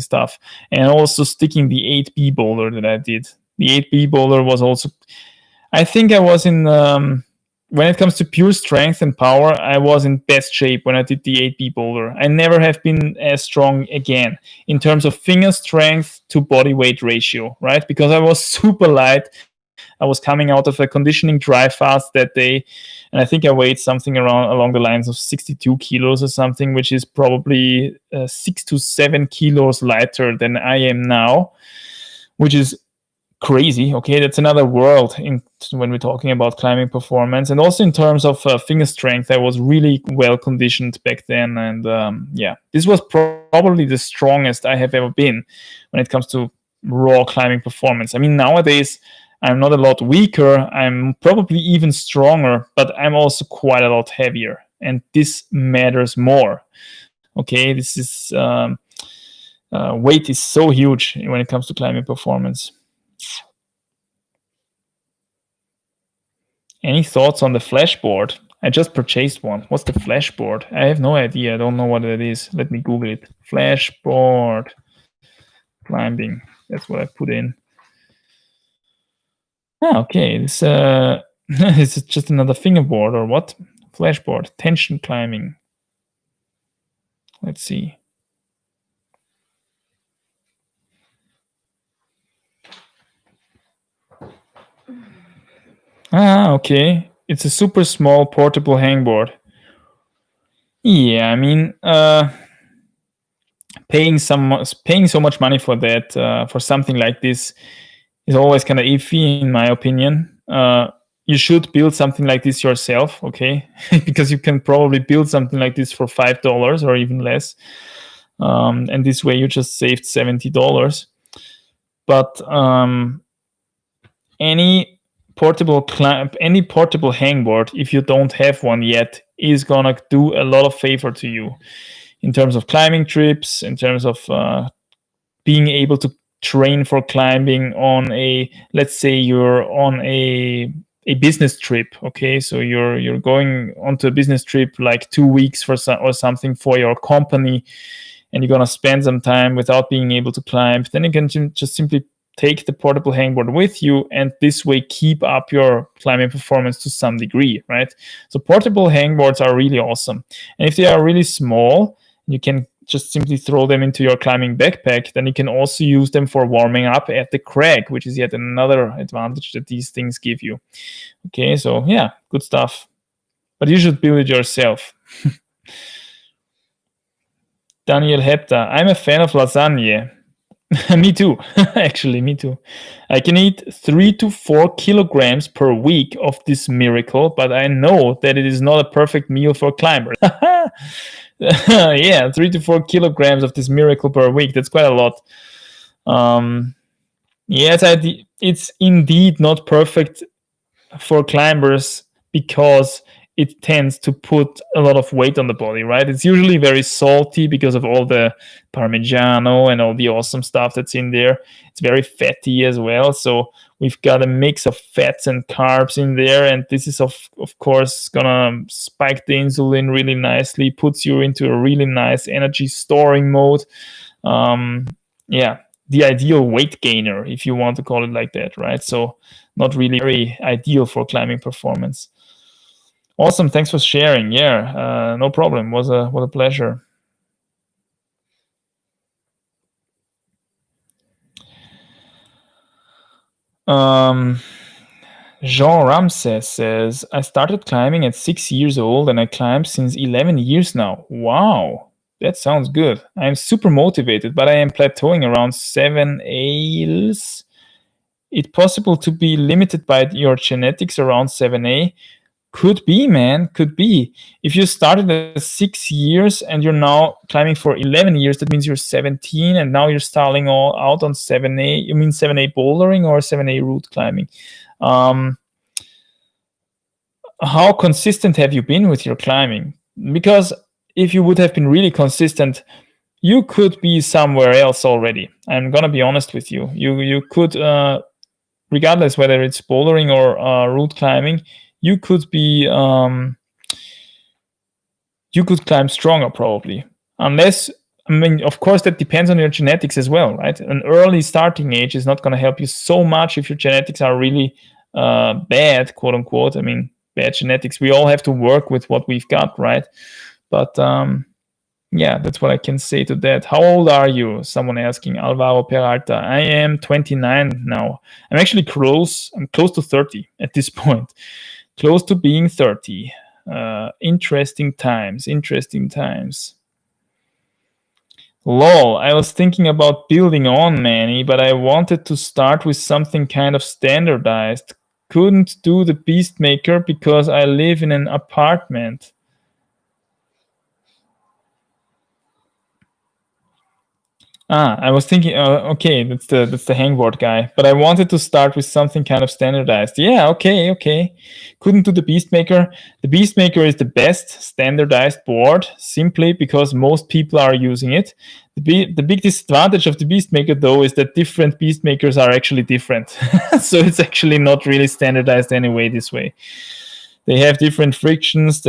stuff. And also sticking the 8B boulder that I did. The 8B boulder was also, I think I was in when it comes to pure strength and power, I was in best shape when I did the 8B boulder. I never have been as strong again in terms of finger strength to body weight ratio, right? Because I was super light. I was coming out of a conditioning dry fast that day, and I think I weighed something along the lines of 62 kilos or something, which is probably 6 to 7 kilos lighter than I am now, which is crazy. Okay, that's another world when we're talking about climbing performance. And also in terms of finger strength, I was really well conditioned back then. And yeah, this was probably the strongest I have ever been when it comes to raw climbing performance. I mean, nowadays I'm not a lot weaker, I'm probably even stronger, but I'm also quite a lot heavier, and this matters more. Okay, this is weight is so huge when it comes to climbing performance. Any thoughts on the flashboard? I just purchased one. What's the flashboard? I have no idea. I don't know what it is. Let me Google it. Flashboard climbing. That's what I put in. Okay. This is just another fingerboard or what? Flashboard. Tension climbing. Let's see. Okay. It's a super small portable hangboard. Yeah, I mean, paying so much money for that, for something like this, is always kind of iffy, in my opinion. You should build something like this yourself, okay? Because you can probably build something like this for $5 or even less. And this way you just saved $70. But any any portable hangboard, if you don't have one yet, is gonna do a lot of favor to you in terms of climbing trips, in terms of being able to train for climbing on let's say you're on a business trip. Okay, so you're going onto a business trip like 2 weeks or something for your company, and you're gonna spend some time without being able to climb. Then you can just simply take the portable hangboard with you, and this way keep up your climbing performance to some degree, right? So portable hangboards are really awesome, and if they are really small, you can just simply throw them into your climbing backpack. Then you can also use them for warming up at the crag, which is yet another advantage that these things give you. Okay, so yeah, good stuff. But you should build it yourself. Daniel Hepta, I'm a fan of lasagna. Me too, actually, me too. I can eat 3 to 4 kilograms per week of this miracle, but I know that it is not a perfect meal for climbers. Yeah, 3 to 4 kilograms of this miracle per week. That's quite a lot. Yes, it's indeed not perfect for climbers because it tends to put a lot of weight on the body, right? It's usually very salty because of all the Parmigiano and all the awesome stuff that's in there. It's very fatty as well. So we've got a mix of fats and carbs in there. And this is, of course, going to spike the insulin really nicely, puts you into a really nice energy storing mode. Yeah, the ideal weight gainer, if you want to call it like that, right? So not really very ideal for climbing performance. Awesome, thanks for sharing. Yeah, no problem. Was a pleasure. Jean Ramses says, I started climbing at 6 years old and I climbed since 11 years now. Wow, that sounds good. I am super motivated, but I am plateauing around 7 A's. It's possible to be limited by your genetics around 7A. Could be, man, could be. If you started at 6 years and you're now climbing for 11 years, that means you're 17 and now you're stalling all out on 7A. You mean 7A bouldering or 7A route climbing? How consistent have you been with your climbing? Because if you would have been really consistent, you could be somewhere else already. I'm going to be honest with you. You could, regardless whether it's bouldering or route climbing, you could be you could climb stronger probably, unless, I mean, of course that depends on your genetics as well, right? An early starting age is not going to help you so much if your genetics are really bad, quote unquote. I mean, bad genetics. We all have to work with what we've got, right? But yeah, that's what I can say to that. How old are you? Someone asking. Alvaro Peralta. I am 29 now. I'm actually close. I'm close to 30 at this point. Close to being 30. Interesting times. Lol, I was thinking about building on Manny, but I wanted to start with something kind of standardized. Couldn't do the Beastmaker because I live in an apartment. I was thinking, okay, that's the hangboard guy. But I wanted to start with something kind of standardized. Yeah, okay. Couldn't do the Beastmaker. The Beastmaker is the best standardized board, simply because most people are using it. The big disadvantage of the Beastmaker, though, is that different Beastmakers are actually different. So it's actually not really standardized anyway this way. They have different frictions.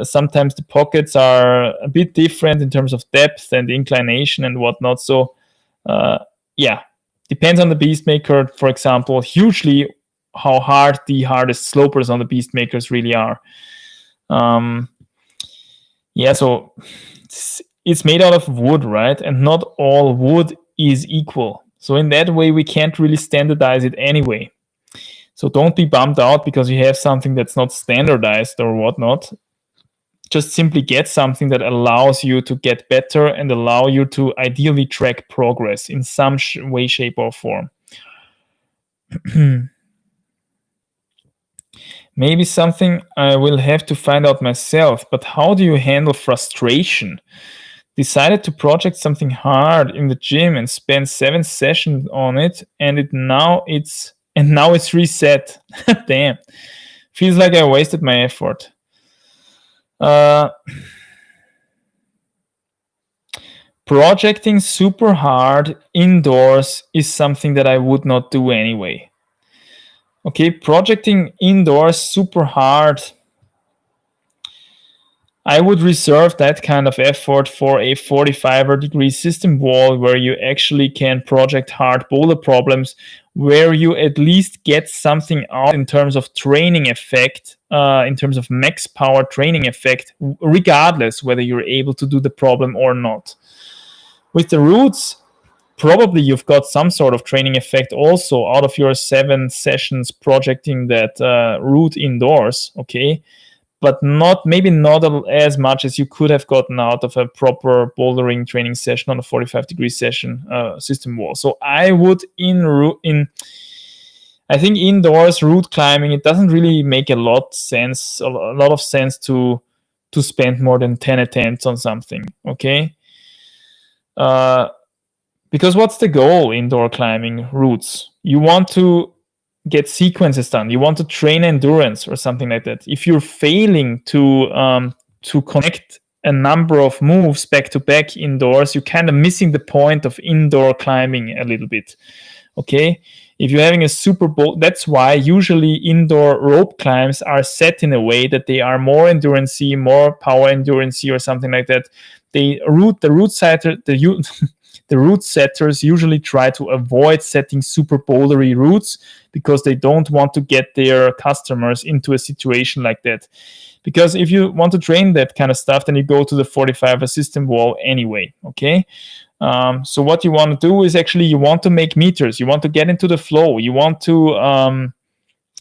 Sometimes the pockets are a bit different in terms of depth and inclination and whatnot. So, yeah, depends on the Beastmaker, for example, hugely how hard the hardest slopers on the Beastmakers really are. Yeah, so it's made out of wood, right? And not all wood is equal. So in that way, we can't really standardize it anyway. So don't be bummed out because you have something that's not standardized or whatnot. Just simply get something that allows you to get better and allow you to ideally track progress in some way, shape, or form. Maybe something I will have to find out myself, but how do you handle frustration? Decided to project something hard in the gym and spend 7 sessions on it, and now it's and now it's reset. Damn. Feels like I wasted my effort. Projecting super hard indoors is something that I would not do anyway. Okay, projecting indoors super hard, I would reserve that kind of effort for a 45-degree system wall where you actually can project hard boulder problems, where you at least get something out in terms of training effect, in terms of max power training effect, regardless whether you're able to do the problem or not. With the roots, probably you've got some sort of training effect also out of your 7 sessions projecting that root indoors, okay? But maybe not as much as you could have gotten out of a proper bouldering training session on a 45-degree session system wall. So I would I think indoors root climbing, it doesn't really make a lot of sense to spend more than 10 attempts on something, okay? Because what's the goal indoor climbing roots? You want to get sequences done. You want to train endurance or something like that. If you're failing to connect a number of moves back to back indoors, you're kind of missing the point of indoor climbing a little bit. Okay, if you're having a Super Bowl, that's why usually indoor rope climbs are set in a way that they are more endurance-y, more power endurance-y or something like that. The root setters usually try to avoid setting super bouldery routes because they don't want to get their customers into a situation like that. Because if you want to train that kind of stuff, then you go to the 45 system wall anyway, okay? So what you want to do is actually you want to make meters. You want to get into the flow. You want to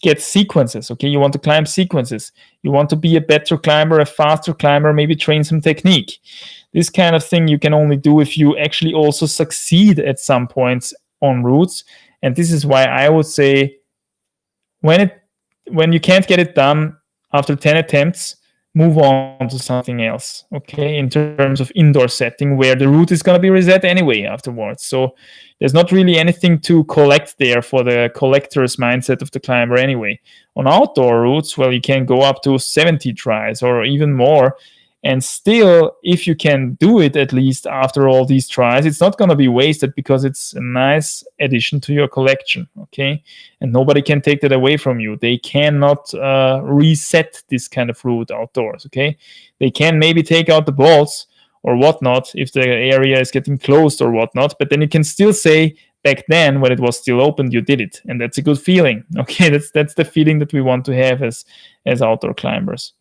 get sequences, okay? You want to climb sequences. You want to be a better climber, a faster climber, maybe train some technique. This kind of thing you can only do if you actually also succeed at some points on routes. And this is why I would say when you can't get it done after 10 attempts, move on to something else, okay, in terms of indoor setting where the route is going to be reset anyway afterwards. So there's not really anything to collect there for the collector's mindset of the climber anyway. On outdoor routes, well, you can go up to 70 tries or even more. And still, if you can do it at least after all these tries, it's not going to be wasted because it's a nice addition to your collection, okay? And nobody can take that away from you. They cannot reset this kind of route outdoors, okay? They can maybe take out the balls or whatnot if the area is getting closed or whatnot, but then you can still say, back then when it was still open, you did it. And that's a good feeling, okay? That's the feeling that we want to have as outdoor climbers.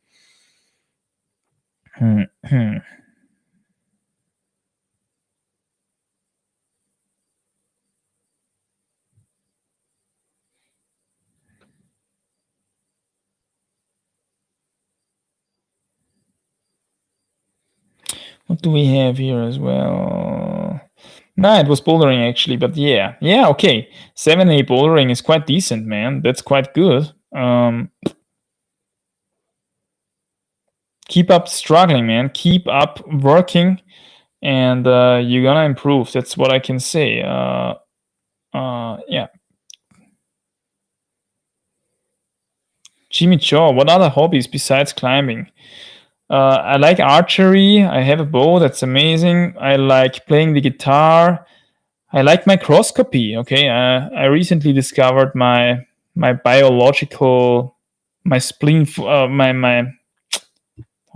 What do we have here as well? No, it was bouldering actually, but yeah, okay. 7A bouldering is quite decent, man. That's quite good. Keep up struggling, man. Keep up working, and you're gonna improve. That's what I can say. Yeah. Jimmy Chaw, what other hobbies besides climbing? I like archery. I have a bow. That's amazing. I like playing the guitar. I like microscopy. Okay, I recently discovered my biological, my spleen, my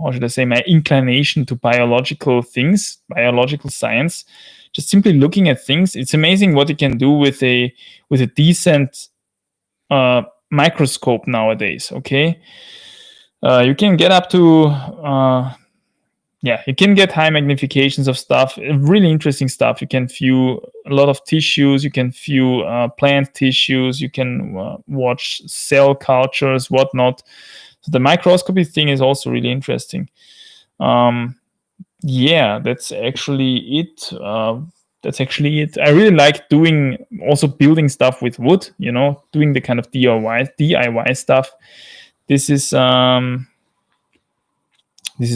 how should I say, my inclination to biological things, biological science. Just simply looking at things, it's amazing what you can do with a decent microscope nowadays. Okay, you can get up to you can get high magnifications of stuff, really interesting stuff. You can view a lot of tissues, you can view plant tissues, you can watch cell cultures, whatnot. So the microscopy thing is also really interesting. That's actually it. I really like building stuff with wood, doing the kind of DIY stuff. This is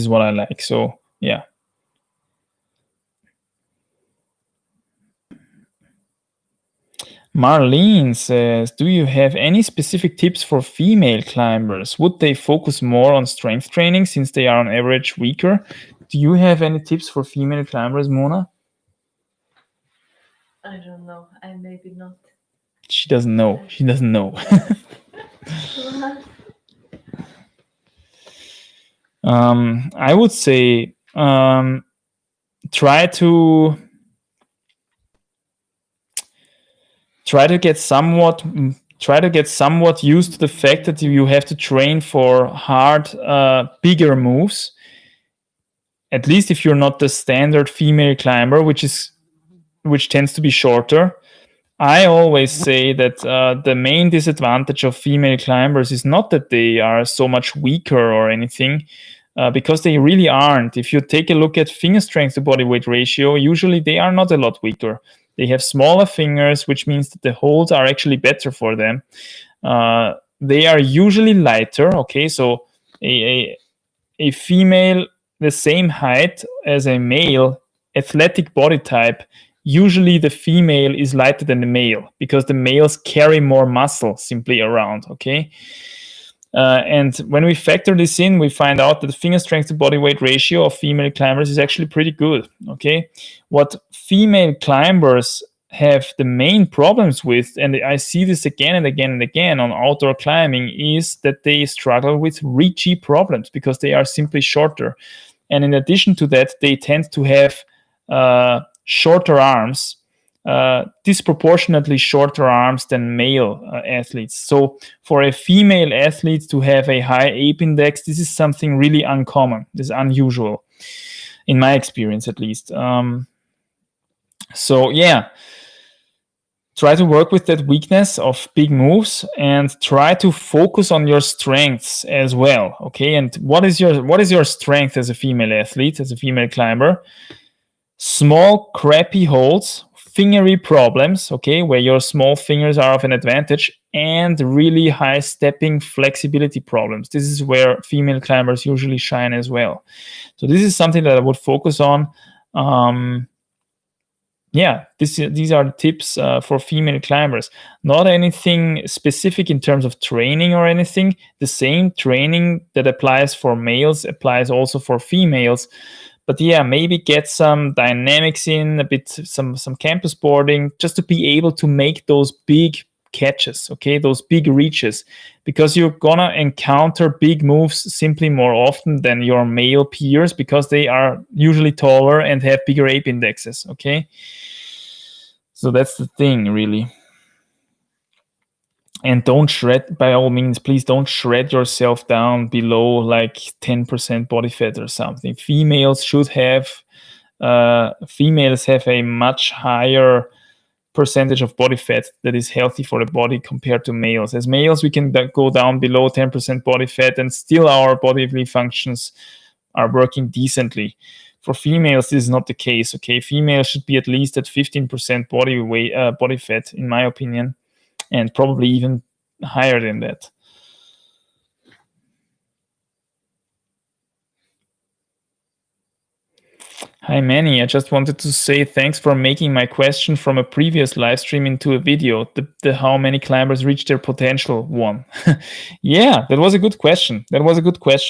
what I like. So yeah. Marlene says, do you have any specific tips for female climbers? Would they focus more on strength training since they are on average weaker? Do you have any tips for female climbers, Mona? I don't know. I maybe not. She doesn't know. She doesn't know. I would say try to get somewhat used to the fact that you have to train for hard, bigger moves. At least if you're not the standard female climber, which tends to be shorter. I always say that the main disadvantage of female climbers is not that they are so much weaker or anything, because they really aren't. If you take a look at finger strength to body weight ratio, usually they are not a lot weaker. They have smaller fingers, which means that the holds are actually better for them. They are usually lighter. Okay, so a female the same height as a male, athletic body type, usually the female is lighter than the male because the males carry more muscle simply around. Okay. And when we factor this in, we find out that the finger strength to body weight ratio of female climbers is actually pretty good. Okay. What female climbers have the main problems with, and I see this again and again and again on outdoor climbing, is that they struggle with reachy problems because they are simply shorter. And in addition to that, they tend to have shorter arms, disproportionately shorter arms than male athletes. So for a female athlete to have a high ape index, this is something really uncommon. This is unusual, in my experience at least. So yeah, try to work with that weakness of big moves and try to focus on your strengths as well. Okay, and what is your strength as a female athlete, as a female climber? Small, crappy holds, fingery problems, okay, where your small fingers are of an advantage, and really high stepping flexibility problems. This is where female climbers usually shine as well. So this is something that I would focus on. These are the tips for female climbers. Not anything specific in terms of training or anything. The same training that applies for males applies also for females. But yeah, maybe get some dynamics in, a bit, some campus boarding, just to be able to make those big catches, okay, those big reaches, because you're gonna encounter big moves simply more often than your male peers because they are usually taller and have bigger ape indexes, okay? So that's the thing, really. And don't shred, by all means, please don't shred yourself down below like 10% body fat or something. Females have a much higher percentage of body fat that is healthy for the body compared to males. As males, we can go down below 10% body fat and still our bodily functions are working decently. For females, this is not the case. Okay, females should be at least at 15% body fat, in my opinion, and probably even higher than that. Hi Manny, I just wanted to say thanks for making my question from a previous live stream into a video, the how many climbers reach their potential one. Yeah, that was a good question.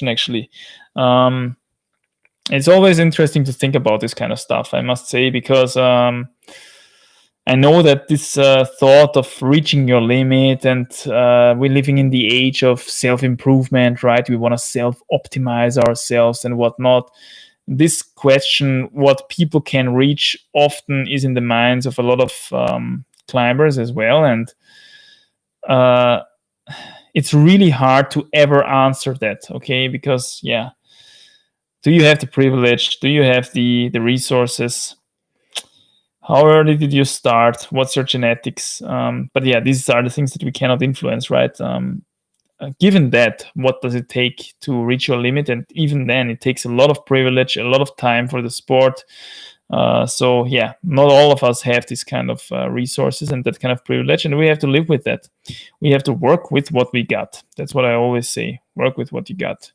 Actually. It's always interesting to think about this kind of stuff, I must say, because I know that this thought of reaching your limit, and we're living in the age of self-improvement, right? We want to self-optimize ourselves and whatnot. This question, what people can reach, often is in the minds of a lot of climbers as well. And it's really hard to ever answer that, okay? Because, yeah, do you have the privilege? Do you have the resources? How early did you start? What's your genetics? But yeah, these are the things that we cannot influence, right? Given that, what does it take to reach your limit? And even then, it takes a lot of privilege, a lot of time for the sport. So yeah, not all of us have this kind of resources and that kind of privilege, and we have to live with that. We have to work with what we got. That's what I always say. Work with what you got.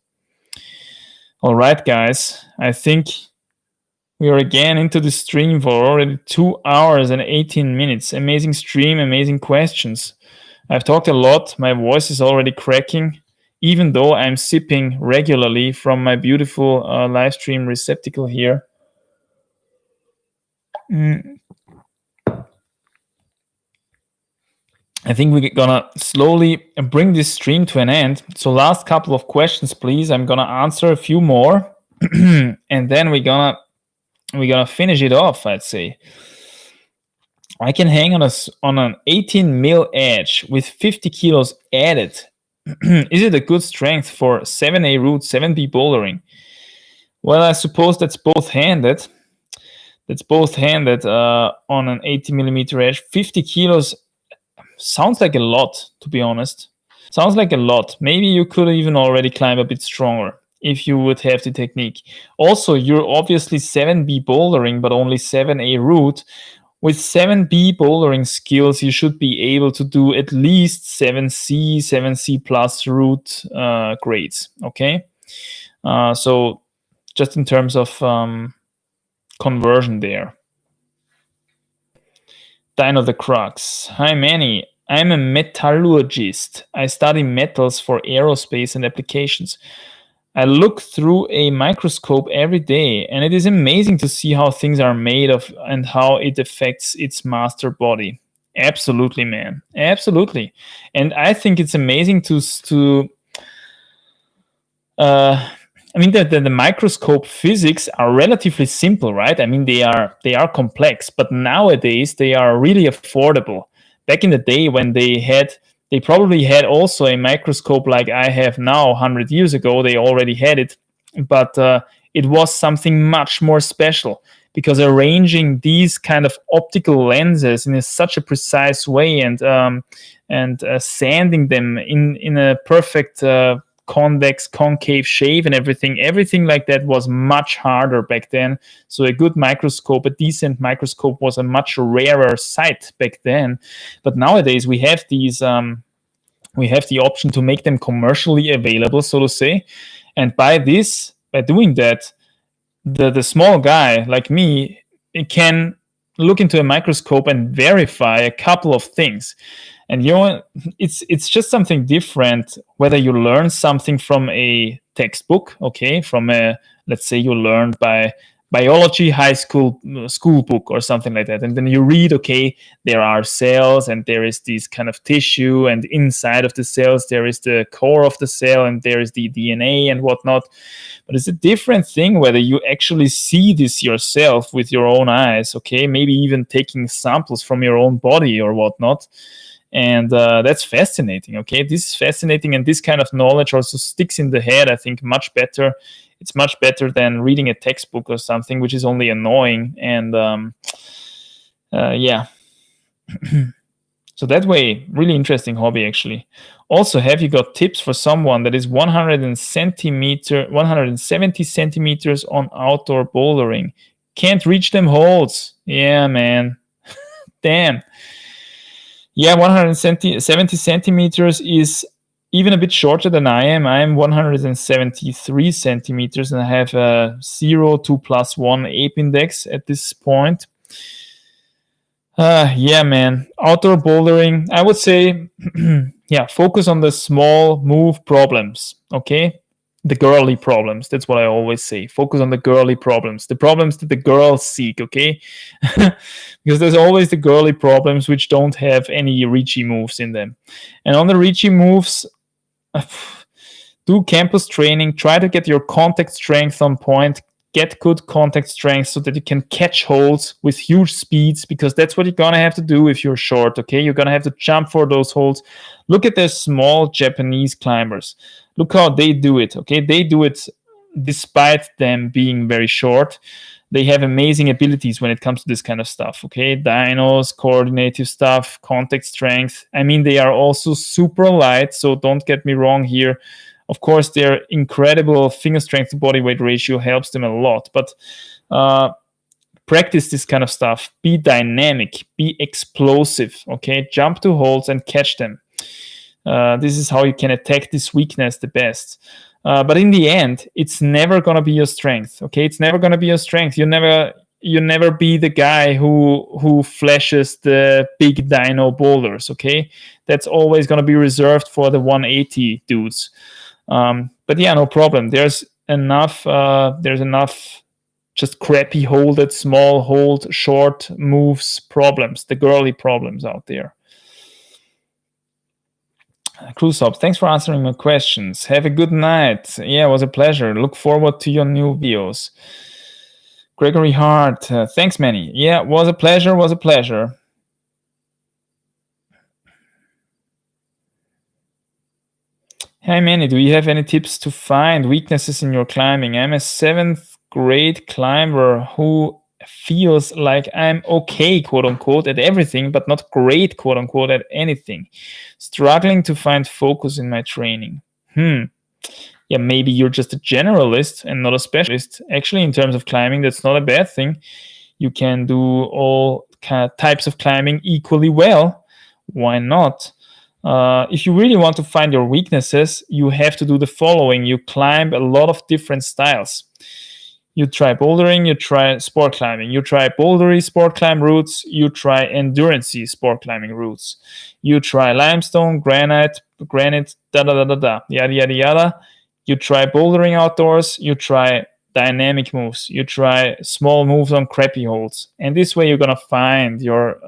All right, guys. I think We are again into the stream for already 2 hours and 18 minutes. Amazing stream, amazing questions. I've talked a lot. My voice is already cracking, even though I'm sipping regularly from my beautiful live stream receptacle here. I think we're gonna slowly bring this stream to an end. So last couple of questions, please. I'm gonna answer a few more, and then we're gonna finish it off. I'd say I can hang on an 18 mil edge with 50 kilos added. Is it a good strength for 7A root, 7B bouldering? Well, I suppose that's both-handed. On an 80 millimeter edge. 50 kilos sounds like a lot, to be honest. Sounds like a lot. Maybe you could even already climb a bit stronger if you would have the technique. Also, you're obviously 7B bouldering, but only 7A root. With 7B bouldering skills, you should be able to do at least 7C plus root grades, okay? So just in terms of conversion there. Dino the Crux. Hi, Manny. I'm a metallurgist. I study metals for aerospace and applications. I look through a microscope every day, and it is amazing to see how things are made of and how it affects its master body. Absolutely, man. Absolutely. And I think it's amazing I mean, the microscope physics are relatively simple, right? I mean, they are complex, but nowadays they are really affordable. Back in the day when they probably had also a microscope like I have now. 100 years ago, they already had it, but it was something much more special because arranging these kind of optical lenses in such a precise way and sanding them in a perfect convex, concave shape and everything like that was much harder back then. So a good microscope, a decent microscope was a much rarer sight back then. But nowadays we have these, we have the option to make them commercially available, so to say. And by doing that, the small guy like me can look into a microscope and verify a couple of things. And it's just something different whether you learn something from a textbook, okay, from let's say you learned by biology high school book or something like that, and then you read, okay, there are cells and there is this kind of tissue, and inside of the cells there is the core of the cell and there is the DNA and whatnot. But it's a different thing whether you actually see this yourself with your own eyes, okay, maybe even taking samples from your own body or whatnot. And that's fascinating, okay? This is fascinating, and this kind of knowledge also sticks in the head, I think, much better. It's much better than reading a textbook or something, which is only annoying. And yeah. So that way, really interesting hobby, actually. Also, have you got tips for someone that is 170 centimeters on outdoor bouldering? Can't reach them holds. Yeah, man. Damn. Yeah, 170 centimeters is even a bit shorter than I am. I am 173 centimeters and I have a 0 to +1 ape index at this point. Yeah, man. Outdoor bouldering, I would say, yeah, focus on the small move problems, okay? The girly problems. That's what I always say. Focus on the girly problems. The problems that the girls seek, okay? Because there's always the girly problems which don't have any reachy moves in them. And on the reachy moves, do campus training. Try to get your contact strength on point. Get good contact strength so that you can catch holds with huge speeds, because that's what you're going to have to do if you're short, okay? You're going to have to jump for those holds. Look at the small Japanese climbers. Look how they do it, okay? They do it despite them being very short. They have amazing abilities when it comes to this kind of stuff, okay? Dynos, coordinative stuff, contact strength. I mean, they are also super light, so don't get me wrong here. Of course, their incredible finger strength to body weight ratio helps them a lot, but practice this kind of stuff. Be dynamic, be explosive, okay? Jump to holds and catch them. This is how you can attack this weakness the best. But in the end, it's never gonna be your strength. Okay, it's never gonna be your strength. You never be the guy who flashes the big dyno boulders. Okay, that's always gonna be reserved for the 180 dudes. But yeah, no problem. There's enough. There's enough. Just crappy holded, small hold, short moves problems, the girly problems out there. Crusops, thanks for answering my questions. Have a good night. Yeah, it was a pleasure. Look forward to your new videos. Gregory Hart, thanks, Manny. Yeah, was a pleasure. Hi, Manny. Do you have any tips to find weaknesses in your climbing? I'm a 7th grade climber who feels like I'm okay, quote unquote, at everything, but not great, quote unquote, at anything. Struggling to find focus in my training. Yeah, maybe you're just a generalist and not a specialist. Actually, in terms of climbing, that's not a bad thing. You can do all types of climbing equally well. Why not? If you really want to find your weaknesses, you have to do the following. You climb a lot of different styles. You try bouldering, you try sport climbing, you try bouldery sport climb routes, you try endurancey sport climbing routes, you try limestone, granite, yada, yada, yada. You try bouldering outdoors, you try dynamic moves, you try small moves on crappy holds. And this way you're going to find your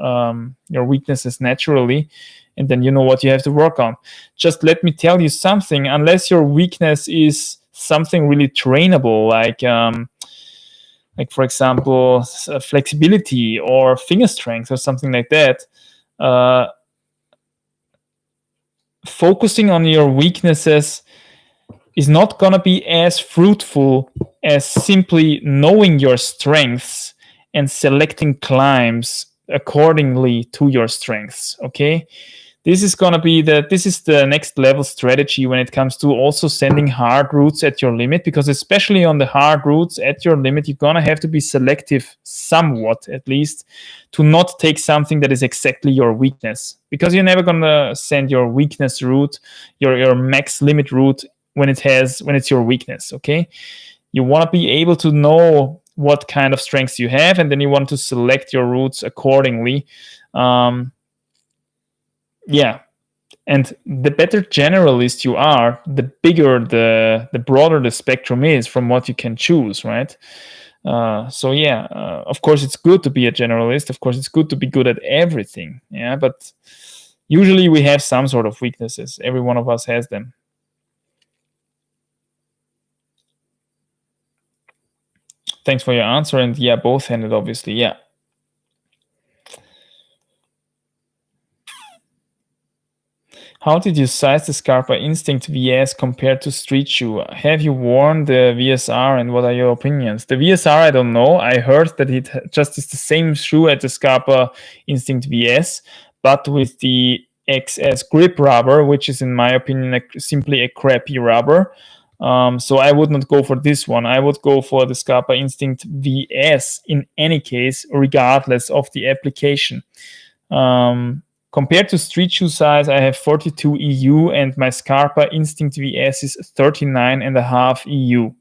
weaknesses naturally, and then you know what you have to work on. Just let me tell you something, unless your weakness is something really trainable, like for example, flexibility or finger strength or something like that, focusing on your weaknesses is not going to be as fruitful as simply knowing your strengths and selecting climbs accordingly to your strengths. Okay, this is going to be the next level strategy when it comes to also sending hard routes at your limit, because especially on the hard routes at your limit, you're going to have to be selective somewhat, at least, to not take something that is exactly your weakness, because you're never going to send your weakness route, your max limit route, when it's your weakness. Okay, you want to be able to know what kind of strengths you have, and then you want to select your routes accordingly. Yeah, and the better generalist you are, the bigger the broader the spectrum is from what you can choose, right? So yeah, of course it's good to be a generalist. Of course it's good to be good at everything. Yeah, but usually we have some sort of weaknesses. Every one of us has them. Thanks for your answer. And yeah, both-handed, obviously. Yeah. How did you size the Scarpa Instinct VS compared to Street Shoe? Have you worn the VSR, and what are your opinions? The VSR, I don't know. I heard that it just is the same shoe as the Scarpa Instinct VS, but with the XS grip rubber, which is, in my opinion, simply a crappy rubber. So I would not go for this one. I would go for the Scarpa Instinct VS in any case, regardless of the application. Compared to street shoe size, I have 42 EU, and my Scarpa Instinct VS is 39.5 EU.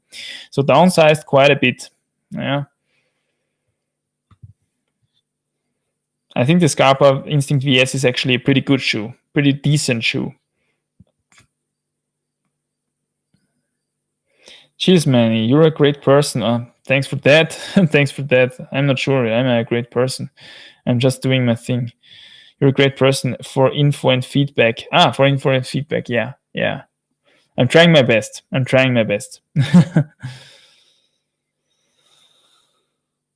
So downsized quite a bit. Yeah. I think the Scarpa Instinct VS is actually a pretty good shoe, pretty decent shoe. Cheers, Manny. You're a great person. Thanks for that. Thanks for that. I'm not sure I'm a great person. I'm just doing my thing. You're a great person for info and feedback. For info and feedback. Yeah. I'm trying my best.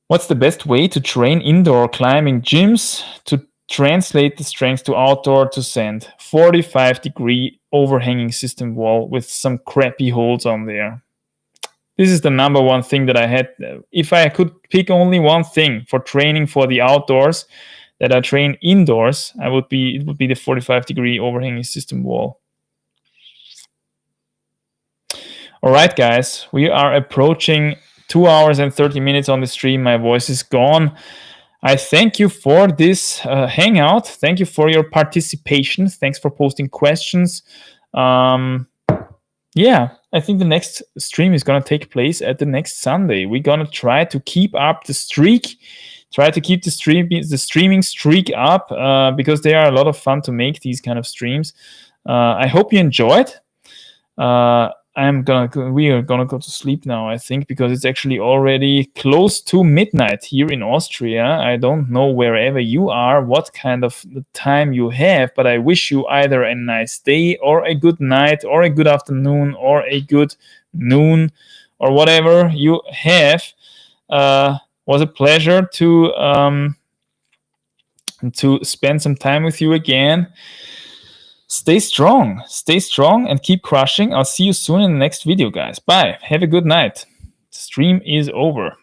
What's the best way to train indoor climbing gyms to translate the strength to outdoor to sand? 45-degree overhanging system wall with some crappy holes on there. This is the number one thing that I had. If I could pick only one thing for training for the outdoors that I train indoors, it would be the 45-degree overhanging system wall. All right, guys, we are approaching 2 hours and 30 minutes on the stream. My voice is gone. I thank you for this hangout. Thank you for your participation. Thanks for posting questions. Yeah, I think the next stream is going to take place at the next Sunday. We're going to try to keep up the streak, try to keep the streaming streak up, because they are a lot of fun to make these kind of streams. I hope you enjoyed. We are gonna go to sleep now, I think, because it's actually already close to midnight here in Austria. I don't know wherever you are, what kind of time you have, but I wish you either a nice day or a good night or a good afternoon or a good noon or whatever you have. Was a pleasure to spend some time with you again. Stay strong, and keep crushing. I'll see you soon in the next video, guys. Bye. Have a good night. The stream is over.